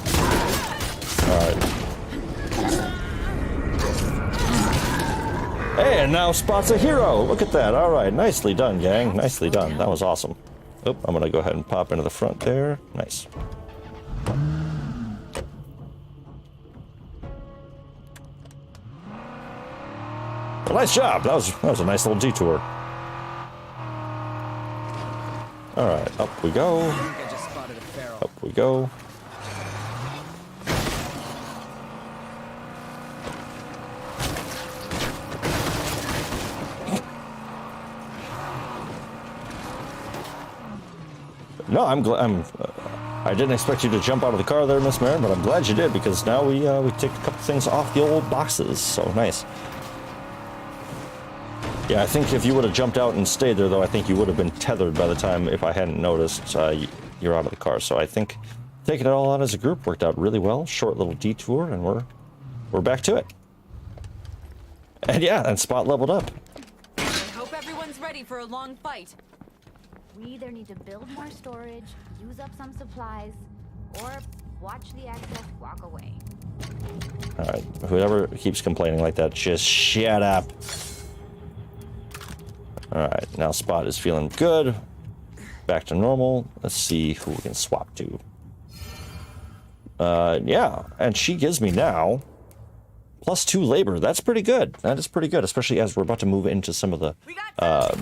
Alright. Hey, and now Spot's a hero. Look at that. Alright, nicely done, gang. Nicely done. That was awesome. Oh, I'm going to go ahead and pop into the front there. Nice. Well, nice job. That was a nice little detour. Alright, up we go. Up we go. No, I didn't expect you to jump out of the car there, Miss Marin, but I'm glad you did, because now we take a couple things off the old boxes. So nice. Yeah, I think if you would have jumped out and stayed there, though, I think you would have been tethered by the time, if I hadn't noticed, you're out of the car. So I think taking it all out as a group worked out really well. Short little detour, and we're back to it. And yeah, and Spot leveled up. I hope everyone's ready for a long fight. We either need to build more storage, use up some supplies, or watch the access walk away. Alright, whoever keeps complaining like that, just shut up. Alright, now Spot is feeling good. Back to normal. Let's see who we can swap to. Yeah, and she gives me now +2 labor. That's pretty good. That is pretty good, especially as we're about to move into some of the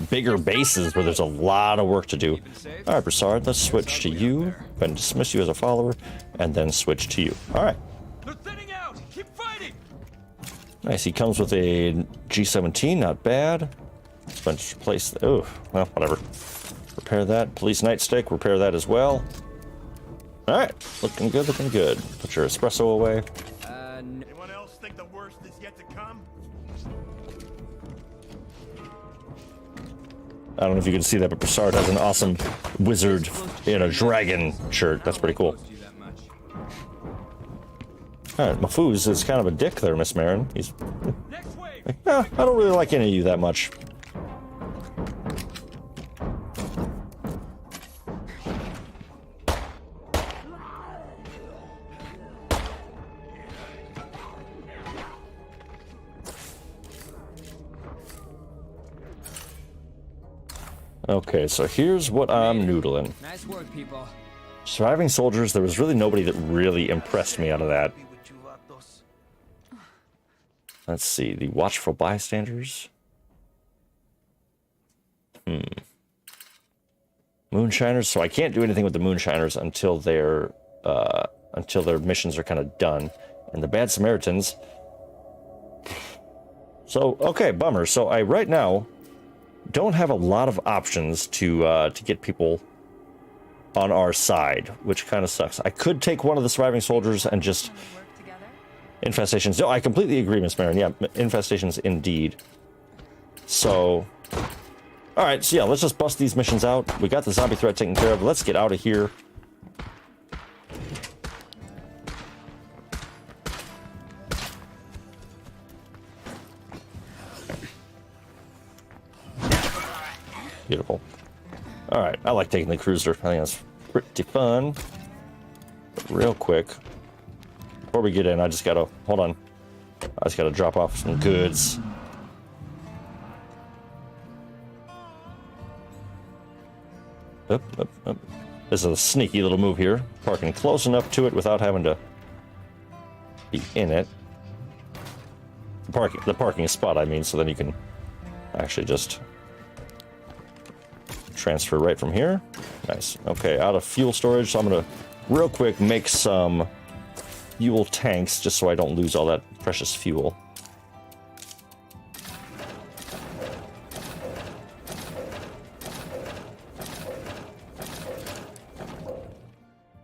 bigger bases where there's a lot of work to do. Alright, Broussard, let's switch to you. And dismiss you as a follower, and then switch to you. Alright. They're thinning out. Keep fighting. Nice, he comes with a G17, not bad. Let's replace, oh, well, whatever. Repair that. Police nightstick, repair that as well. Alright, looking good, looking good. Put your espresso away. Anyone else think the worst is yet to come? I don't know if you can see that, but Broussard has an awesome wizard in a dragon shirt. That's pretty cool. Alright, Mafuz is kind of a dick there, Miss Marin. He's like, I don't really like any of you that much. Okay, so here's what I'm noodling. Nice work, people. Surviving soldiers, there was really nobody that really impressed me out of that. Let's see, the watchful bystanders. Moonshiners, so I can't do anything with the Moonshiners until their missions are kind of done. And the Bad Samaritans. So, okay, bummer. So I right now don't have a lot of options to get people on our side, which kind of sucks. I could take one of the surviving soldiers and just infestations. No, I completely agree, Miss Marin. Yeah, infestations indeed. So, all right. So yeah, let's just bust these missions out. We got the zombie threat taken care of. Let's get out of here. Beautiful. All right, I like taking the cruiser. I think that's pretty fun. But real quick, before we get in, I just gotta, hold on. I just gotta drop off some goods. Up. This is a sneaky little move here. Parking close enough to it without having to be in it. The parking spot, I mean, so then you can actually just transfer right from here. Nice. Okay, out of fuel storage, so I'm gonna real quick make some fuel tanks just so I don't lose all that precious fuel.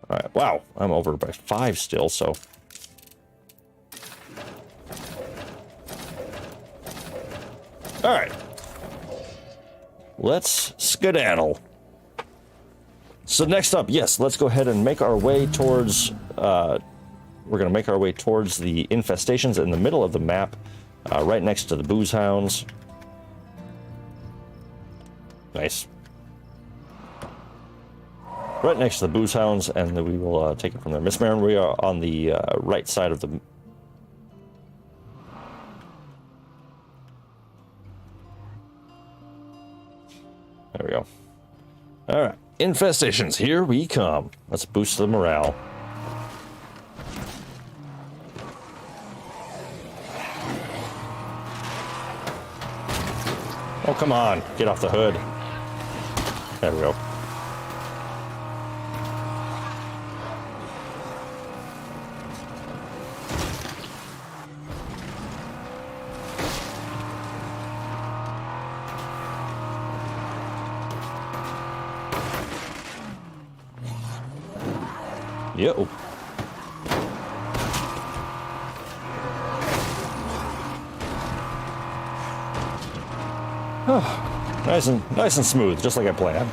All right, wow, I'm over by 5 still, so. All right. Let's skedaddle. So next up, yes, let's go ahead and make our way towards, we're going to make our way towards the infestations in the middle of the map, right next to the booze hounds. Nice. Right next to the booze hounds, and then we will take it from there. Miss Marin, we are on the right side of the... There we go. All right, infestations, here we come. Let's boost the morale. Oh, come on, get off the hood. There we go. Yo. Oh, nice and smooth, just like I planned.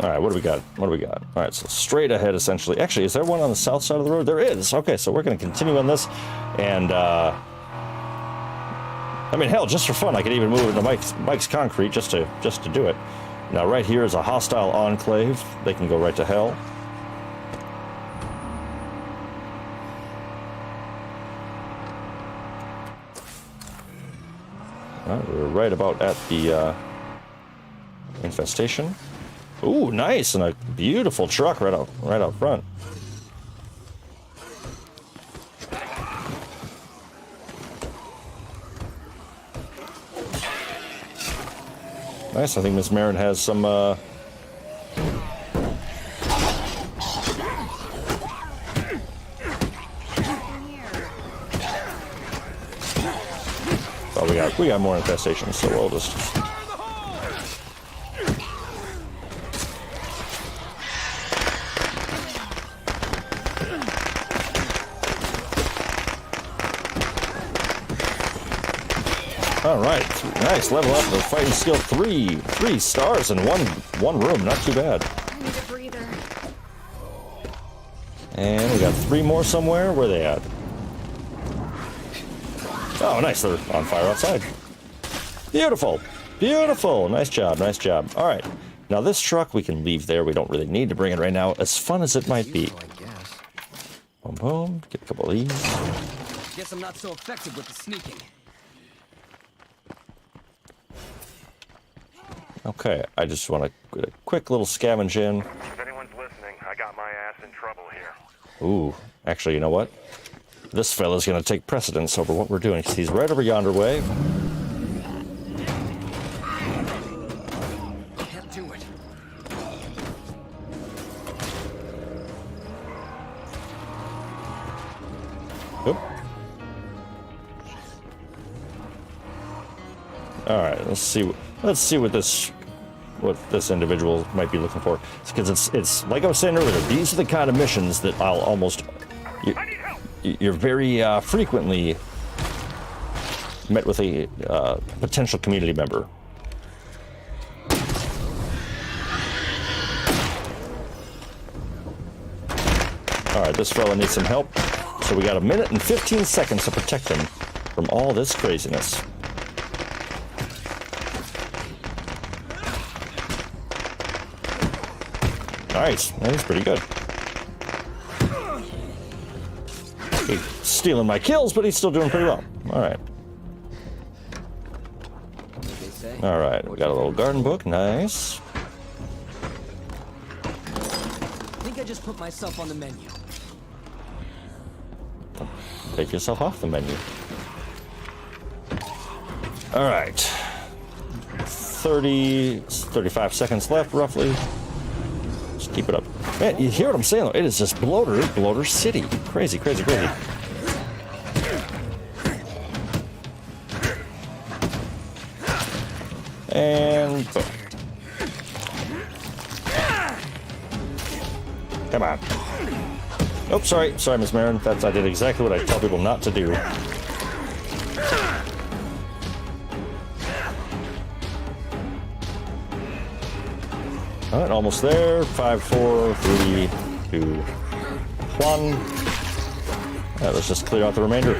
All right, what do we got? What do we got? All right, so straight ahead, essentially. Actually, is there one on the south side of the road? There is. Okay, so we're going to continue on this, and I mean, hell, just for fun, I could even move into Mike's concrete just to do it. Now, right here is a hostile enclave. They can go right to hell. All right, we're right about at the infestation. Ooh, nice, and a beautiful truck right out front. Nice, I think Miss Marin has some, Oh, we got more infestations, so we'll just... All right, nice level up the fighting skill 3 stars in one room, not too bad. I need a breather. And we got 3 more somewhere. Where are they at? Oh, nice, they're on fire outside. Beautiful, beautiful, nice job, nice job. All right, now this truck we can leave there. We don't really need to bring it right now, as fun as it might be. Boom, boom, get a couple of these. Guess I'm not so effective with the sneaking. Okay, I just want to get a quick little scavenge in. If anyone's listening, I got my ass in trouble here. Ooh, actually, you know what? This fella's going to take precedence over what we're doing, because he's right over yonder way. Can't do it. Oop. All right, let's see what this individual might be looking for. Because it's like I was saying earlier, these are the kind of missions that I'll almost... You're very frequently met with a potential community member. All right, this fella needs some help. So we got 1 minute and 15 seconds to protect him from all this craziness. Nice. That was pretty good. He's stealing my kills, but he's still doing pretty well. All right. All right. We got a little garden book. Nice. I think I just put myself on the menu. Take yourself off the menu. All right. 35 seconds left, roughly. Just keep it up. Man, you hear what I'm saying, though? It is just bloater city. Crazy, crazy, crazy. And boom. Come on. Oh, sorry, Miss Marin. I did exactly what I tell people not to do. All right, almost there. 5, 4, 3, 2, 1. Let's just clear out the remainder.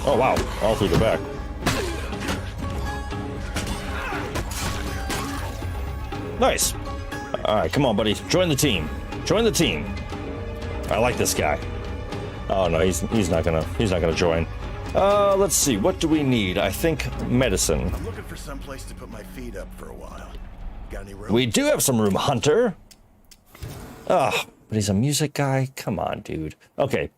Oh, wow. All through the back. Nice. All right, come on, buddy. Join the team. Join the team. I like this guy. Oh, no, he's not gonna join. Let's see. What do we need? I think medicine. I'm looking for some place to put my feet up for a while. Got any room? We do have some room, Hunter. Ugh, but he's a music guy. Come on, dude. Okay.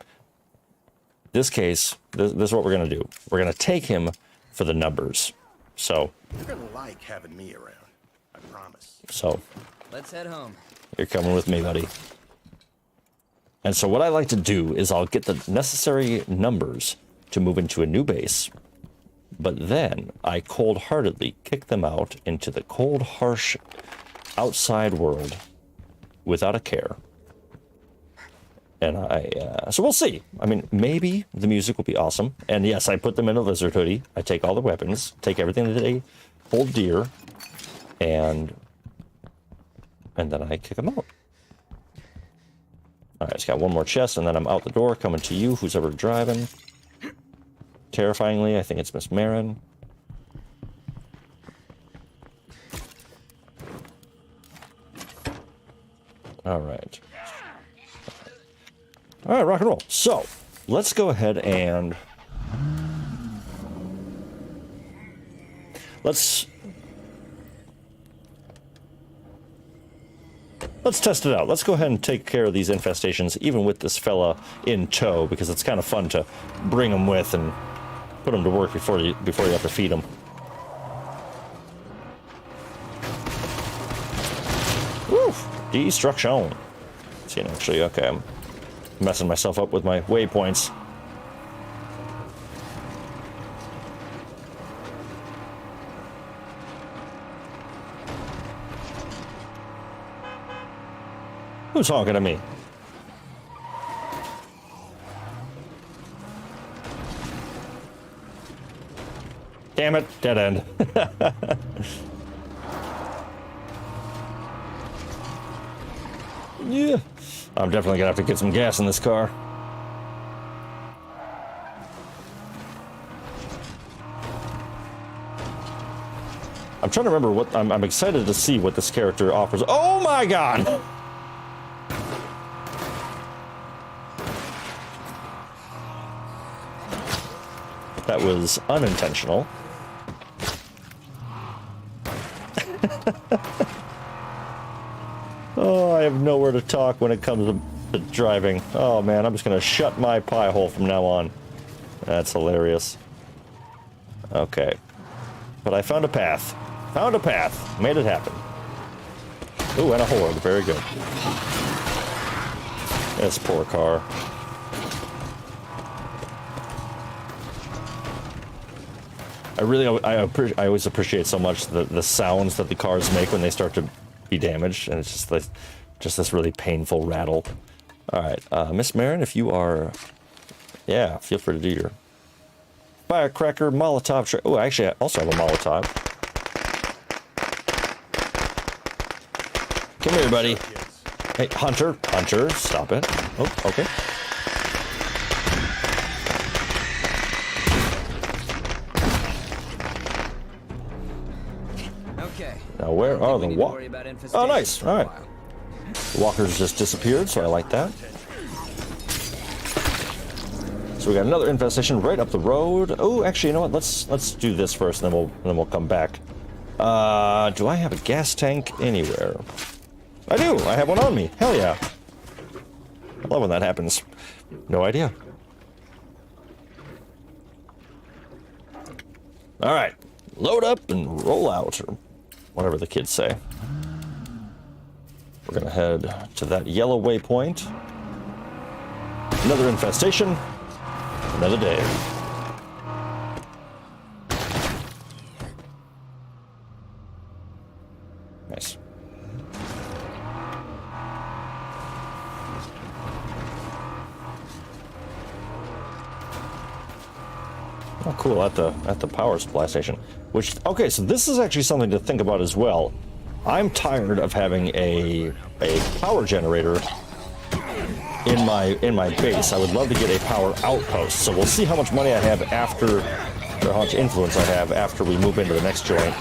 This case, this is what we're gonna do. We're gonna take him for the numbers. So. You're gonna like having me around. I promise. So. Let's head home. You're coming with me, buddy. And so what I like to do is I'll get the necessary numbers to move into a new base, but then I cold-heartedly kick them out into the cold, harsh outside world without a care. And so we'll see. I mean, maybe the music will be awesome. And yes, I put them in a lizard hoodie. I take all the weapons, take everything that they hold dear, and then I kick them out. All right, it's got one more chest, and then I'm out the door, coming to you, who's ever driving. Terrifyingly, I think it's Miss Marin. All right. All right, rock and roll. So, let's go ahead and let's test it out. Let's go ahead and take care of these infestations, even with this fella in tow, because it's kind of fun to bring him with and put him to work before you have to feed him. Woo! Destruction. See, actually, okay, I'm messing myself up with my waypoints. Who's honking at me? Damn it, dead end. Yeah. I'm definitely gonna have to get some gas in this car. I'm trying to remember what I'm excited to see what this character offers. Oh my god! That was unintentional. Oh, I have nowhere to talk when it comes to driving. Oh man, I'm just gonna shut my pie hole from now on. That's hilarious. Okay. But I found a path. Found a path. Made it happen. Ooh, and a horde. Very good. This poor car. I always appreciate so much the sounds that the cars make when they start to be damaged, and it's just this really painful rattle. All right, Miss Marin, if you are, yeah, feel free to do your firecracker Molotov. Oh, actually, I also have a Molotov. Come here, buddy. Hey, Hunter, stop it. Oh, okay. where are the We need to worry about Oh, infestation nice. for a All right. while. The walkers just disappeared, so I like that. So we got another infestation right up the road. Oh, actually, you know what? Let's do this first, and then we'll come back. Do I have a gas tank anywhere? I do. I have one on me. Hell yeah. I love when that happens. No idea. All right. Load up and roll out, or whatever the kids say. We're gonna head to that yellow waypoint. Another infestation. Another day. Nice. Oh, cool, at the power supply station. Which, okay, so this is actually something to think about as well. I'm tired of having a power generator in my base. I would love to get a power outpost. So we'll see how much money I have after, or how much influence I have after we move into the next joint.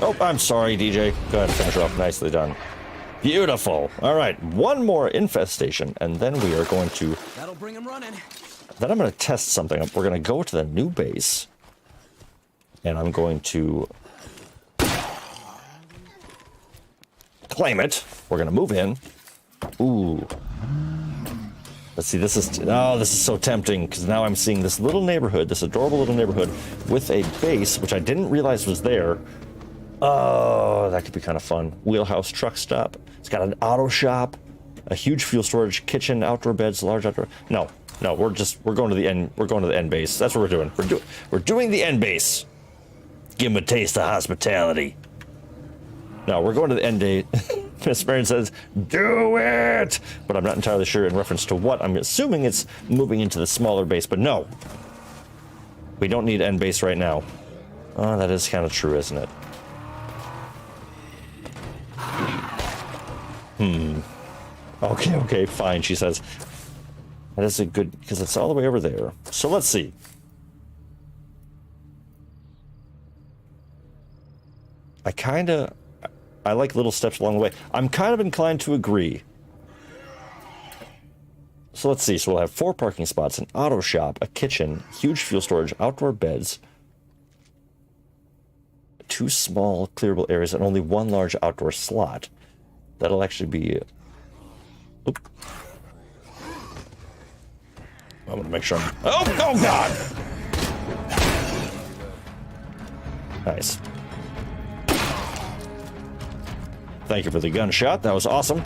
Oh, I'm sorry, DJ. Go ahead and finish her off. Nicely done. Beautiful. All right, one more infestation, and then we are going to... That'll bring him running. Then I'm going to test something. We're going to go to the new base, and I'm going to claim it. We're going to move in. Ooh. Let's see, this is so tempting, because now I'm seeing this little neighborhood, this adorable little neighborhood, with a base, which I didn't realize was there. Oh, that could be kind of fun. Wheelhouse truck stop. It's got an auto shop, a huge fuel storage, kitchen, outdoor beds, large outdoor... No, we're going to the end. We're going to the end base. That's what we're doing. We're doing the end base. Give them a taste of hospitality. No, we're going to the end day. Miss Marion says, do it! But I'm not entirely sure in reference to what. I'm assuming it's moving into the smaller base, but no. We don't need end base right now. Oh, that is kind of true, isn't it? Okay, fine, she says. That is a good, because it's all the way over there. So let's see. I like little steps along the way. I'm kind of inclined to agree. So let's see. So we'll have 4 parking spots, an auto shop, a kitchen, huge fuel storage, outdoor beds, 2 small clearable areas, and only 1 large outdoor slot. That'll actually be... Oop. I want to make sure I'm... Oh God! Nice. Thank you for the gunshot. That was awesome.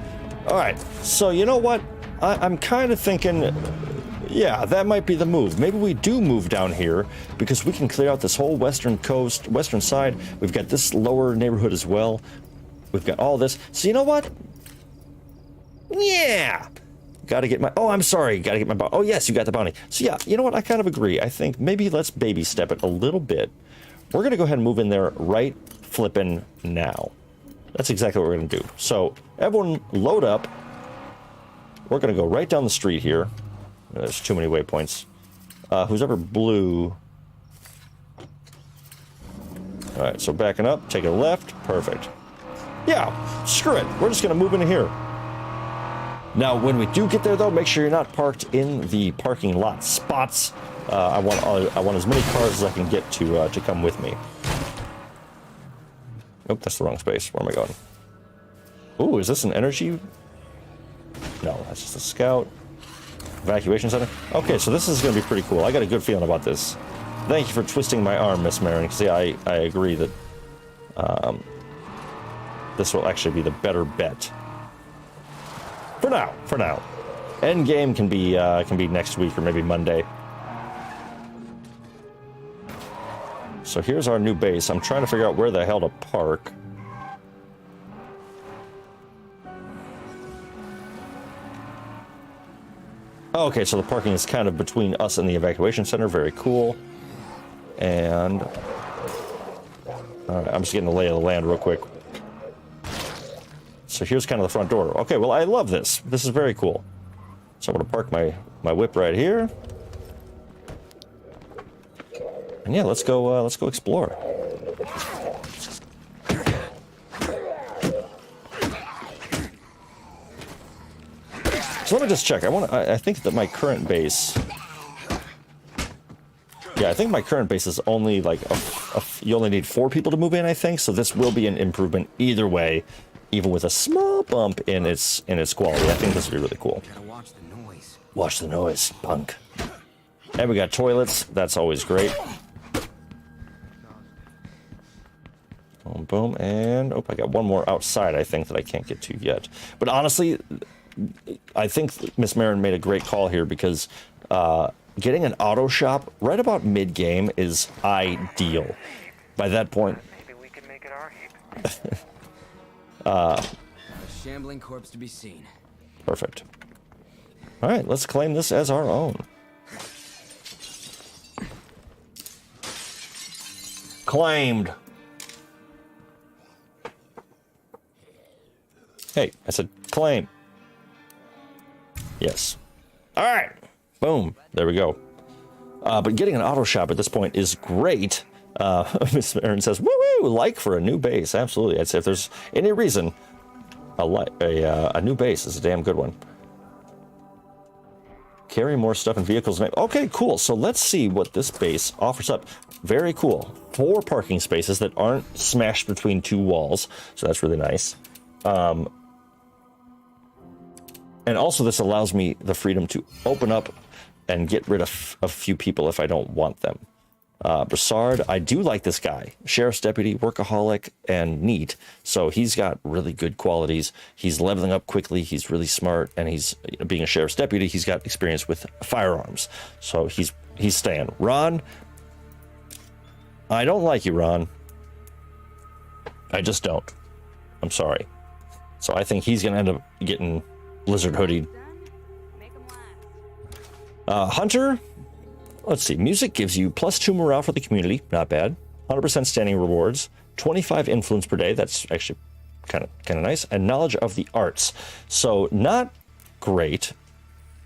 All right. So you know what? I'm kind of thinking, yeah, that might be the move. Maybe we do move down here because we can clear out this whole western coast, western side. We've got this lower neighborhood as well. We've got all this. So you know what? Yeah. Gotta get my... Oh, I'm sorry. Gotta get my... Oh, yes, you got the bounty. So yeah, you know what? I kind of agree. I think maybe let's baby step it a little bit. We're going to go ahead and move in there right flipping now. That's exactly what we're going to do. So everyone load up. We're going to go right down the street here. There's too many waypoints. Who's ever blue? All right, so backing up, taking a left. Perfect. Yeah, screw it. We're just going to move into here. Now, when we do get there, though, make sure you're not parked in the parking lot spots. I want as many cars as I can get to come with me. Nope, that's the wrong space. Where am I going? Ooh, is this an energy? No, that's just a scout. Evacuation center? Okay, so this is going to be pretty cool. I got a good feeling about this. Thank you for twisting my arm, Miss Marion, because yeah, I agree that this will actually be the better bet. For now. End game can be next week or maybe Monday. So here's our new base. I'm trying to figure out where the hell to park. Okay, so the parking is kind of between us and the evacuation center. Very cool. And all right, I'm just getting the lay of the land real quick. So here's kind of the front door. Okay, well, I love this. This is very cool. So I'm gonna park my whip right here. And yeah, let's go explore. So let me just check. I think that my current base. Yeah, I think my current base is only like you only need 4 people to move in, I think. So this will be an improvement either way, even with a small bump in its quality. I think this will be really cool. Gotta watch the noise. Watch the noise, punk. And we got toilets. That's always great. Boom, boom, and oh, I got one more outside. I think that I can't get to yet. But honestly, I think Miss Marin made a great call here because getting an auto shop right about mid-game is ideal. By that point, Maybe we can make it our heap. A shambling corpse to be seen. Perfect. All right, let's claim this as our own. Claimed. Hey, I said claim. Yes. All right. Boom. There we go. But getting an auto shop at this point is great. Miss Aaron says, woo-woo, like for a new base. Absolutely. I'd say if there's any reason, a new base is a damn good one. Carry more stuff and vehicles. Okay, cool. So let's see what this base offers up. Very cool. 4 parking spaces that aren't smashed between 2 walls. So that's really nice. And also this allows me the freedom to open up and get rid of a few people if I don't want them. Broussard, I do like this guy. Sheriff's deputy, workaholic, and neat. So he's got really good qualities. He's leveling up quickly. He's really smart. And he's being a sheriff's deputy, he's got experience with firearms. So he's staying. Ron, I don't like you, Ron. I just don't. I'm sorry. So I think he's going to end up getting Blizzard hoodied. Hunter, let's see. Music gives you +2 morale for the community. Not bad. 100% standing rewards. 25 influence per day. That's actually kind of nice. And knowledge of the arts. So not great.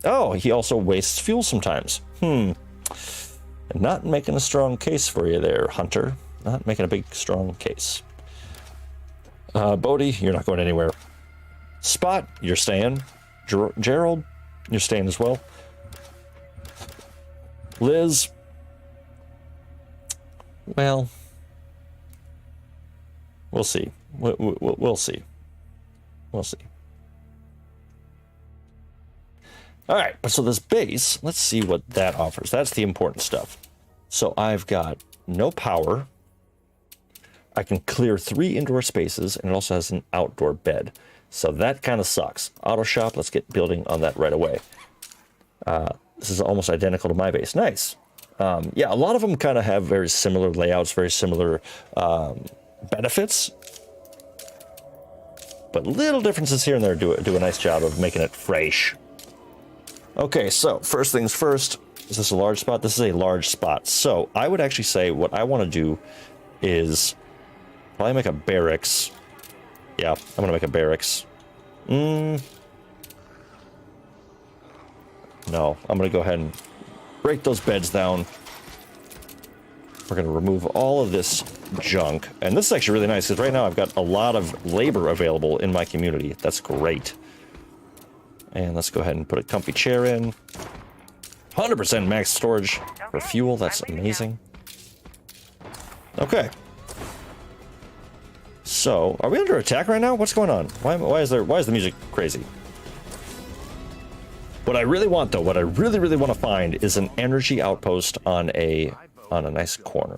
Oh, he also wastes fuel sometimes. Not making a strong case for you there, Hunter. Not making a big, strong case. Bodhi, you're not going anywhere. Spot, you're staying. Gerald, you're staying as well. Liz, well, we'll see. We'll see. We'll see. All right, so this base, let's see what that offers. That's the important stuff. So I've got no power. I can clear 3 indoor spaces, and it also has an outdoor bed. So that kind of sucks. Auto shop, let's get building on that right away. This is almost identical to my base. Nice. Yeah, a lot of them kind of have very similar layouts, very similar benefits. But little differences here and there do a nice job of making it fresh. Okay, so first things first. Is this a large spot? This is a large spot. So I would actually say what I want to do is probably make a barracks. Yeah, I'm going to make a barracks. No, I'm going to go ahead and break those beds down. We're going to remove all of this junk. And this is actually really nice because right now I've got a lot of labor available in my community. That's great. And let's go ahead and put a comfy chair in. 100% max storage for fuel. That's amazing. Okay. So, are we under attack right now? What's going on? Why is the music crazy? What I really want, though, what I really want to find is an energy outpost on a nice corner.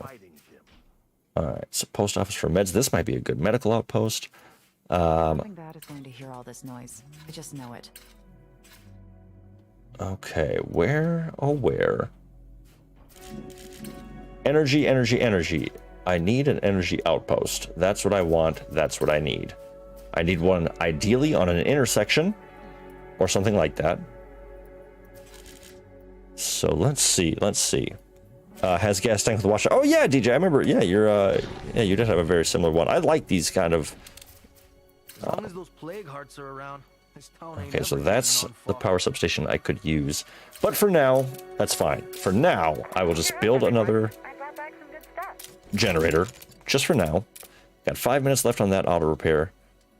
All right, so post office for meds. This might be a good medical outpost. Something bad is going to hear all this noise. I just know it. Okay, where? Oh, where? Energy, energy, energy. I need an energy outpost. That's what I want. That's what I need. I need one ideally on an intersection or something like that. So let's see. Has gas tank with washer. Oh yeah, DJ, I remember. Yeah, you did have a very similar one. I like these kind of As long as those plague hearts are around, this town ain't Okay, so ever that's getting on the fire. power substation I could use. But for now, that's fine. For now, I will just build another I brought back some good stuff. generator, just for now. Got 5 minutes left on that auto repair.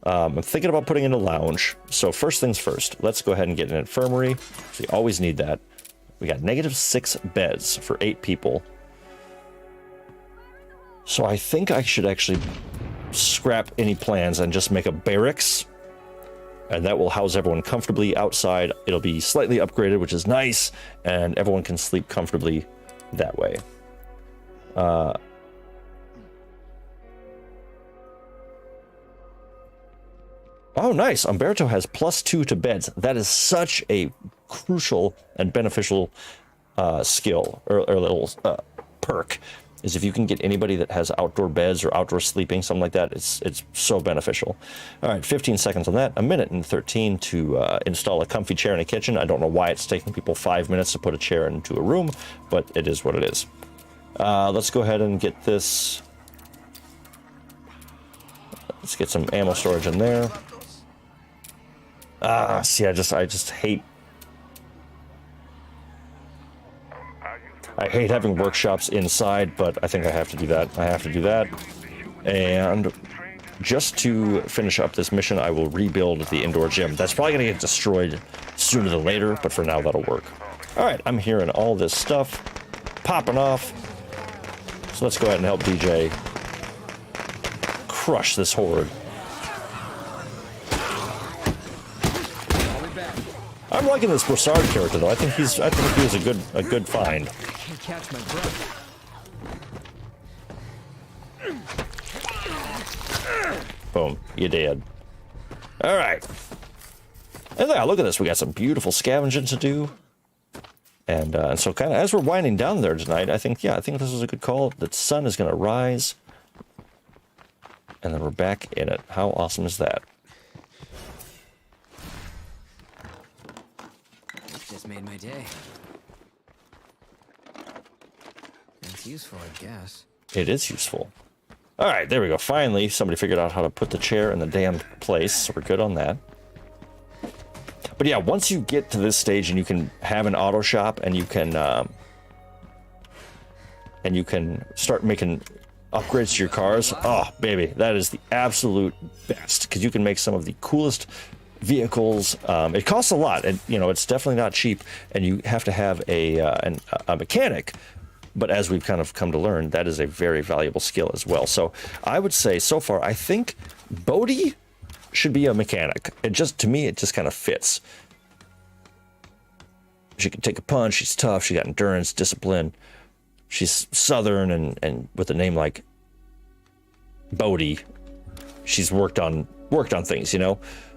I'm thinking about putting in a lounge. So first things first, let's go ahead and get an infirmary. We always need that. We got -6 beds for 8 people. So I think I should actually scrap any plans and just make a barracks. And that will house everyone comfortably outside. It'll be slightly upgraded, which is nice. And everyone can sleep comfortably that way. Oh, nice. Umberto has +2 to beds. That is such a crucial and beneficial skill or little perk. Is if you can get anybody that has outdoor beds or outdoor sleeping, something like that, it's so beneficial. All right, 15 seconds on that. 1:13 to install a comfy chair in a kitchen. I don't know why it's taking people 5 minutes to put a chair into a room, but it is what it is. Let's go ahead and get this. Let's get some ammo storage in there. See, I just hate. I hate having workshops inside, but I think I have to do that. I have to do that. And just to finish up this mission, I will rebuild the indoor gym. That's probably going to get destroyed sooner than later, but for now, that'll work. All right, I'm hearing all this stuff popping off. So let's go ahead and help DJ crush this horde. I'm liking this Broussard character, though. I think he was a good find. Can't catch my breath. Boom, you did. All right. And yeah, look at this. We got some beautiful scavenging to do. And so kind of as we're winding down there tonight, I think this is a good call. The sun is going to rise. And then we're back in it. How awesome is that? Just made my day. It's useful, I guess. It is useful. All right, there we go. Finally, somebody figured out how to put the chair in the damn place, so we're good on that. But yeah, once you get to this stage and you can have an auto shop and you can start making upgrades to your cars, oh baby, that is the absolute best, because you can make some of the coolest vehicles. It costs a lot, and it's definitely not cheap, and you have to have a mechanic. But as we've kind of come to learn, that is a very valuable skill as well. So I would say so far, I think Bodhi should be a mechanic. To me, it just kind of fits. She can take a punch. She's tough. She got endurance, discipline. She's Southern, and with a name like Bodhi, she's worked on things.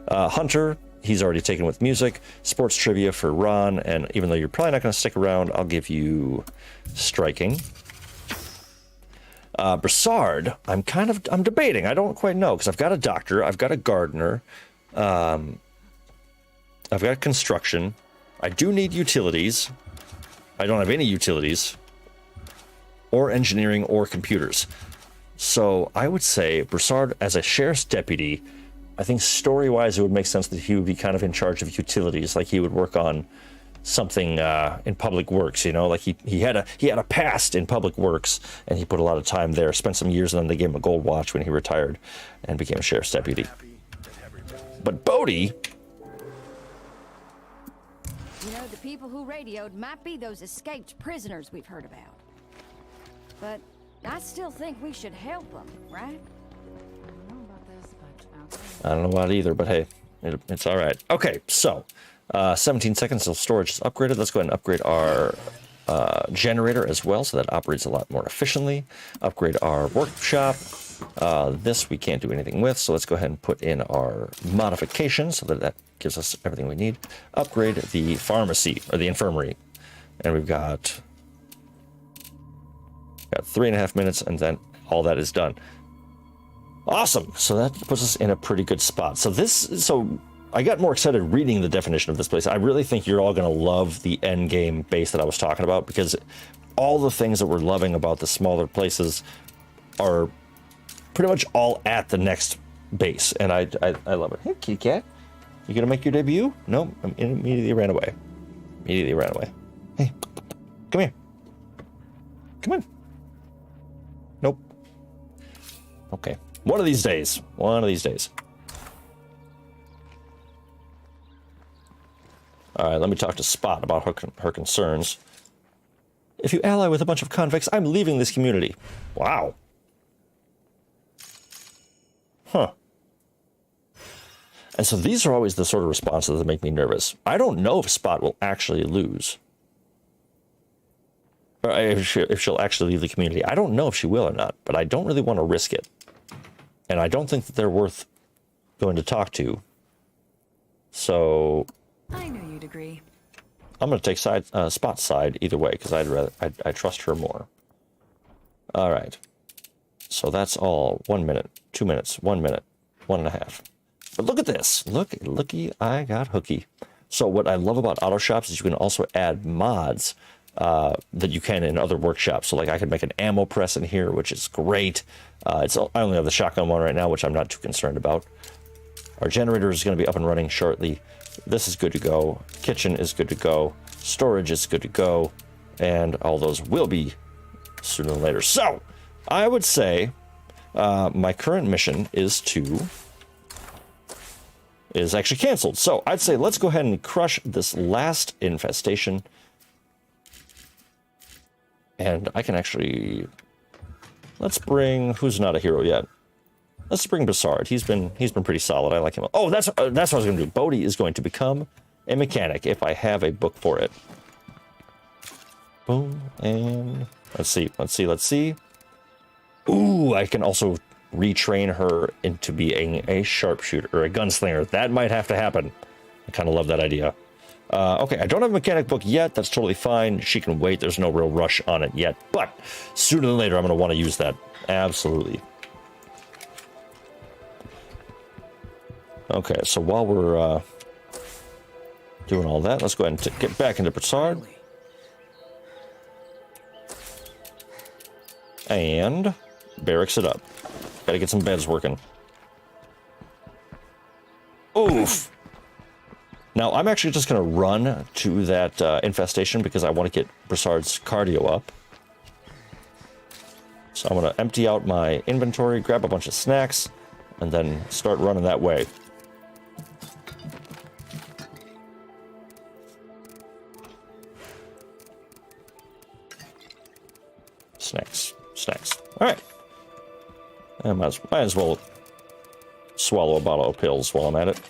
Hunter, he's already taken with music. Sports trivia for Ron, and even though you're probably not going to stick around, I'll give you striking. Broussard, I'm debating. I don't quite know, because I've got a doctor, I've got a gardener, I've got construction. I do need utilities. I don't have any utilities, or engineering, or computers. So I would say Broussard as a sheriff's deputy. I think story-wise, it would make sense that he would be kind of in charge of utilities, like he would work on something in public works. Like he had a past in public works, and he put a lot of time there. Spent some years, and then they gave him a gold watch when he retired, and became a sheriff's deputy. But Bodhi, the people who radioed might be those escaped prisoners we've heard about. But I still think we should help them, right? I don't know about either, but hey, it's all right. Okay, so 17 seconds till storage is upgraded. Let's go ahead and upgrade our generator as well, so that operates a lot more efficiently. Upgrade our workshop. This we can't do anything with, so let's go ahead and put in our modifications so that gives us everything we need. Upgrade the pharmacy, or the infirmary. And we've got 3.5 minutes, and then all that is done. Awesome. So that puts us in a pretty good spot. So I got more excited reading the definition of this place. I really think you're all going to love the end game base that I was talking about, because all the things that we're loving about the smaller places are pretty much all at the next base, and I love it. Hey, kitty cat, you gonna make your debut? No, immediately ran away. Immediately ran away. Hey, come here. Come on. Nope. Okay. One of these days. One of these days. All right, let me talk to Spot about her concerns. If you ally with a bunch of convicts, I'm leaving this community. Wow. Huh. And so these are always the sort of responses that make me nervous. I don't know if Spot will actually lose. Or if she'll actually leave the community. I don't know if she will or not, but I don't really want to risk it. And I don't think that they're worth going to talk to. So I knew you'd agree. I'm going to take Spot's side either way, because I trust her more. All right. So that's all. 1 minute, 2 minutes, 1 minute, 1.5. But look at this. Looky, I got hooky. So what I love about auto shops is you can also add mods that you can in other workshops. So like I could make an ammo press in here, which is great. I only have the shotgun one right now, which I'm not too concerned about. Our generator is going to be up and running shortly. This is good to go. Kitchen is good to go. Storage is good to go. And all those will be sooner than later. So I would say my current mission is actually canceled. So I'd say let's go ahead and crush this last infestation. And I can actually, let's bring, who's not a hero yet? Let's bring Bassard. He's been pretty solid. I like him. Oh, that's what I was going to do. Bodhi is going to become a mechanic if I have a book for it. Boom, and let's see. Ooh, I can also retrain her into being a sharpshooter or a gunslinger. That might have to happen. I kind of love that idea. Okay, I don't have a mechanic book yet. That's totally fine. She can wait. There's no real rush on it yet. But sooner than later, I'm going to want to use that. Absolutely. Okay, so while we're doing all that, let's go ahead and get back into Bassard. And barracks it up. Gotta get some beds working. Oof! Now, I'm actually just going to run to that infestation because I want to get Bassard's cardio up. So I'm going to empty out my inventory, grab a bunch of snacks, and then start running that way. Snacks. All right. I might as well swallow a bottle of pills while I'm at it.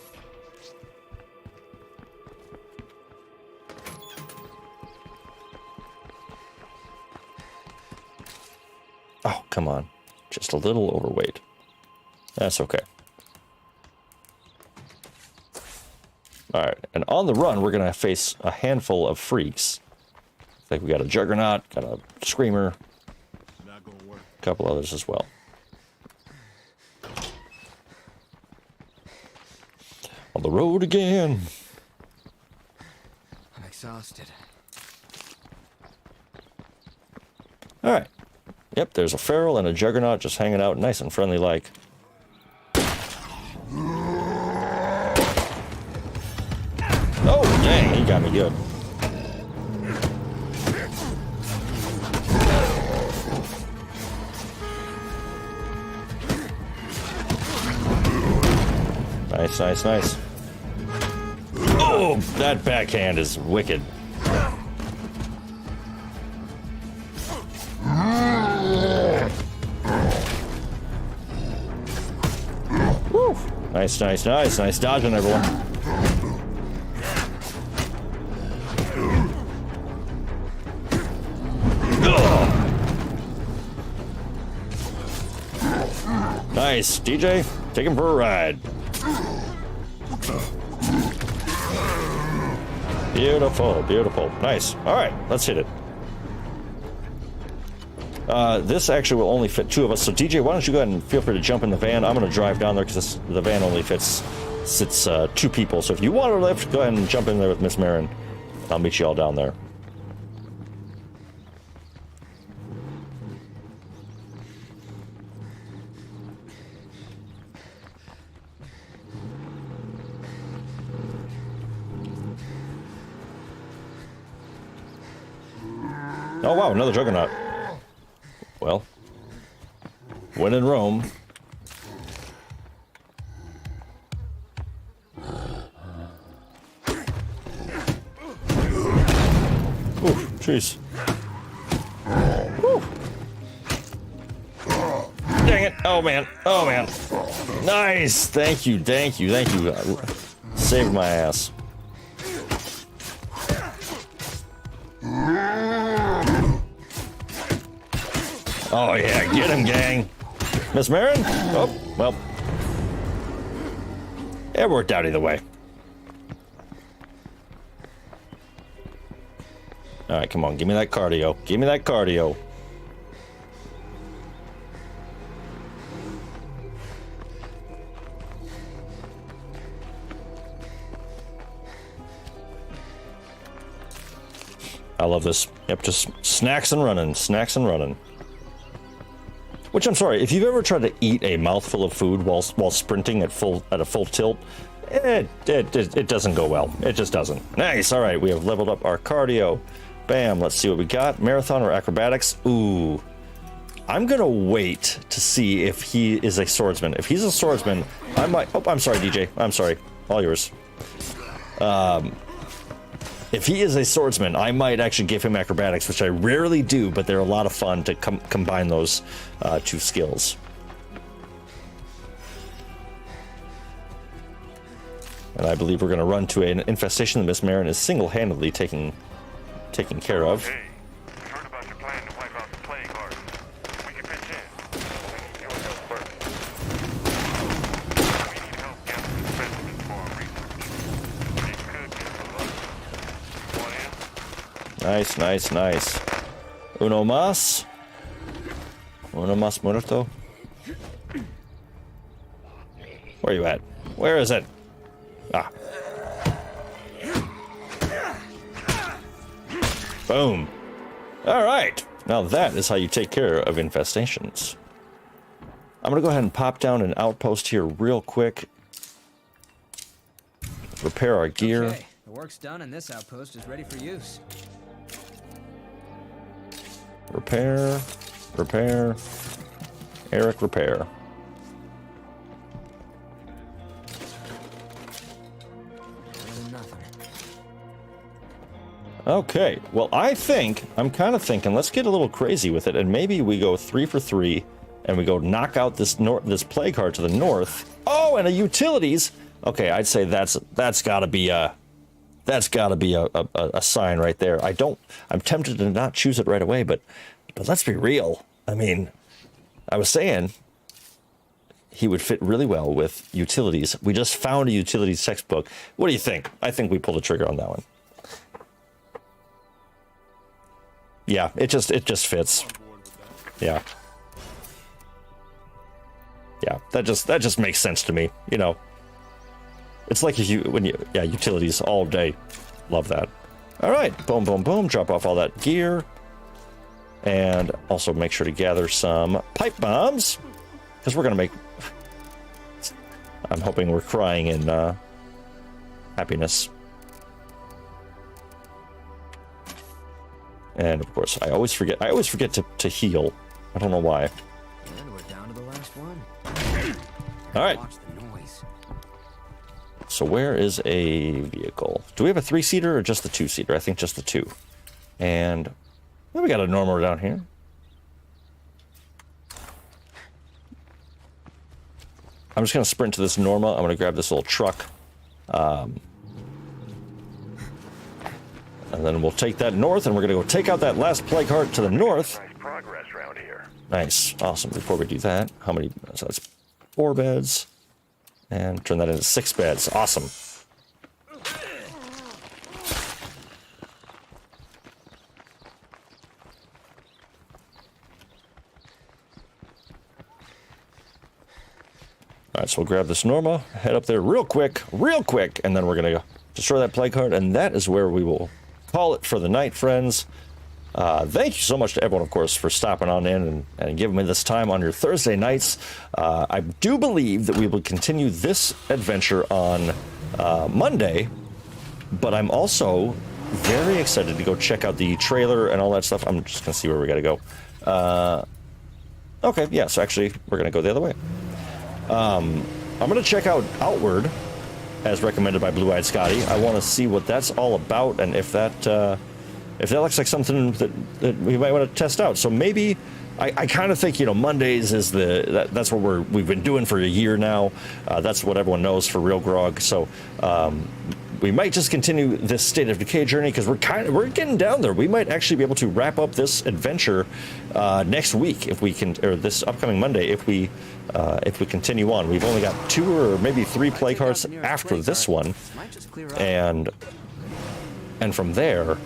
Oh, come on. Just a little overweight. That's okay. All right. And on the run, we're going to face a handful of freaks. I think we got a Juggernaut, got a Screamer, a couple others as well. On the road again. I'm exhausted. All right. Yep, there's a Feral and a Juggernaut just hanging out nice and friendly like. Oh, dang, he got me good. Nice. Oh, that backhand is wicked. Woo. Nice dodging, everyone. Nice, DJ, take him for a ride. Beautiful. Nice. All right, let's hit it. This actually will only fit 2 of us. So DJ, why don't you go ahead and feel free to jump in the van. I'm going to drive down there because the van only sits 2 people. So if you want to lift, go ahead and jump in there with Miss Marin. I'll meet you all down there. Oh, wow, another Juggernaut. Well, when in Rome. Ooh, jeez. Woo. Dang it. Oh, man. Oh, man. Nice. Thank you. Thank you. Thank you. Saved my ass. Oh, yeah. Get him, gang. Miss Marin? Oh, well. It worked out either way. All right, come on. Give me that cardio. Give me that cardio. I love this. Yep, just snacks and running. Snacks and running. Which, I'm sorry, if you've ever tried to eat a mouthful of food while sprinting at a full tilt, it doesn't go well. It just doesn't. Nice. All right, we have leveled up our cardio. Bam. Let's see what we got. Marathon or acrobatics? Ooh. I'm gonna wait to see if he is a swordsman. If he's a swordsman, I might. Oh, I'm sorry, DJ. I'm sorry. All yours. If he is a swordsman, I might actually give him acrobatics, which I rarely do, but they're a lot of fun to combine those two skills. And I believe we're going to run to an infestation that Miss Marin is single-handedly taking care of. Hey, we heard about your plan to wipe out the plague heart. We can pitch in. We need your help first. We need help gathering specimens for our research. It could be a lot. Want in? Nice, nice, nice. Uno más. Uno más muerto. Where are you at? Where is it? Ah. Boom. All right. Now that is how you take care of infestations. I'm going to go ahead and pop down an outpost here real quick. Repair our gear. Okay, the work's done and this outpost is ready for use. Repair. Repair. Eric, repair. Okay, well, I'm kind of thinking, let's get a little crazy with it, and maybe we go 3 for 3, and we go knock out this plague heart to the north. Oh, and a utilities. Okay, I'd say that's gotta be a sign right there. I'm tempted to not choose it right away, but let's be real. I mean, I was saying he would fit really well with utilities. We just found a utilities textbook. What do you think? I think we pulled the trigger on that one. Yeah, it just fits. Yeah. Yeah, that just makes sense to me, you know. It's like utilities all day. Love that. All right, boom, boom, boom. Drop off all that gear. And also make sure to gather some pipe bombs. Because we're going to make... I'm hoping we're crying in happiness. And of course, I always forget to heal. I don't know why. And we're down to the last one. All right. Watch the noise. So where is a vehicle? Do we have a 3-seater or just the 2-seater? I think just the 2. And well, we got a normal down here. I'm just going to sprint to this Norma. I'm going to grab this little truck. And then we'll take that north, and we're going to go take out that last plague heart to the north. Nice progress around here. Nice. Awesome. Before we do that, how many? So that's 4 beds. And turn that into 6 beds. Awesome. All right, so we'll grab this Norma, head up there real quick, and then we're going to destroy that plague heart, and that is where we will call it for the night, friends. Thank you so much to everyone, of course, for stopping on in and giving me this time on your Thursday nights. I do believe that we will continue this adventure on Monday, but I'm also very excited to go check out the trailer and all that stuff. I'm just gonna see where we gotta go. Okay, yeah, so actually we're gonna go the other way. I'm gonna check out Outward, as recommended by Blue Eyed Scotty. I want to see what that's all about, and if that looks like something that we might want to test out. So maybe I kind of think, you know, Mondays is that's what we've been doing for a year now. That's what everyone knows for Realgrogg. So we might just continue this State of Decay journey, because we're getting down there. We might actually be able to wrap up this adventure next week if we can, or this upcoming Monday if we continue on. We've only got 2 or maybe 3 plague hearts after this one, and from there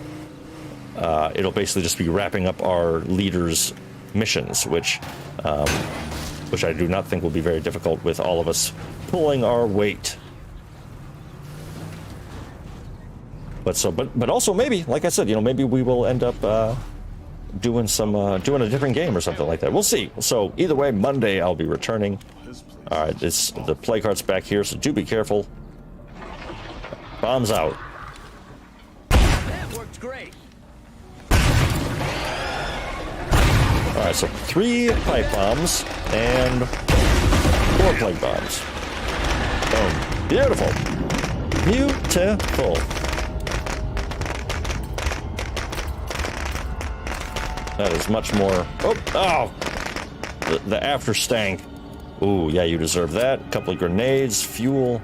it'll basically just be wrapping up our leaders' missions, which I do not think will be very difficult with all of us pulling our weight. But also maybe, like I said, you know, maybe we will end up doing a different game or something like that. We'll see. So either way, Monday I'll be returning. All right, the plague heart's back here, so do be careful. Bombs out. That worked great. All right, so 3 pipe bombs and 4 plague bombs. Boom. Beautiful. Beautiful. That is much more. Oh! The after stank. Ooh, yeah, you deserve that. A couple of grenades, fuel,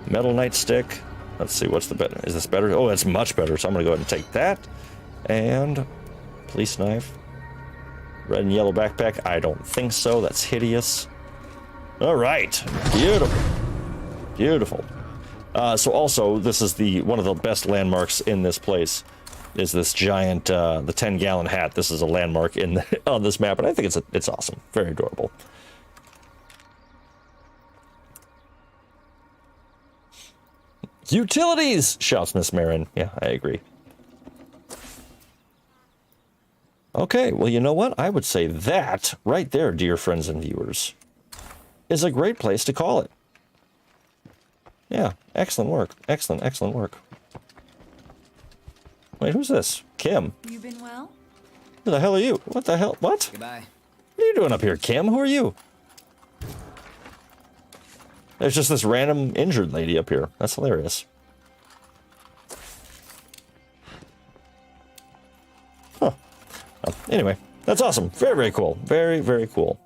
metal nightstick. Let's see, what's the better? Is this better? Oh, that's much better. So I'm gonna go ahead and take that. And police knife. Red and yellow backpack. I don't think so. That's hideous. All right, beautiful, beautiful. So also, this is one of the best landmarks in this place. Is this giant, the 10-gallon hat. This is a landmark on this map, and I think it's awesome. Very adorable. Utilities, shouts Miss Marin. Yeah, I agree. Okay, well, you know what? I would say that right there, dear friends and viewers, is a great place to call it. Yeah, excellent work. Excellent, excellent work. Wait, who's this? Kim. You been well? Who the hell are you? What the hell? What? Goodbye. What are you doing up here, Kim? Who are you? There's just this random injured lady up here. That's hilarious. Huh. Well, anyway, that's awesome. Very, very cool. Very, very cool.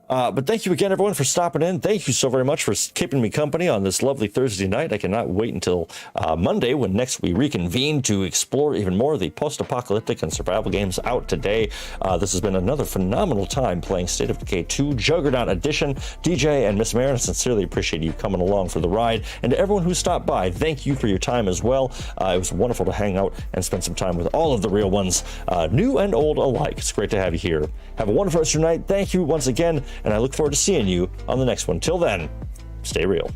But thank you again, everyone, for stopping in. Thank you so very much for keeping me company on this lovely Thursday night. I cannot wait until Monday, when next we reconvene to explore even more of the post-apocalyptic and survival games out today. This has been another phenomenal time playing State of Decay 2 Juggernaut Edition. DJ and Miss Marin, sincerely appreciate you coming along for the ride. And to everyone who stopped by, thank you for your time as well. It was wonderful to hang out and spend some time with all of the real ones, new and old alike. It's great to have you here. Have a wonderful rest of your night. Thank you once again, and I look forward to seeing you on the next one. Till then, stay real.